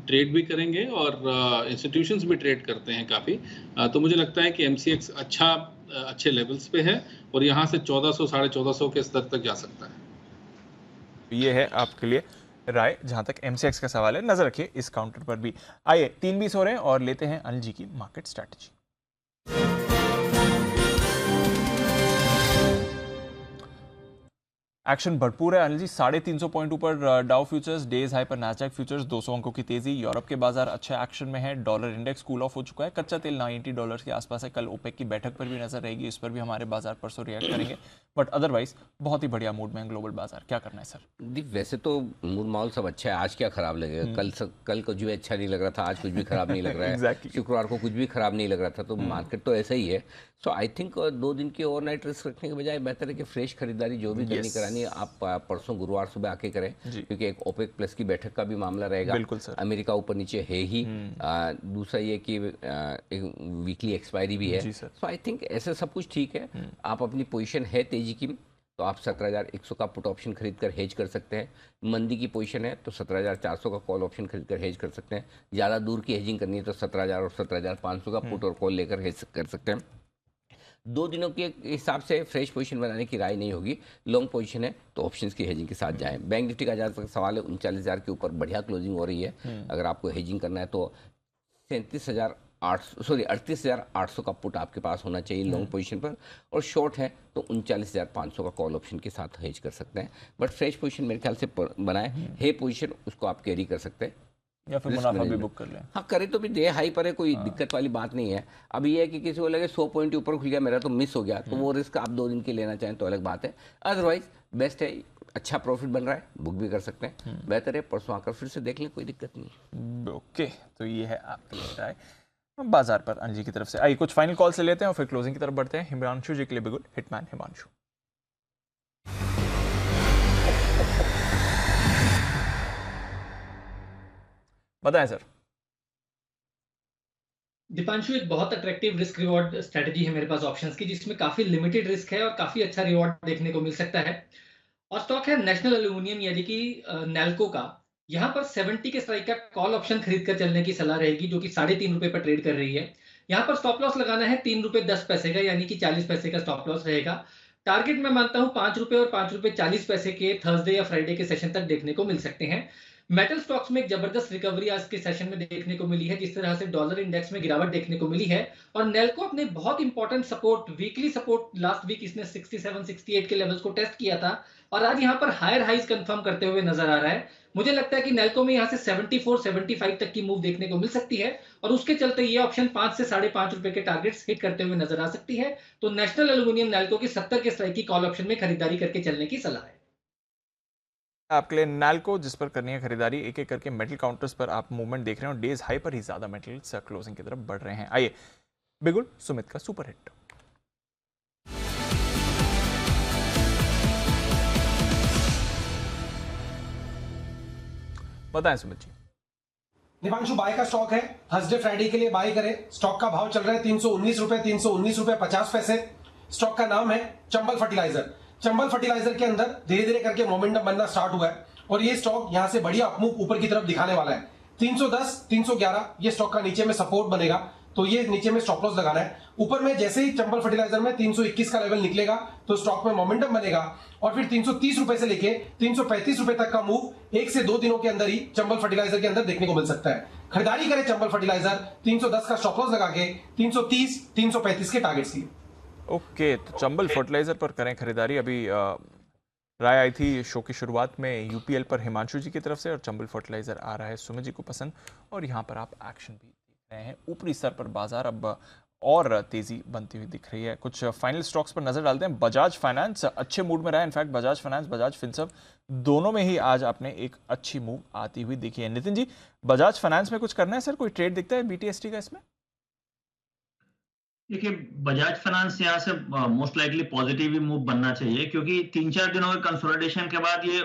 ट्रेड भी करेंगे, और इंस्टीट्यूशंस भी ट्रेड करते हैं काफ़ी। तो मुझे लगता है कि MCX अच्छे लेवल्स पे है, और यहाँ से 1400-1450 के स्तर तक जा सकता है। ये है आपके लिए राय जहां तक MCX का सवाल है। नजर रखिए इस काउंटर पर भी। आइए 3:20 हो रहे हैं और लेते हैं अनिल जी की मार्केट स्ट्रैटेजी। एक्शन भरपूर है अनिल जी। 350 पॉइंट ऊपर डाउ फ्यूचर्स, डेज हाई पर नैस्डैक फ्यूचर्स, 200 अंकों की तेजी। यूरोप के बाजार अच्छे एक्शन में है। डॉलर इंडेक्स कूल ऑफ हो चुका है। कच्चा तेल $90 के आसपास है। कल ओपेक की बैठक पर भी नजर रहेगी, इस पर भी हमारे बाजार परसों रिएक्ट करेंगे। बट अदरवाइज बहुत ही बढ़िया मूड में है ग्लोबल बाजार। क्या करना है सर? दीप, वैसे तो मूड माहौल सब अच्छा है। आज क्या खराब लगेगा? कल को जो अच्छा नहीं लग रहा था, आज कुछ भी खराब नहीं लग रहा है। Exactly. शुक्रवार को कुछ भी खराब नहीं लग रहा था। तो मार्केट तो ऐसा ही है। सो आई थिंक 2 दिन की ओवरनाइट रिस्क रखने के बजाय बेहतर है कि फ्रेश खरीदारी जो भी करनी करानी है आप परसों गुरुवार सुबह आके करें, क्योंकि एक ओपेक प्लस की बैठक का भी मामला रहेगा। बिल्कुल सर। अमेरिका ऊपर नीचे है ही। दूसरा ये कि एक वीकली एक्सपायरी भी है। सो आई थिंक ऐसे सब कुछ ठीक है। आप अपनी पोजीशन है तेजी की तो आप 17,100 का पुट ऑप्शन खरीद कर हेज कर सकते हैं। मंदी की पोजीशन है तो 17,400 का कॉल ऑप्शन खरीद कर हेज कर सकते हैं। ज़्यादा दूर की हेजिंग करनी है तो 17,000 और 17,500 का पुट और कॉल लेकर हेज कर सकते हैं। 2 दिनों के हिसाब से फ्रेश पोजीशन बनाने की राय नहीं होगी। लॉन्ग पोजीशन है तो ऑप्शंस की हेजिंग के साथ जाएं। बैंक निफ्टी का जहाँ तक सवाल है 39,000 के ऊपर बढ़िया क्लोजिंग हो रही है। अगर आपको हेजिंग करना है तो 38,800 का पुट आपके पास होना चाहिए लॉन्ग पोजीशन पर, और शॉर्ट है तो 39,500 का कॉल ऑप्शन के साथ हेज कर सकते हैं। बट फ्रेश पोजीशन मेरे ख्याल से बनाए है पोजीशन, उसको आप कैरी कर सकते हैं या फिर मुनाफा भी बुक कर लें। हाँ, करे तो भी डे हाई पर है, कोई दिक्कत वाली बात नहीं है। अब ये है कि किसी को लगे 100 पॉइंट ऊपर खुल गया मेरा तो मिस हो गया, तो वो रिस्क आप 2 दिन के लेना चाहें तो अलग बात है। अदरवाइज बेस्ट है, अच्छा प्रॉफिट बन रहा है, बुक भी कर सकते हैं। बेहतर है परसों आकर फिर से देख लें, कोई दिक्कत नहीं। ओके, तो ये है आपके लिए राय बाजार पर अनिल जी की तरफ से। आइए कुछ फाइनल कॉल से लेते हैं और फिर क्लोजिंग की तरफ बढ़ते हैं। हिमांशु जी के लिए बिगुल हिटमैन हिमांशु। बताएं सर। दीपांशु, एक बहुत अट्रैक्टिव रिस्क रिवॉर्ड स्ट्रेटजी है मेरे पास ऑप्शंस की, जिसमें काफी लिमिटेड रिस्क है और काफी अच्छा रिवॉर्ड देखने को मिल सकता है। और स्टॉक है नेशनल एल्यूमिनियम यानी कि नेल्को का। यहाँ पर 70 के स्ट्राइक का कॉल ऑप्शन खरीद कर चलने की सलाह रहेगी, जो कि 3.5 रुपए पर ट्रेड कर रही है। यहाँ पर स्टॉप लॉस लगाना है 3 रुपए 10 पैसे का, यानी कि 40 पैसे का स्टॉप लॉस रहेगा। टारगेट मैं मानता हूं 5 रुपए और 5 रुपए 40 पैसे के थर्सडे या फ्राइडे के सेशन तक देखने को मिल सकते हैं। मेटल स्टॉक्स में एक जबरदस्त रिकवरी आज के सेशन में देखने को मिली है, जिस तरह से डॉलर इंडेक्स में गिरावट देखने को मिली है। और नेल्को अपने बहुत important support, weekly support last week इसने 67 68 के लेवल्स को टेस्ट किया था और आज यहां पर हायर हाइज कंफर्म करते हुए नजर आ रहा है। मुझे लगता है कि नेल्को में यहां से 74 75 तक की मूव देखने को मिल सकती है और उसके चलते ये ऑप्शन 5 से 5.5 रुपए के टारगेट्स हिट करते हुए नजर आ सकती है। तो नेशनल एल्यूमिनियम नेल्को की 70 के स्ट्राइक की कॉल ऑप्शन में खरीदारी करके चलने की सलाह है आपके लिए। नाल्को जिस पर करनी है खरीदारी, एक एक करके मेटल काउंटर्स पर आप मूवमेंट देख रहे हैं और डेज हाई पर ही ज्यादा मेटल्स क्लोजिंग की तरफ बढ़ रहे हैं। आइए बिगुल सुमित का सुपर हिट। बताएं सुमित जी। दीपांशु, बाय का स्टॉक है, थर्सडे फ्राइडे के लिए बाय करें। स्टॉक का भाव चल रहा है 319 रुपए, 319 रुपए 50 पैसे। स्टॉक का नाम है चंबल फर्टिलाइजर। चंबल फर्टिलाइजर के अंदर धीरे धीरे करके मोमेंटम बनना स्टार्ट हुआ है और ये स्टॉक यहां से बढ़िया अपमूव ऊपर की तरफ दिखाने वाला है। 310 311 ये स्टॉक का नीचे में सपोर्ट बनेगा, तो ये नीचे में स्टॉप लॉस लगाना है। ऊपर में जैसे ही चंबल फर्टिलाइजर में 321 का लेवल निकलेगा तो स्टॉक में मोमेंटम बनेगा और फिर 330 रुपए से लेके 335 रुपए तक का मूव 1 से 2 दिनों के अंदर ही चंबल फर्टिलाइजर के अंदर देखने को मिल सकता है। खरीदारी करें चंबल फर्टिलाइजर 310 का स्टॉप लॉस लगा के 330 335 के टारगेट्स लिए। ओके, तो चंबल फर्टिलाइजर पर करें खरीदारी। अभी राय आई थी शो की शुरुआत में यूपीएल पर हिमांशु जी की तरफ से और चंबल फर्टिलाइजर आ रहा है सुमित जी को पसंद और यहाँ पर आप एक्शन भी देख रहे हैं। ऊपरी स्तर पर बाजार अब और तेजी बनती हुई दिख रही है। कुछ फाइनल स्टॉक्स पर नजर डालते हैं। बजाज फाइनेंस अच्छे मूड में रहा है। In fact Bajaj finance, Bajaj Finserv दोनों में ही आज आपने एक अच्छी मूव आती हुई देखी है। नितिन जी, बजाज फाइनेंस में कुछ करना है सर? कोई ट्रेड दिखता है बीटीएसटी का इसमें? देखिए, बजाज फाइनेंस यहाँ से मोस्ट लाइकली पॉजिटिव ही मूव बनना चाहिए क्योंकि 3-4 दिनों के कंसोलिडेशन के बाद ये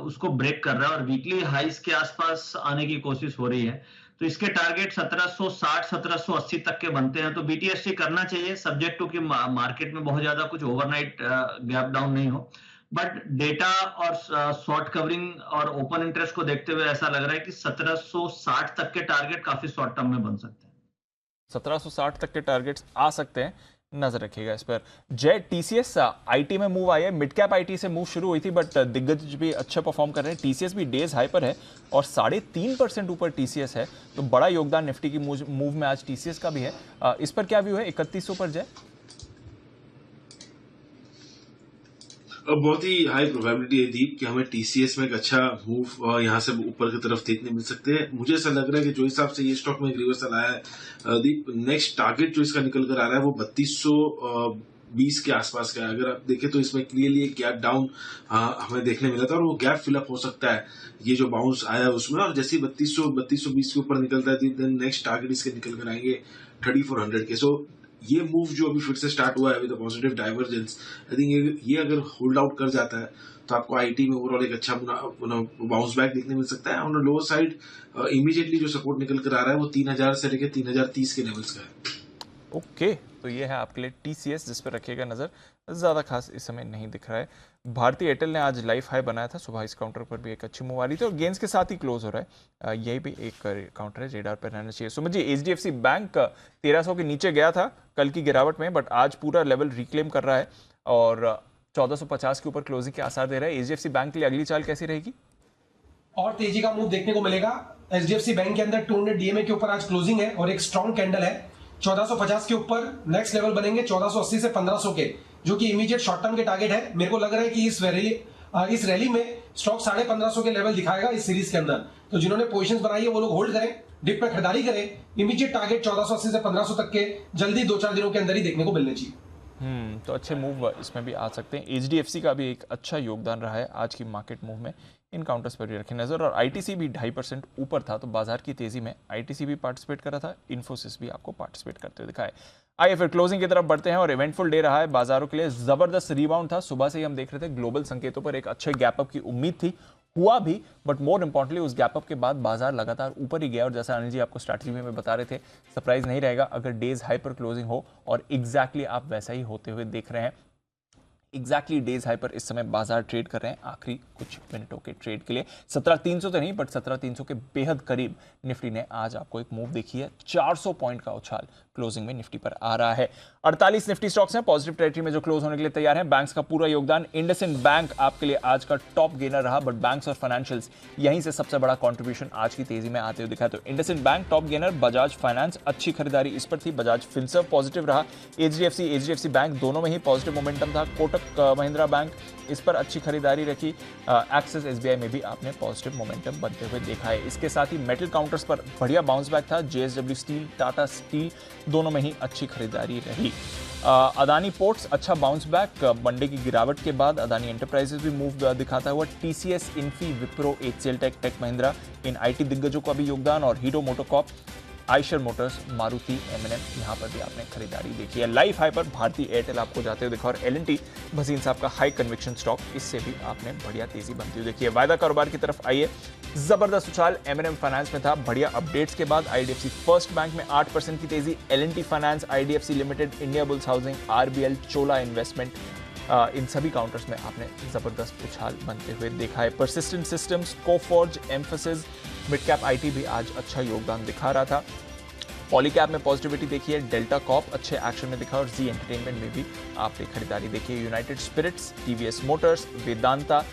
उसको ब्रेक कर रहा है और वीकली हाइस के आसपास आने की कोशिश हो रही है। तो इसके टारगेट 1760 1780 तक के बनते हैं, तो बीटीएसटी करना चाहिए सब्जेक्ट टू कि मार्केट में बहुत ज्यादा कुछ ओवरनाइट गैप डाउन नहीं हो। बट डेटा और शॉर्ट कवरिंग और ओपन इंटरेस्ट को देखते हुए ऐसा लग रहा है कि 1760 तक के टारगेट काफी शॉर्ट टर्म में बन सकते हैं। 1760 तक के टारगेट्स आ सकते हैं, नजर रखिएगा इस पर। जय, टीसीएस आईटी में मूव आई है। मिड कैप आईटी से मूव शुरू हुई थी बट दिग्गज भी अच्छा परफॉर्म कर रहे हैं। टीसीएस भी डेज हाई पर है और 3.5% ऊपर टीसीएस है, तो बड़ा योगदान निफ्टी की मूव में आज टीसीएस का भी है। इस पर क्या व्यू है 3100 पर जय? बहुत ही हाई प्रोबेबिलिटी है दीप कि हमें टीसीएस में एक अच्छा मूव यहाँ से ऊपर की तरफ देखने मिल सकते हैं। मुझे ऐसा लग रहा है कि जो हिसाब से ये स्टॉक में एक रिवर्सल आया है दीप, नेक्स्ट टारगेट जो इसका निकल कर आ रहा है वो 3220 के आसपास का है। अगर आप देखें तो इसमें क्लियरली एक गैप डाउन हमें देखने मिला था और वो गैप फिलअप हो सकता है ये जो बाउंस आया है उसमें। और जैसे ही 3220 के ऊपर निकलता है देन नेक्स्ट टारगेट इसके निकल कर आएंगे 3400 के। सो ये मूव जो अभी फिर से स्टार्ट हुआ है with positive divergence, I think ये अगर होल्ड आउट कर जाता है तो आपको आईटी में ओवरऑल एक अच्छा बाउंस बैक देखने मिल सकता है। On the lower side immediately जो सपोर्ट निकल कर आ रहा है वो 3000 से लेकर 3030 के लेवल्स का है। ओके, तो ये है आपके लिए टीसीएस जिस पर रखिएगा नजर। ज्यादा खास इस समय नहीं दिख रहा है। भारतीय एयरटेल ने आज लाइफ हाई बनाया था, सुबह इस काउंटर पर भी एक अच्छी मूव आ रही थी और गेंस के साथ ही क्लोज हो रहा है। यही भी एक काउंटर है जेडार पर रहना चाहिए। सुमित जी, एचडीएफसी बैंक 1300 के नीचे गया था कल की गिरावट में बट आज पूरा लेवल रिक्लेम कर रहा है और 1450 के ऊपर क्लोजिंग के आसार दे रहा है। एचडीएफसी बैंक के लिए अगली चाल कैसी रहेगी? और तेजी का मूव देखने को मिलेगा। एचडीएफसी बैंक के अंदर 200 डीएमए के ऊपर आज क्लोजिंग है और एक स्ट्रॉन्ग कैंडल है। 1450 के ऊपर नेक्स्ट लेवल बनेंगे 1480 से 1500 के, जो कि इमीडिएट शॉर्ट टर्म के टारगेट है। मेरे को लग रहा है कि इस रैली में स्टॉक 1550 के लेवल दिखाएगा इस सीरीज के अंदर। तो जिन्होंने पोजीशंस बनाई है वो लोग होल्ड करें, डिप पे खरीदारी करें। इमीडिएट टारगेट 1480 से 1500 तक के जल्दी 2-4 दिनों के अंदर ही देखने को मिलने चाहिए। तो अच्छे मूव इसमें भी आ सकते हैं। एचडीएफसी का भी एक अच्छा योगदान रहा है आज की मार्केट मूव में। इन काउंटर्स पर भी रखें नजर। और आईटीसी भी 2.5% ऊपर था, तो बाजार की तेजी में आईटीसी भी पार्टिसिपेट कर रहा था, इन्फोसिस भी आपको पार्टिसिपेट करते हुए दिखाए। आइए फिर क्लोजिंग की तरफ बढ़ते हैं और इवेंटफुल डे रहा है बाजारों के लिए। जबरदस्त रिबाउंड था, सुबह से ही हम देख रहे थे ग्लोबल संकेतों पर एक अच्छे गैप अप की उम्मीद थी, हुआ भी, बट मोर इंपॉर्टेंटली उस गैप अप के बाद बाजार लगातार ऊपर ही गया। और जैसा अनिल जी आपको स्ट्रैटेजी में बता रहे थे, सरप्राइज नहीं रहेगा अगर डेज हाई पर क्लोजिंग हो और एग्जैक्टली आप वैसा ही होते हुए देख रहे हैं। एग्जैक्टली डेज हाई पर इस समय बाजार ट्रेड कर रहे हैं आखिरी कुछ मिनटों के ट्रेड के लिए। 17,300 तो नहीं बट 17,300 के बेहद करीब निफ्टी ने आज आपको एक मूव देखी है। 400 पॉइंट का उछाल क्लोजिंग में निफ्टी पर आ रहा है। 48 निफ्टी स्टॉक्स हैं पॉजिटिव टेरिटरी में जो क्लोज होने के लिए तैयार हैं। बैंक्स का पूरा योगदान, इंडसइंड बैंक आपके लिए आज का टॉप गेनर रहा, बट बैंक्स और फाइनेंशियल्स यहीं से सबसे बड़ा कंट्रीब्यूशन आज की तेजी में आते हुए दिखा। तो IndusInd bank top gainer, Bajaj finance अच्छी खरीदारी इस पर थी, बजाज फिनसर्व पॉजिटिव रहा, एचडीएफसी बैंक दोनों में ही पॉजिटिव मोमेंटम था, कोटक महिंद्रा बैंक इस पर अच्छी खरीदारी रखी, एक्सिस एसबीआई में भी आपने पॉजिटिव मोमेंटम बनते हुए देखा है। इसके साथ ही मेटल काउंटर्स पर बढ़िया बाउंस बैक था, जेएसडब्ल्यू स्टील, टाटा स्टील दोनों में ही अच्छी खरीदारी रही। अदानी पोर्ट्स अच्छा बाउंस बैक, मंडे की गिरावट के बाद अदानी एंटरप्राइजेस भी मूव दिखाता हुआ, TCS, Infy, Wipro, HCL tech, tech Mahindra इन आईटी दिग्गजों का भी योगदान, और हीरो मोटोकॉर्प, आयशर मोटर्स, मारुति, एमएनएम यहां पर भी आपने खरीदारी देखी है। लाइफ हाई पर भारतीय एयरटेल आपको जाते हुए दिखा, और एलएनटी भसीन साहब का हाई कन्विक्शन स्टॉक, इससे भी आपने बढ़िया तेजी बनती हुई देखी है। वायदा कारोबार की तरफ आइए, जबरदस्त उछाल एमएनएम फाइनेंस में था, बढ़िया अपडेट्स के बाद आईडीएफसी फर्स्ट बैंक में 8% की तेजी, L&T finance, IDFC limited, Indiabulls housing, RBL, Chola investment इन सभी काउंटर्स में आपने जबरदस्त उछाल बनते हुए देखा है। Persistent systems, Coforge, emphasis, mid cap IT भी आज अच्छा योगदान दिखा रहा था। पॉलीकैप में पॉजिटिविटी देखी है, डेल्टा कॉप अच्छे एक्शन में दिखा, और जी एंटरटेनमेंट में भी आपने खरीदारी देखी है। United Spirits, TVS Motors, Vedanta,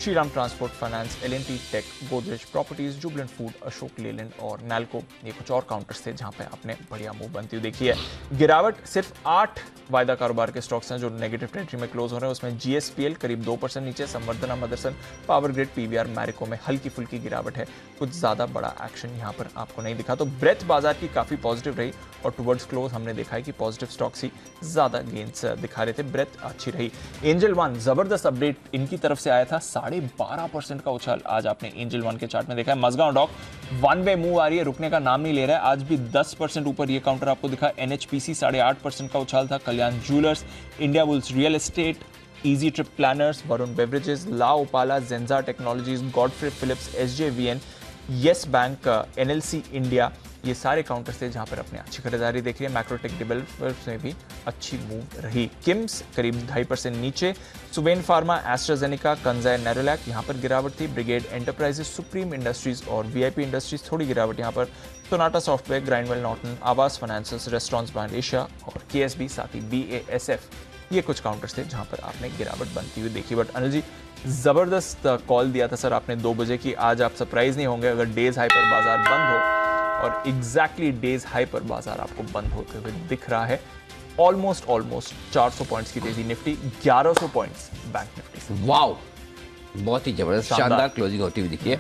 Shriram transport finance, L&T tech, Godrej properties, Jubilant food, Ashok Leyland और नैल्को, ये कुछ और काउंटर्स थे जहां पे आपने बढ़िया मूव बनती हुई देखी है। गिरावट सिर्फ 8 वायदा कारोबार के स्टॉक्स हैं जो नेगेटिव टेरिटरी में क्लोज हो रहे हैं, उसमें जीएसपीएल करीब 2% नीचे, Samvardhana Motherson, Power Grid, PVR, Marico में हल्की फुल्की गिरावट है, कुछ ज्यादा बड़ा एक्शन यहां पर आपको नहीं दिखा। तो ब्रेथ बाजार की काफी पॉजिटिव रही, और टुवर्ड्स क्लोज हमने देखा है कि पॉजिटिव स्टॉक्स ही ज्यादा गेन्स दिखा रहे थे, ब्रेथ अच्छी रही। एंजल वन जबरदस्त अपडेट इनकी तरफ से आया था, 12.5% का उछाल आज आपने एंजल वन के चार्ट में देखा है। Mazagon Dock one way move आ रही है, रुकने का नाम नहीं ले रहा है, आज भी 10% ऊपर ये काउंटर आपको दिखा। एनएचपीसी 8.5% का उछाल था, Kalyan Jewellers, India Bulls Real Estate, Easy Trip Planners, Varun Beverages, La Opala, जेंजा Technologies, Godfrey Phillips, SJVN, Yes Bank, NLC India, ये सारे काउंटर्स थे जहां पर अपने अच्छी खरीदारी देख रही है। मैक्रोटेक डेवलपर्स में भी अच्छी मूव रही। किम्स करीब 2.5% नीचे, सुवेन फार्मा, एस्ट्राजेनेका, कंजाय नेरोलैक यहां पर गिरावट थी। ब्रिगेड एंटरप्राइजेस, सुप्रीम इंडस्ट्रीज और वीआईपी इंडस्ट्रीज थोड़ी गिरावट यहां पर। सोनाटा सॉफ्टवेयर, ग्राइंडवेल नॉर्टन, आवास फाइनेंसेस, रेस्टोरेंट्स ब्रांड एशिया और केएसबी, साथ ही बीएएसएफ, ये कुछ काउंटर्स थे जहां पर आपने गिरावट बनती हुई देखी। बट अनिल जी जबरदस्त कॉल दिया था सर आपने 2 बजे की, आज आप सरप्राइज नहीं होंगे अगर डेज हाई पर बाजार बंद हो, और एग्जैक्टली डेज हाई पर बाजार आपको बंद होते हुए दिख रहा है। ऑलमोस्ट 400 पॉइंट्स की तेजी Nifty, 1100 points bank Nifty. Wow, बहुत ही जबरदस्त शानदार क्लोजिंग होती हुई दिखी है,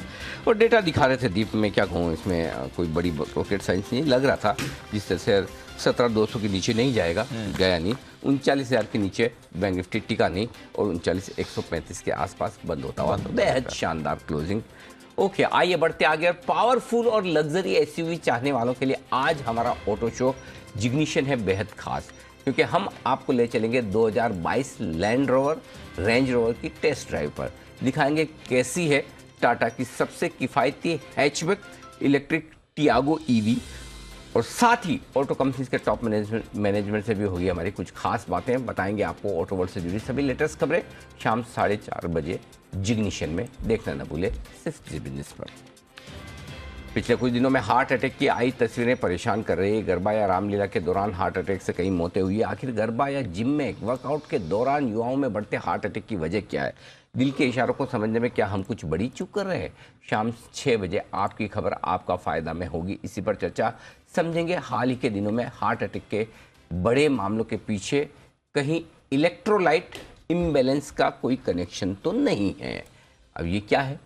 और डेटा दिखा रहे थे दीप में, क्या कहूँ, इसमें कोई बड़ी रॉकेट साइंस नहीं लग रहा था। जिस तरह से 17,200 के नीचे नहीं जाएगा, गया नहीं, 39,000 के नीचे बैंक निफ्टी टिका नहीं, और 39,135 के आसपास बंद होता हुआ, बेहद शानदार क्लोजिंग। ओके, आइए बढ़ते आगे। पावरफुल और लग्जरी एसयूवी चाहने वालों के लिए आज हमारा ऑटो शो जिग्निशन है बेहद खास, क्योंकि हम आपको ले चलेंगे 2022 लैंड रोवर रेंज रोवर की टेस्ट ड्राइव पर। दिखाएंगे कैसी है टाटा की सबसे किफ़ायती हैचबैक इलेक्ट्रिक टियागो ईवी, और साथ ही ऑटो कंपनीज के टॉप मैनेजमेंट से भी होगी हमारी कुछ खास बातें। बताएंगे आपको ऑटो वर्ल्ड से जुड़ी सभी लेटेस्ट खबरें शाम 4:30 बजे जिग्निशन में। देखना न भूले, सिर्फ जी बिजनेस पर। पिछले कुछ दिनों में हार्ट अटैक की आई तस्वीरें परेशान कर रही है। गरबा या रामलीला के दौरान हार्ट अटैक से कई मौतें हुई है। आखिर गरबा या जिम में वर्कआउट के दौरान युवाओं में बढ़ते हार्ट अटैक की वजह क्या है? दिल के इशारों को समझने में क्या हम कुछ बड़ी चूक कर रहे हैं? शाम 6 बजे आपकी खबर आपका फ़ायदा में होगी, इसी पर चर्चा समझेंगे। हाल ही के दिनों में हार्ट अटैक के बड़े मामलों के पीछे कहीं इलेक्ट्रोलाइट इम्बैलेंस का कोई कनेक्शन तो नहीं है। अब ये क्या है,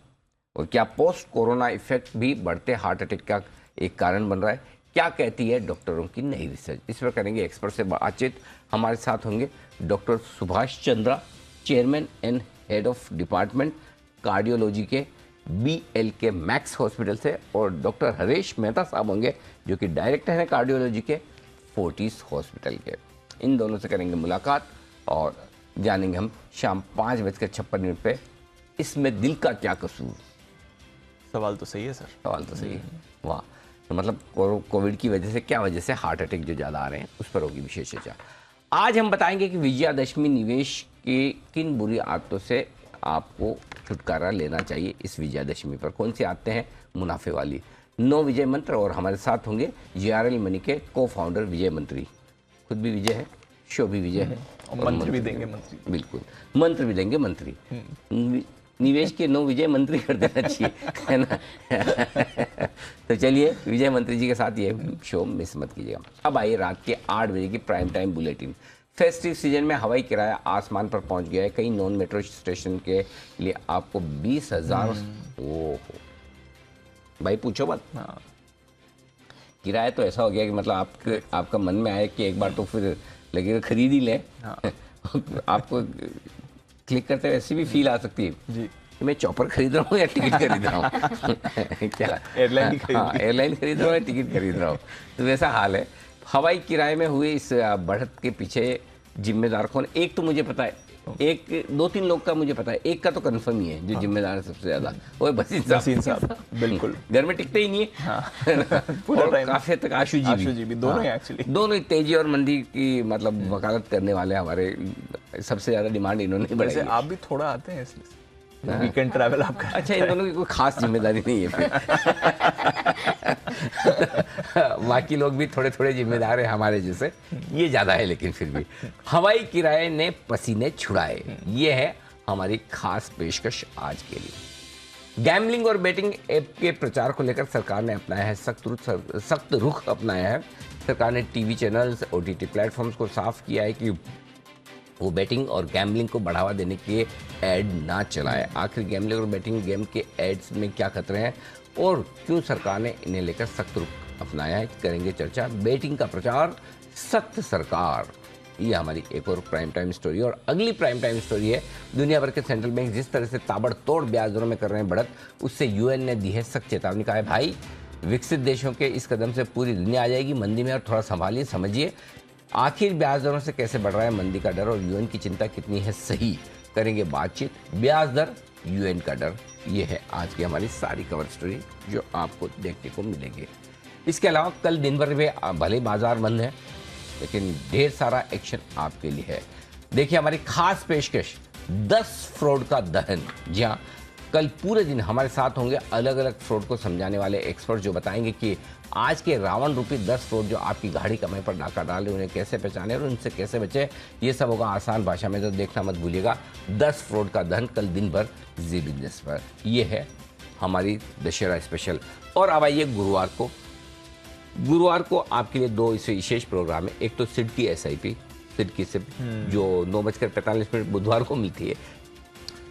और क्या पोस्ट कोरोना इफेक्ट भी बढ़ते हार्ट अटैक का एक कारण बन रहा है? क्या कहती है डॉक्टरों की नई रिसर्च? इस पर करेंगे एक्सपर्ट से बातचीत। हमारे साथ होंगे doctor Subhash Chandra, chairman and head of department cardiology के BLK मैक्स हॉस्पिटल से, और डॉक्टर हरेश मेहता साहब होंगे जो कि डायरेक्टर हैं कार्डियोलॉजी के फोर्टिस हॉस्पिटल के। इन दोनों से करेंगे मुलाकात और जानेंगे हम शाम 5:56 पे इसमें दिल का क्या कसूर। सवाल तो सही है सर, सवाल तो सही है। वाह, तो मतलब कोविड की वजह से क्या वजह से हार्ट अटैक जो ज़्यादा आ रहे हैं उस पर होगी विशेष चर्चा। आज हम बताएंगे कि विजयादशमी निवेश कि किन बुरी आदतों से आपको छुटकारा लेना चाहिए इस विजयादशमी पर। कौन सी आदतें हैं? मुनाफे वाली। 9 विजय मंत्र, और हमारे साथ होंगे JRL मनी के को फाउंडर विजय मंत्री, खुद भी विजय है, शो भी विजय है, और मंत्र भी देंगे मंत्री। बिल्कुल, मंत्र भी देंगे मंत्री। निवेश के 9 विजय मंत्री कर देना चाहिए, है ना। तो चलिए विजय मंत्री जी के साथ ये शो मिस मत कीजिएगा। अब आइए रात के 8 बजे की prime time bulletin. Festive season में हवाई किराया आसमान पर पहुंच गया है। कई नॉन मेट्रो स्टेशन के लिए आपको 20,000 ओहो भाई पूछो मत। किराया तो ऐसा हो गया कि मतलब आपका मन में आए कि एक बार तो फिर लगेगा खरीद ही लें। आपको क्लिक करते वैसे भी फील आ सकती है जी, मैं चॉपर खरीद रहा हूँ या टिकट खरीद रहा हूँ। क्या एयरलाइन खरीद रहा हूँ या टिकट खरीद रहा हूँ, तो वैसा हाल है। हवाई किराए में हुए इस बढ़त के पीछे जिम्मेदार कौन? एक तो मुझे पता है, एक 2-3 लोग का मुझे पता है, एक का तो कंफर्म ही है जो जिम्मेदार है सबसे ज्यादा, वो है भसीन साहब। बिल्कुल, घर में टिकते ही नहीं है पूरा टाइम। काफी तक आशु जी भी दोनों ही एक्चुअली, दोनों तेजी और मंदी की मतलब वकालत करने वाले हमारे, सबसे ज्यादा डिमांड इन्होंने बढ़ाई है। आप भी थोड़ा आते हैं इसलिए वीकेंड ट्रैवल आपका। अच्छा, इन दोनों की कोई खास जिम्मेदारी नहीं है फिर। बाकी लोग भी थोड़े थोड़े जिम्मेदार हैं हमारे जैसे, ये ज्यादा है लेकिन फिर भी। हवाई किराए ने पसीने छुड़ाए, ये है हमारी खास पेशकश आज के लिए। गैम्बलिंग और बेटिंग ऐप के प्रचार को लेकर सरकार ने अपनाया है सख्त रुख अपनाया है। सरकार ने टीवी चैनल्स, OTT प्लेटफॉर्म्स को साफ किया है कि वो बेटिंग और गैम्बलिंग को बढ़ावा देने के ऐड ना चलाए। आखिर गैम्बलिंग और बेटिंग गेम के एड्स में क्या खतरे हैं और क्यों सरकार ने इन्हें लेकर सख्त रुख अपनाया है, करेंगे चर्चा। बेटिंग का प्रचार, सख्त सरकार, ये हमारी एक और प्राइम टाइम स्टोरी। और अगली प्राइम टाइम स्टोरी है, दुनिया भर के सेंट्रल बैंक जिस तरह से ताबड़तोड़ ब्याज दरों में कर रहे हैं बढ़त, उससे UN ने दी है सख्त चेतावनी। कहा है भाई विकसित देशों के इस कदम से पूरी दुनिया आ जाएगी मंदी में, और थोड़ा संभालिए, समझिए आखिर ब्याज दरों से कैसे बढ़ रहा है मंदी का डर और UN की चिंता कितनी है सही, करेंगे बातचीत। ब्याज दर, UN का डर, ये है आज की हमारी सारी कवर स्टोरी जो आपको देखने को मिलेगी। इसके अलावा कल दिन भर में भले बाजार बंद है लेकिन ढेर सारा एक्शन आपके लिए है। देखिए हमारी खास पेशकश, 10 फ्रॉड का दहन। जी हाँ, कल पूरे दिन हमारे साथ होंगे अलग अलग फ्रॉड को समझाने वाले एक्सपर्ट जो बताएंगे कि आज के रावण रूपी 10 फ्रॉड जो आपकी गाड़ी कमाई पर डाका डाले उन्हें कैसे पहचाने और उनसे कैसे बचे। ये सब होगा आसान भाषा में, तो देखना मत भूलिएगा। 10 फ्रॉड का धन कल दिन भर जी बिजनेस पर। ये है हमारी दशहरा स्पेशल। और अब आइए गुरुवार को आपके लिए 2 विशेष प्रोग्राम है। एक तो सिड की SIP, सिड की सिप जो 9:45 बुधवार को मिलती है।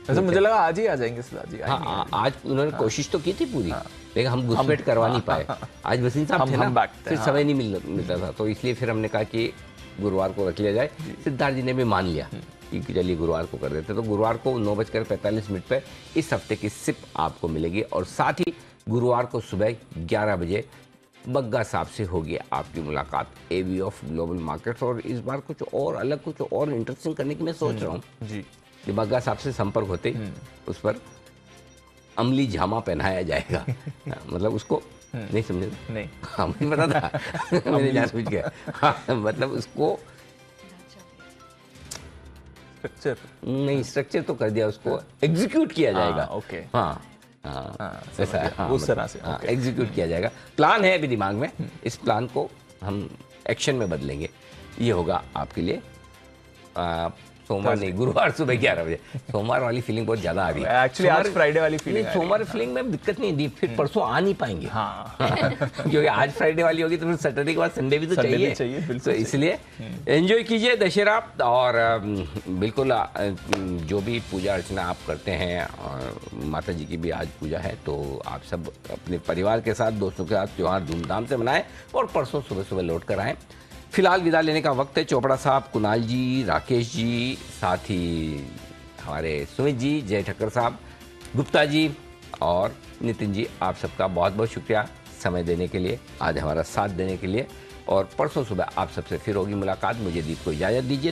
वैसे मुझे लगा आज ही आ जाएंगे जी। हाँ, आज उन्होंने कोशिश तो की थी पूरी, लेकिन हम घुसपैठ करवा नहीं पाए। आज वसीम साहब थे ना, फिर समय नहीं मिलता था, तो इसलिए फिर हमने कहा कि गुरुवार को रख लिया जाए। सिद्धार्थ जी ने भी मान लिया कि चलिए गुरुवार को कर देते। तो गुरुवार को 9:45 पे इस हफ्ते की सिप आपको मिलेगी। और साथ ही गुरुवार को सुबह 11 बजे बग्गा साहब से होगी आपकी मुलाकात, AV ऑफ ग्लोबल मार्केट्स। और इस बार कुछ और अलग, कुछ और इंटरेस्टिंग करने की मैं सोच रहा हूँ जी। बग्गा साहब से संपर्क होते ही उस पर अमली जामा पहनाया जाएगा। मतलब उसको नहीं समझे? नहीं, हाँ मुझे पता था। मैंने जान पूछ गया। हाँ, मतलब उसको स्ट्रक्चर तो कर दिया, उसको एग्जीक्यूट किया जाएगा। ओके, हाँ ऐसा है, उस तरह से एग्जीक्यूट किया जाएगा। प्लान है अभी दिमाग में, इस प्लान को हम एक्शन में बदलेंगे। ये होगा आपके लिए सोमवार नहीं, गुरुवार सुबह 11 बजे। सोमवार वाली फीलिंग बहुत ज्यादा आ रही है एक्चुअली। आज फ्राइडे वाली फीलिंग, सोमवार फीलिंग में दिक्कत नहीं दी, फिर परसों आ नहीं पाएंगे। हाँ क्योंकि आज फ्राइडे वाली होगी तो फिर सैटरडे के बाद संडे भी तो चाहिए। तो इसलिए एंजॉय कीजिए दशहरा। और बिल्कुल जो भी पूजा अर्चना आप करते हैं, माता जी की भी आज पूजा है, तो आप सब अपने परिवार के साथ, दोस्तों के साथ त्योहार धूमधाम से मनाएं और परसों सुबह सुबह लौट कर आएँ। फिलहाल विदा लेने का वक्त है। चोपड़ा साहब, कुणाल जी, राकेश जी, साथ ही हमारे सुमित जी, जय ठक्कर साहब, गुप्ता जी और नितिन जी, आप सबका बहुत बहुत शुक्रिया समय देने के लिए, आज हमारा साथ देने के लिए। और परसों सुबह आप सबसे फिर होगी मुलाकात। मुझे दीप को इजाज़त दीजिए।